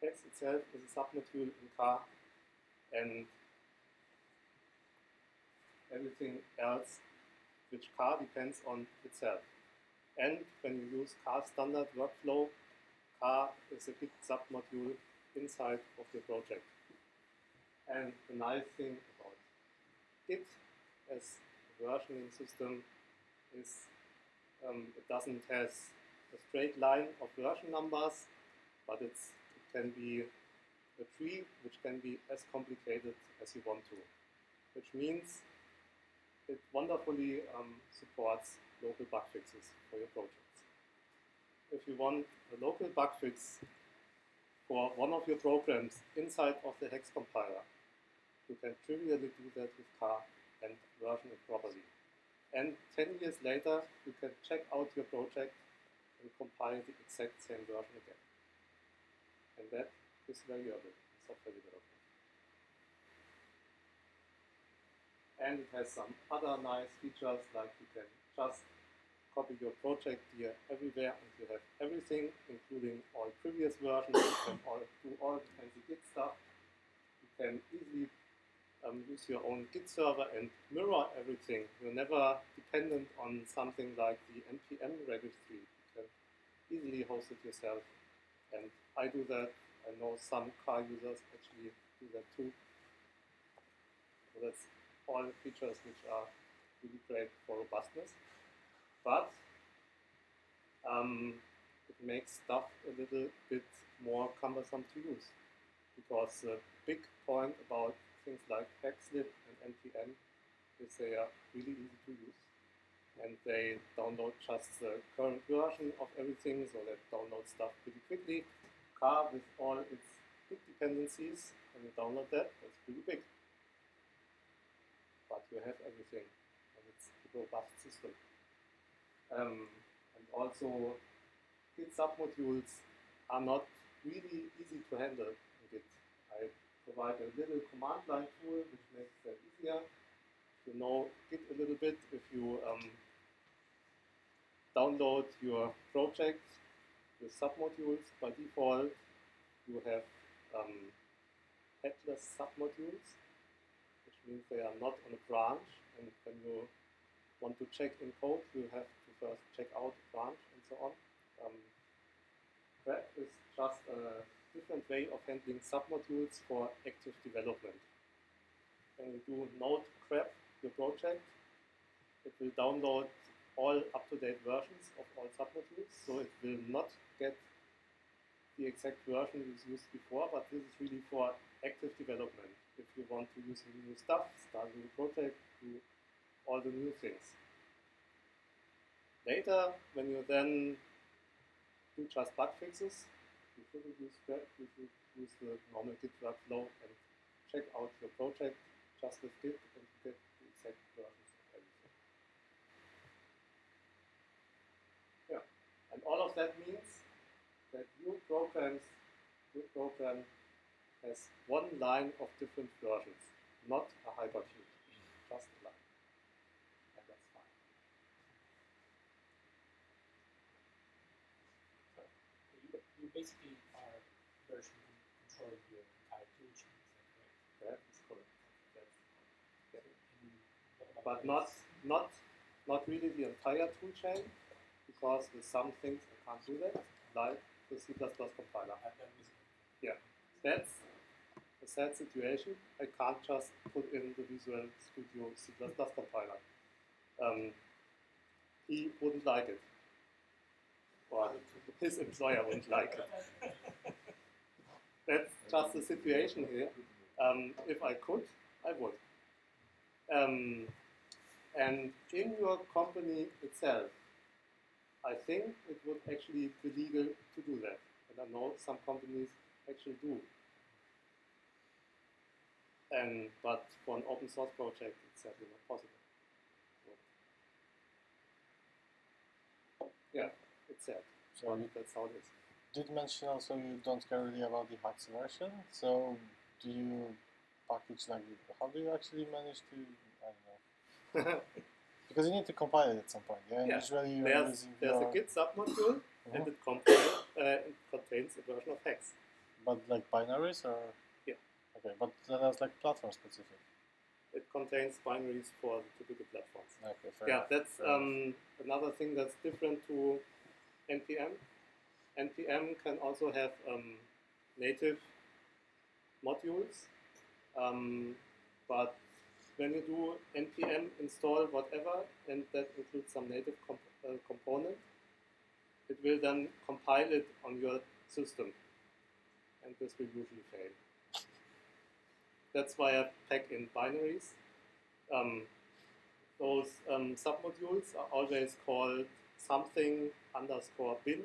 S7: Haxe itself is a submodule in car, and everything else which car depends on itself. And when you use car standard workflow, car is a Git submodule inside of your project. And the nice thing about Git as a versioning system is it doesn't have a straight line of version numbers, but it can be a tree which can be as complicated as you want to, which means it wonderfully supports local bug fixes for your projects. If you want a local bug fix for one of your programs inside of the Haxe compiler, you can trivially do that with car and version it properly. And 10 years later, you can check out your project and compile the exact same version again. And that is valuable in software development. And it has some other nice features, like you can just copy your project here everywhere, and you have everything, including all previous versions. You can do all the fancy Git stuff. You can easily use your own Git server and mirror everything. You're never dependent on something like the NPM registry. You can easily host it yourself. And I do that. I know some car users actually do that too. So that's all features which are really great for robustness. But it makes stuff a little bit more cumbersome to use, because the big point about things like Haxe and NPM is they are really easy to use, and they download just the current version of everything, so they download stuff pretty quickly. Car with all its big dependencies, when you download that, that's pretty big. But you have everything, and it's a robust system. And also, Git submodules are not really easy to handle in Git. I provide a little command line tool which makes that easier. You know Git a little bit. If you download your project with submodules, by default you have headless submodules, which means they are not on a branch, and when you want to check in code, you have to first check out a branch and so on. Grep is just a different way of handling submodules for active development. When you do node grep your project, it will download all up-to-date versions of all submodules, so it will not get the exact version you used before, but this is really for active development. If you want to use new stuff, start a new project, do all the new things. Later, when you then do just bug fixes, you shouldn't use grep, you should use the normal Git workflow and check out your project just with Git and get the exact versions of everything. Yeah, and all of that means your program has one line of different versions, not a hypercube, just a line, and that's fine.
S8: You basically are version controlling your entire tool chain, is that correct?
S7: That is correct. That's,
S8: And
S7: but not really the entire tool chain, because with some things I can't do that, like the C++ compiler. Yeah, that's a sad situation. I can't just put in the Visual Studio C++ compiler. He wouldn't like it. Or his employer wouldn't like it. That's just the situation here. If I could, I would. And in your company itself, I think it would actually be legal to do that. And I know some companies actually do. But for an open source project, it's certainly not possible. So, yeah, it's sad.
S5: So
S7: that's how it is.
S5: did mention also you don't care really about the Haxe version. So do you package like, how do you actually manage to, I don't know. Because you need to compile it at some point, yeah?
S7: Yeah.
S5: Usually you're
S7: There's
S5: using
S7: a
S5: your,
S7: Git submodule, and it contains a version of Haxe.
S5: but like binaries or?
S7: Yeah.
S5: Okay, but that's like platform specific.
S7: It contains binaries for the typical platforms.
S5: Okay, fair
S7: Yeah,
S5: enough.
S7: that's another thing that's different to NPM. NPM can also have native modules, but when you do npm install whatever, and that includes some native component, it will then compile it on your system, and this will usually fail. That's why I pack in binaries. Those submodules are always called something underscore bin.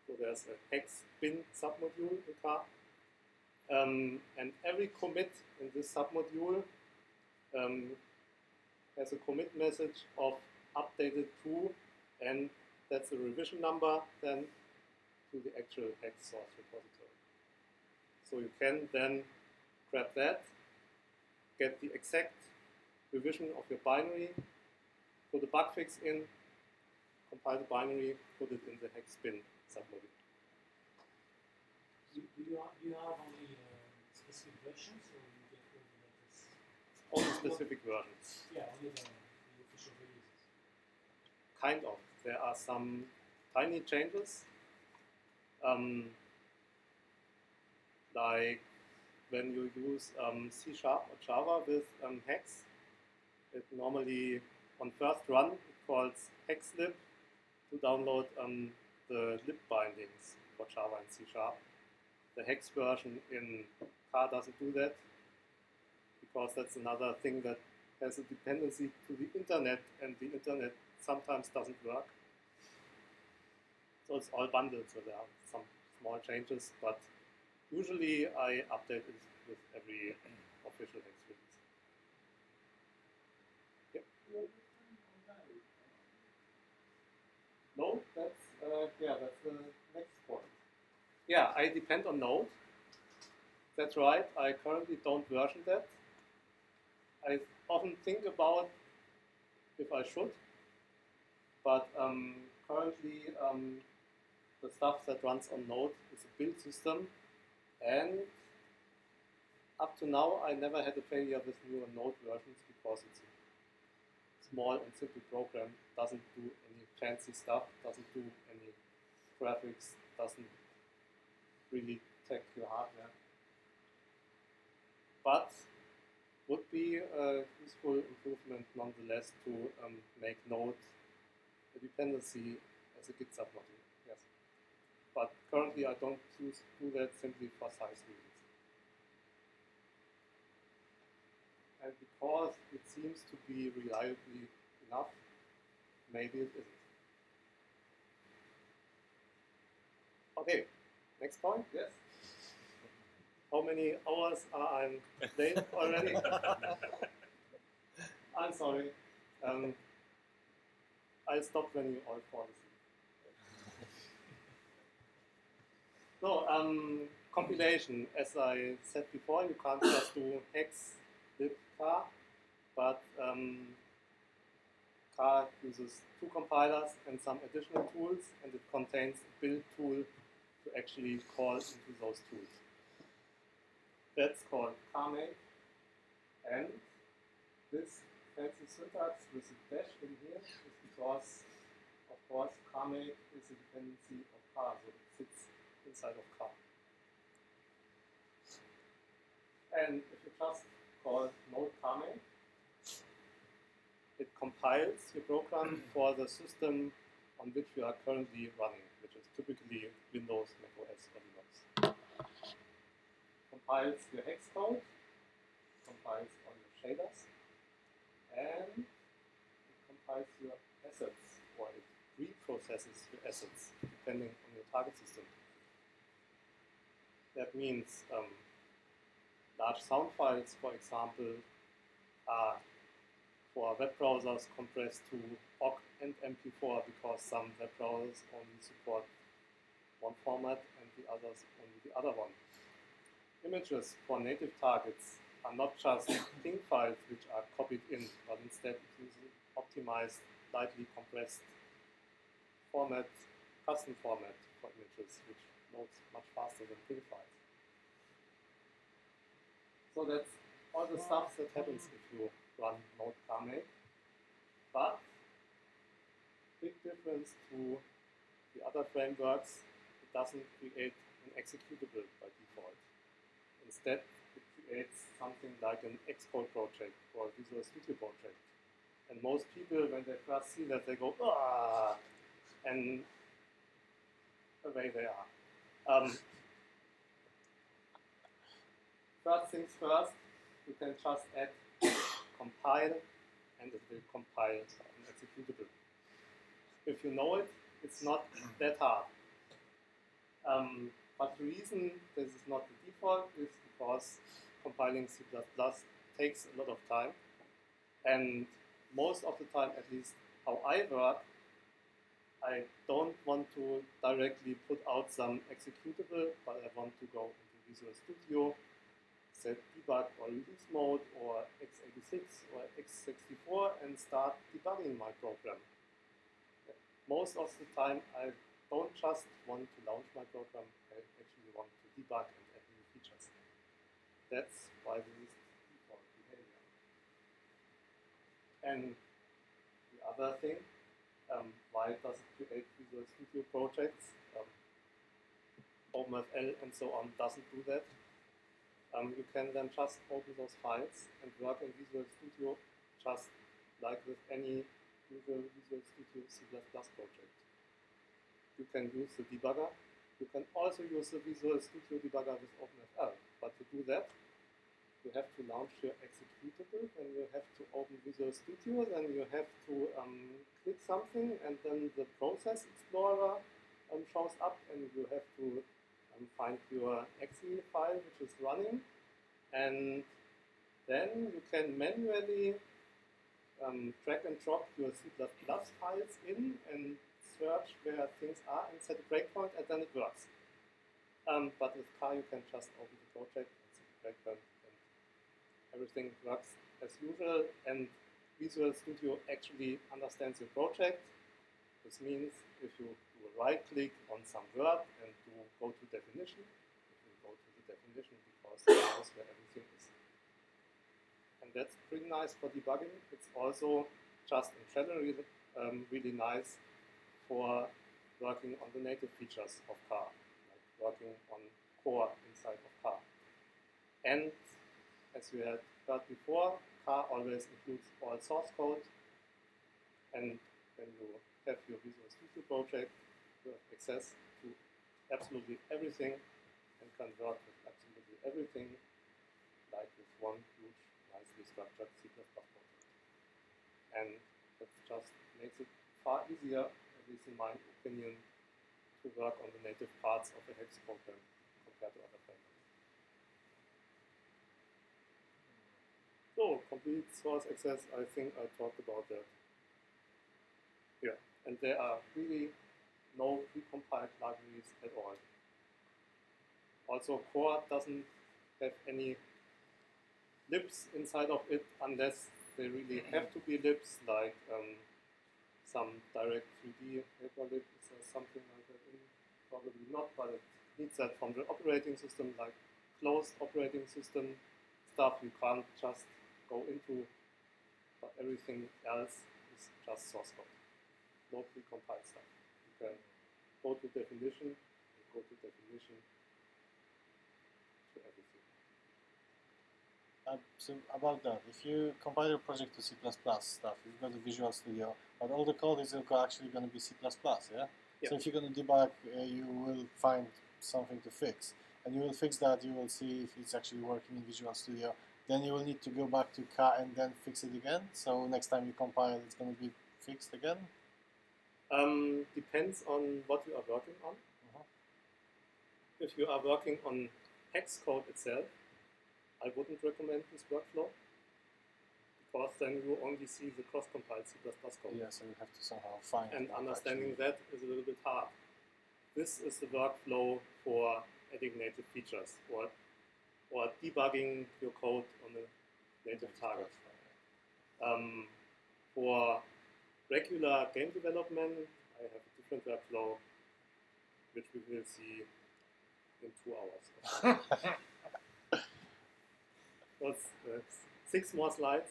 S7: So there's a hex bin submodule in car. And every commit in this submodule has a commit message of updated to, and that's a revision number then to the actual hex source repository. So you can then grab that, get the exact revision of your binary, put a bug fix in, compile the binary, put it in the hex bin submodule.
S8: Do you have only specific versions, or you get all the latest?
S7: All the specific versions.
S8: Yeah, only the official releases.
S7: Kind of. There are some tiny changes, like when you use C# or Java with hex, it normally on first run it calls hexlib to download the lib bindings for Java and C#. The hex version in car doesn't do that, because that's another thing that has a dependency to the internet, and the internet sometimes doesn't work. So it's all bundled, so there are some small changes, but usually I update it with every official hex release. Yep. No, that's the next point. Yeah, I depend on Node. That's right. I currently don't version that. I often think about if I should, but currently the stuff that runs on Node is a build system, and up to now I never had a failure with newer Node versions, because it's a small and simple program, doesn't do any fancy stuff, doesn't do any graphics, doesn't really take your hardware. But would be a useful improvement nonetheless to make Node a dependency as a Git submodule. Yes. But currently I don't do that simply for size reasons. And because it seems to be reliably enough, maybe it isn't. Okay, next point, yes? How many hours are I late already? I'm sorry. I'll stop when you all fall asleep. No, compilation. As I said before, you can't just do hex lib car, but car uses two compilers and some additional tools, and it contains a build tool to actually call into those tools. That's called carmake, and this fancy syntax with a dash in here is because, of course, carmake is a dependency of car, so it sits inside of car. And if you just call node carmake, it compiles your program for the system on which you are currently running, which is typically Windows, Mac OS, or Linux. Compiles your hex code, compiles all your shaders, and it compiles your assets, or it reprocesses your assets, depending on your target system. That means large sound files, for example, are for web browsers compressed to OGG and MP4 because some web browsers only support one format and the others only the other one. Images for native targets are not just PNG files which are copied in, but instead using optimized, lightly compressed format, custom format for images, which loads much faster than PNG files. So that's all the stuff that happens if you run node carmake. But big difference to the other frameworks, it doesn't create an executable by default. Instead, it creates something like an Xcode project or a Visual Studio project. And most people, when they first see that, they go, ah, and away they are. First things first, you can just add compile, and it will compile an executable. If you know it, it's not that hard. But the reason this is not the default is because compiling C++ takes a lot of time. And most of the time, at least how I work, I don't want to directly put out some executable, but I want to go into Visual Studio, set debug or release mode or x86 or x64 and start debugging my program. Most of the time I don't just want to launch my program, I actually want to debug and add new features. That's why this is default behavior. And the other thing, why does it create Visual Studio projects? OpenFL and so on doesn't do that. You can then just open those files and work in Visual Studio just like with any usual Visual Studio C++ project. You can use the debugger. You can also use the Visual Studio debugger with OpenFL. But to do that, you have to launch your executable, and you have to open Visual Studio, then you have to click something, and then the Process Explorer shows up, and you have to find your exe file which is running, and then you can manually drag and drop your C++ files in and search where things are and set a breakpoint, and then it works. But with car you can just open the project and set a breakpoint and everything works as usual, and Visual Studio actually understands your project. This means if you do a right click on some word and go to definition, it will go to the definition because it knows where everything is. And that's pretty nice for debugging. It's also just in general really nice for working on the native features of car, like working on core inside of car. And as you had heard before, car always includes all source code, and when you have your Visual Studio project, you have access to absolutely everything and can work with absolutely everything, like with one huge, nicely structured C++ project. And that just makes it far easier, at least in my opinion, to work on the native parts of a hex program compared to other frameworks. So, complete source access, I think I talked about that. Yeah, and there are really no precompiled libraries at all. Also, core doesn't have any libs inside of it unless they really have to be libs, like some direct 3D hyperlib or something like that. Probably not, but it needs that from the operating system, like closed operating system stuff. You can't just go into, but everything else is just source code, no pre-compiled stuff. You can go to definition, and go to definition to everything.
S5: So about that, if you compile your project to C++ stuff, you've got the Visual Studio, but all the code is actually going to be C++, yeah?
S7: Yeah.
S5: So if you're going to debug, you will find something to fix. And you will fix that, you will see if it's actually working in Visual Studio. Then you will need to go back to K and then fix it again. So next time you compile, it's going to be fixed again?
S7: Depends on what you are working on. If you are working on hex code itself, I wouldn't recommend this workflow, because then you only see the cross-compiled C++ code.
S5: Yeah, so you have to somehow find
S7: And
S5: that
S7: understanding
S5: actually.
S7: that is a little bit hard. This is the workflow for adding native features or debugging your code on a native target. For regular game development, I have a different workflow, which we will see in 2 hours. What's 6 more slides?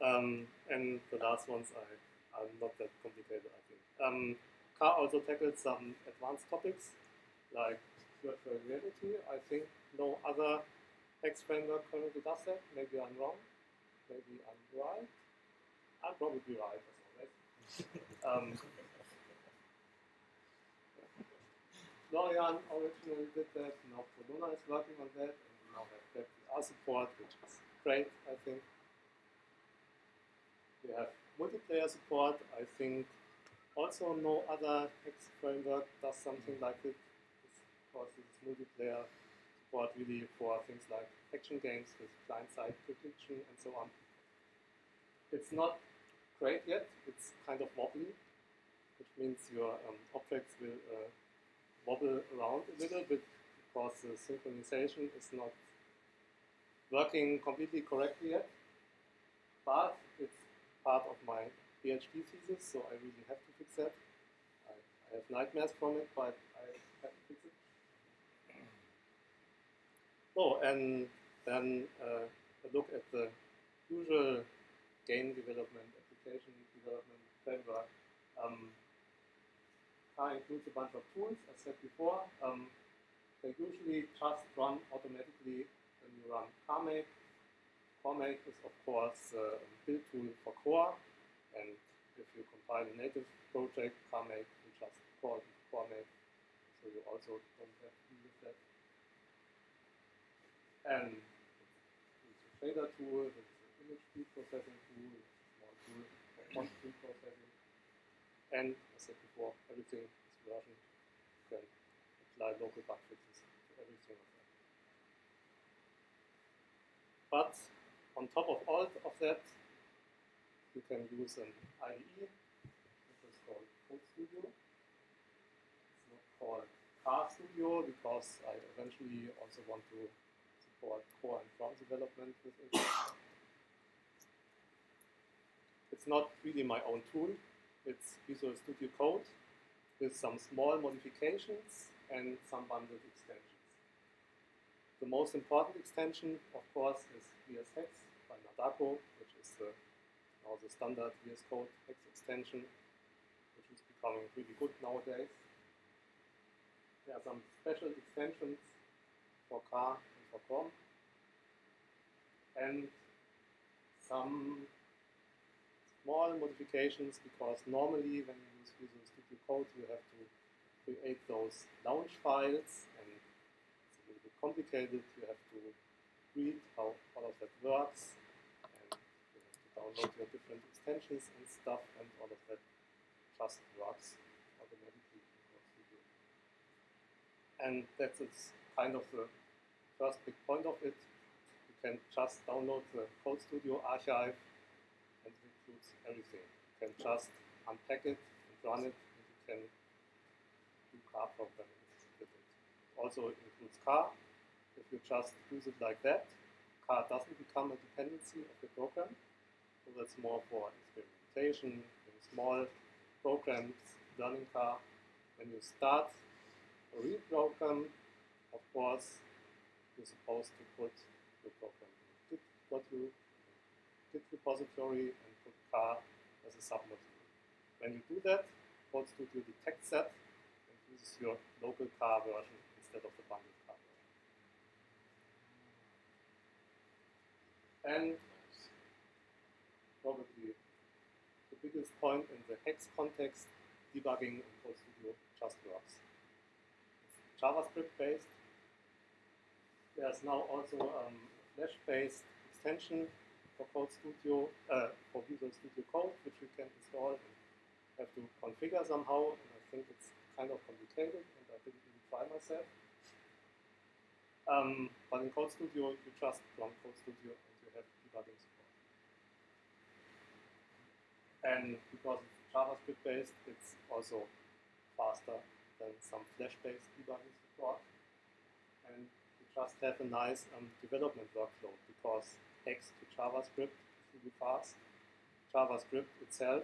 S7: And the last ones are not that complicated, I think. Car also tackled some advanced topics, like virtual reality. I think no other hex framework currently does that. Maybe I'm wrong. Maybe I'm right. I'm probably right, as always. Florian originally did that. Now Polona is working on that. And we now have WebVR support, which is great, I think. We have multiplayer support. I think also no other hex framework does something like it. Of course, this is multiplayer support really for things like action games with client-side prediction and so on. It's not great yet. It's kind of wobbly, which means your objects will wobble around a little bit because the synchronization is not working completely correctly yet. But it's part of my PhD thesis, so I really have to fix that. I have nightmares from it, but I have to fix it. Oh, and then a look at the usual game development, application development framework. Car includes a bunch of tools, as said before. They usually just run automatically when you run CarMake. CarMake is, of course, a build tool for core, and if you compile a native project, CarMake will just call it CarMake, so you also don't have to use that. And it's a shader tool, it's an image pre-processing tool, it's a small tool for font pre-processing. And as I said before, everything is versioned. You can apply local bug fixes to everything of that. But on top of all of that, you can use an IDE, which is called Code Studio. It's not called Car Studio because I eventually also want to support core and ground development with it. It's not really my own tool. It's Visual Studio Code with some small modifications and some bundled extensions. The most important extension, of course, is VS Hex by Nadako, which is now the standard VS Code Hex extension, which is becoming really good nowadays. There are some special extensions for car and for COM, and some small modifications, because normally when you use Visual Studio Code you have to create those launch files, and it's a little bit complicated. You have to read how all of that works, and you have to download your different extensions and stuff, and all of that just works automatically in Code Studio. And that's kind of the first big point of it. You can just download the Code Studio archive, and it includes everything. You can just unpack it and run it into can do car programming with it. Also includes car. If you just use it like that, car doesn't become a dependency of the program. So that's more for experimentation in small programs, learning car. When you start a real program, of course, you're supposed to put the program in Git repository and put car as a submodule. When you do that, Code Studio detects that and uses your local car version instead of the bundled car version. And probably the biggest point in the Hex context, debugging in Code Studio just works. It's JavaScript based. There's now also a Flash-based extension for Code Studio, for Visual Studio Code, which you can install and have to configure somehow. And I think it's kind of complicated, and I didn't even try myself. But in Code Studio, you just run Code Studio and you have debugging support. And because it's JavaScript based, it's also faster than some Flash-based debugging support. And you just have a nice development workflow because Hex to JavaScript is really fast. JavaScript itself,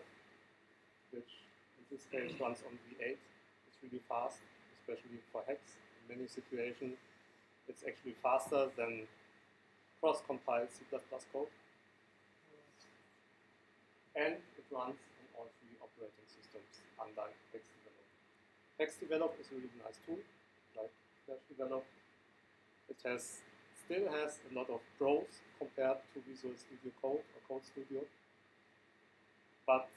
S7: which in this case runs on V8, is really fast, especially for Hex. In many situations, it's actually faster than cross-compiled C++ code. And it runs on all three operating systems, unlike Hex Develop. Hex Develop is a really nice tool, like Flash Develop. It still has a lot of pros compared to Visual Studio Code or Code Studio, but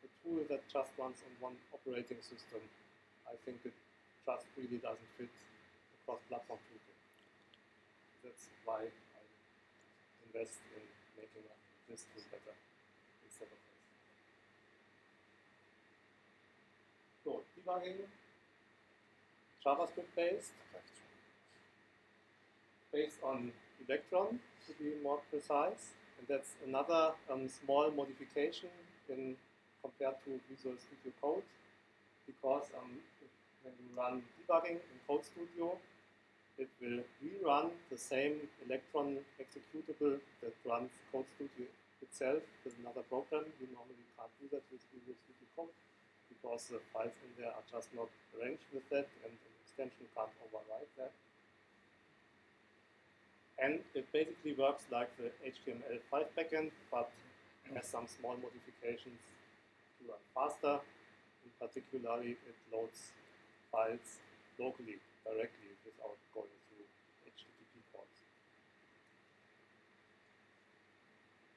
S7: a tool that just runs on one operating system, I think it just really doesn't fit the cross-platform toolkit. That's why I invest in making this tool better instead of this. So debugging, JavaScript based on Electron, to be more precise, and that's another small modification compared to Visual Studio Code, because when you run debugging in Code Studio, it will rerun the same Electron executable that runs Code Studio itself with another program. You normally can't do that with Visual Studio Code because the files in there are just not arranged with that, and an extension can't override that. And it basically works like the HTML5 backend, but has some small modifications to run faster. In particularly, it loads files locally, directly, without going through HTTP calls.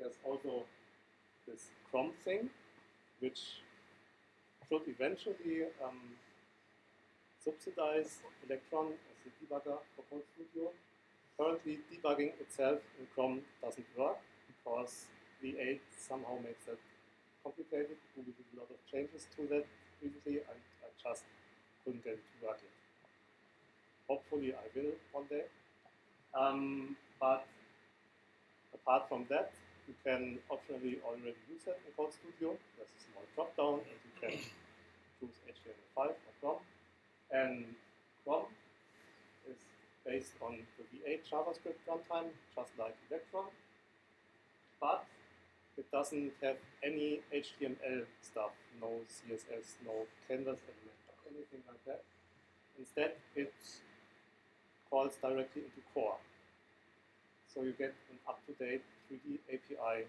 S7: There's also this crom thing, which should eventually subsidize Electron as a debugger for Code Studio. Currently, debugging itself in Chrome doesn't work because V8 somehow makes that complicated. We did a lot of changes to that recently, and I just couldn't get it to work yet. Hopefully, I will one day. But apart from that, you can optionally already use that in Code Studio. There's a small drop down, and you can choose HTML5 or Chrome. And Chrome is based on the V8 JavaScript runtime, just like Electron, but it doesn't have any HTML stuff, no CSS, no canvas element, anything like that. Instead, it calls directly into core. So you get an up-to-date 3D API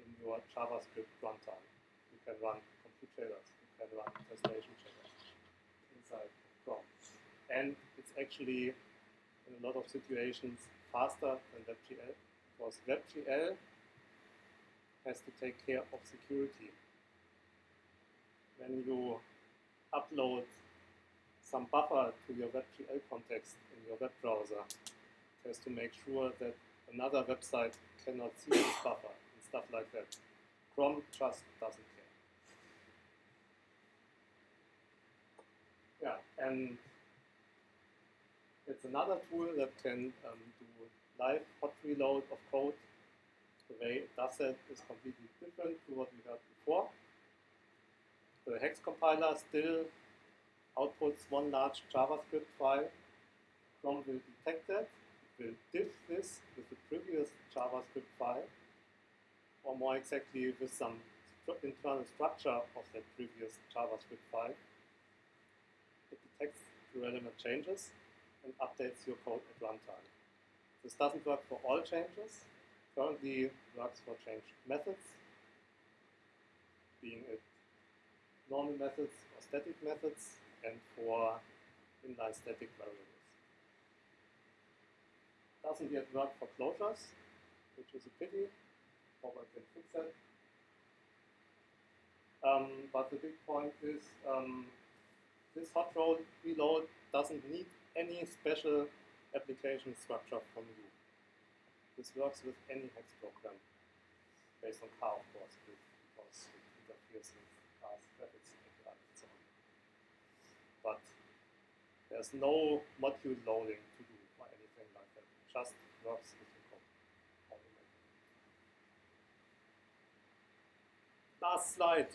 S7: in your JavaScript runtime. You can run compute checkers, you can run translation checkers inside Chrome. And it's actually, in a lot of situations, faster than WebGL, because WebGL has to take care of security. When you upload some buffer to your WebGL context in your web browser, it has to make sure that another website cannot see this buffer and stuff like that. Chrome just doesn't care. Yeah, and it's another tool that can do live hot reload of code. The way it does that is completely different to what we had before. The Haxe compiler still outputs one large JavaScript file. Chrome will detect that. It will diff this with the previous JavaScript file, or more exactly with some internal structure of that previous JavaScript file. It detects the relevant changes and updates your code at runtime. This doesn't work for all changes. Currently works for change methods, being it normal methods or static methods, and for inline static variables. Doesn't yet work for closures, which is a pity. Hope I can fix that. But the big point is this hot roll reload doesn't need any special application structure from you. This works with any Haxe program, based on car, of course, because it interferes with car's graphics API and so on. But there's no module loading to do or anything like that. It just works with your code. Last slide.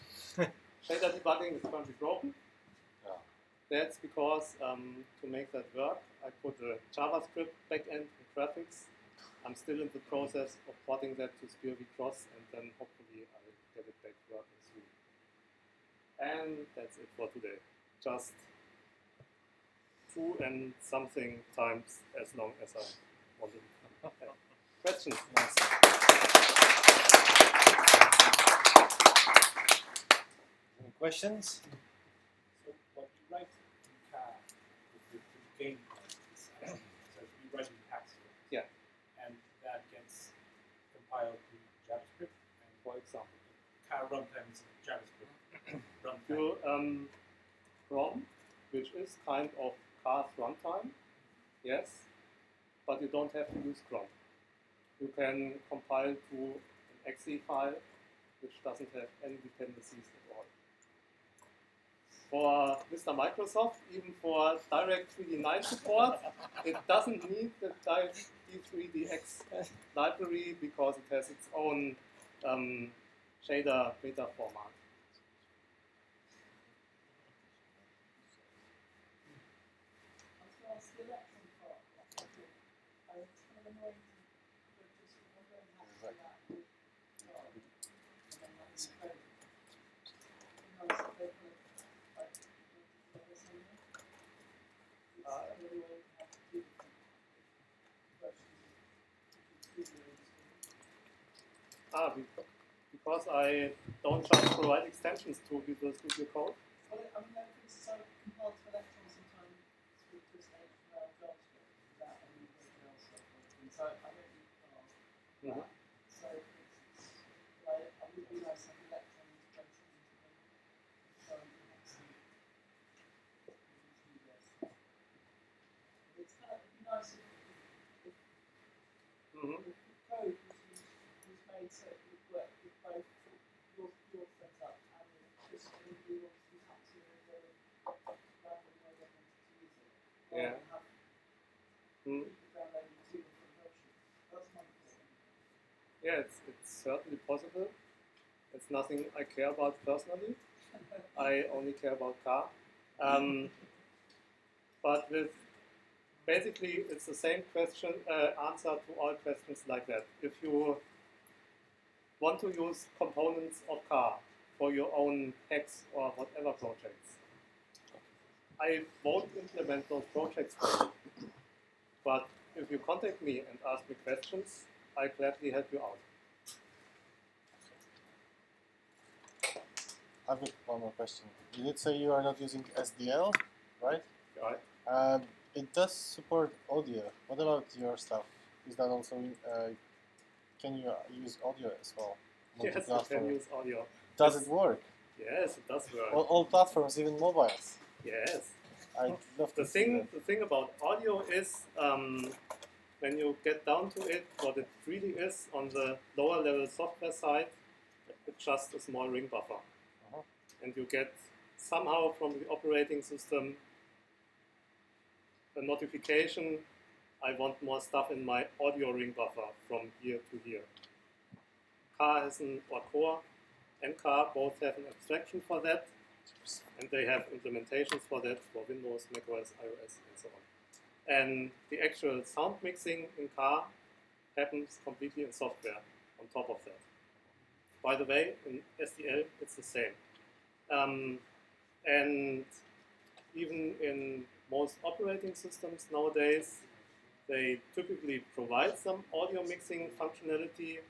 S7: Shader debugging is currently broken.
S5: Yeah.
S7: That's because to make that work, I put a JavaScript backend in graphics. I'm still in the process of porting that to SpearV Cross, and then hopefully I'll get it back working soon. And that's it for today. Just 2 and something times as long as I wanted. Questions?
S2: Any questions?
S8: So what you write in car with the game points, so if you write in Haxe,
S7: Yeah.
S8: and that gets compiled to JavaScript, and
S7: For example,
S8: car runtime is JavaScript runtime.
S7: you Chrome, which is kind of car's runtime, yes, but you don't have to use Chrome. You can compile to an exe file, which doesn't have any dependencies at all. For Mr. Microsoft, even for direct 3D9 support, it doesn't need the direct D3DX library because it has its own shader beta format. Because I don't just provide extensions to Visual Studio Code.
S9: Well, I mean, it's so compiled to electrons sometimes with just HTML, JavaScript, without anything else. So I don't need that. So it's like, I would be nice to have electrons placed into them. So it's kind of, it'd be nice if the code was made so it would work with both your setup and just anybody wants to use Haxe or random way they wanted to use it.
S7: Yeah.
S9: Have people downloading 2 different versions. That's my thing.
S7: Yeah, it's certainly possible. It's nothing I care about personally. I only care about car. But with basically, it's the same question answer to all questions like that. If you want to use components of car for your own Haxe or whatever projects, I won't implement those projects for you. But if you contact me and ask me questions, I gladly help you out.
S5: I've got one more question. You did say you are not using SDL, right?
S7: Right?
S5: It does support audio. What about your stuff? Is that also, can you use audio as well?
S7: Yes, I can use audio.
S5: Does it work?
S7: Yes, it does work.
S5: All platforms, even mobiles.
S7: Yes.
S5: I'd love to see that.
S7: The thing about audio is when you get down to it, what it really is on the lower level software side, it's just a small ring buffer. And you get somehow from the operating system a notification, I want more stuff in my audio ring buffer from here to here. Car has or Core and Car both have an abstraction for that, And they have implementations for that for Windows, macOS, iOS, and so on. And the actual sound mixing in car happens completely in software on top of that. By the way, in SDL, it's the same. And even in most operating systems nowadays, they typically provide some audio mixing functionality,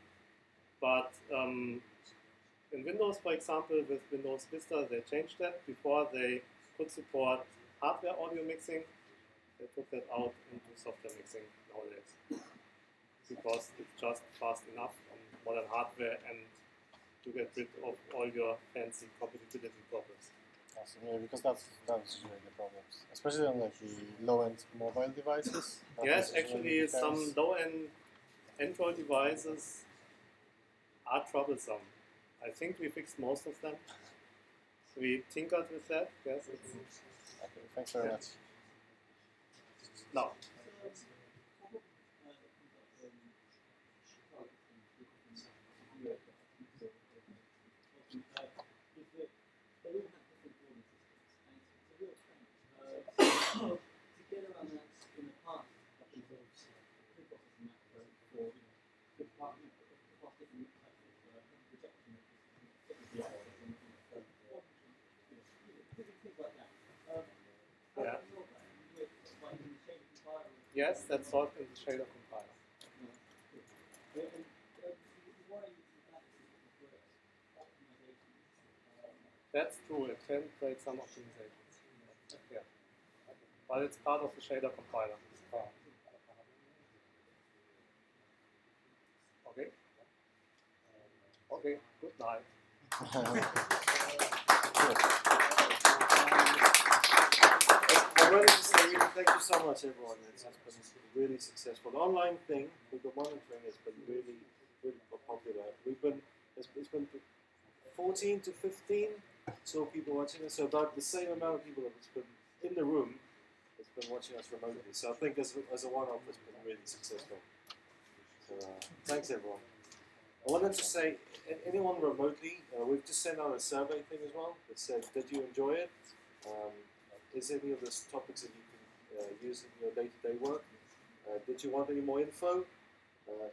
S7: but in Windows, for example, with Windows Vista, they changed that. Before they could support hardware audio mixing, they took that out into software mixing nowadays, because it's just fast enough on modern hardware and to get rid of all your fancy compatibility problems.
S5: Awesome. Yeah, because that's usually the problems, especially on like the low-end mobile devices.
S7: Yes, actually, some low-end Android devices are troublesome. I think we fixed most of them. So we tinkered with that. Yes.
S5: Okay. Thanks very much.
S7: No. Yeah. Yes, that's solved in the shader compiler. That's true, it can create some optimizations. Yeah. But it's part of the shader compiler. Okay. Okay, good night.
S2: I wanted to say really thank you so much, everyone. It's been really successful. The online thing with the monitoring has been really popular. It's been 14 to 15 so people watching us. So about the same amount of people that's been in the room that's been watching us remotely. So I think as a one-off, it's been really successful. So thanks, everyone. I wanted to say, anyone remotely, we've just sent out a survey thing as well that said, did you enjoy it? Is any of those topics that you can use in your day-to-day work? Did you want any more info?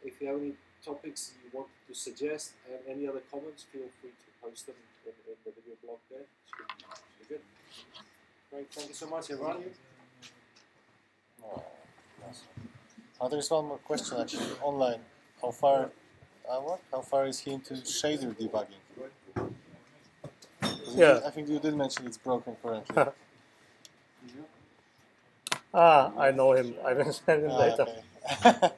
S2: If you have any topics you want to suggest and any other comments, feel free to post them in the video blog there. Should be good. Great, thank you so much, everyone.
S5: Oh, awesome. There's one more question actually online. How far is he into shader debugging?
S7: Yeah.
S5: I think you did mention it's broken currently.
S7: I know him. I will send him later.
S5: Okay.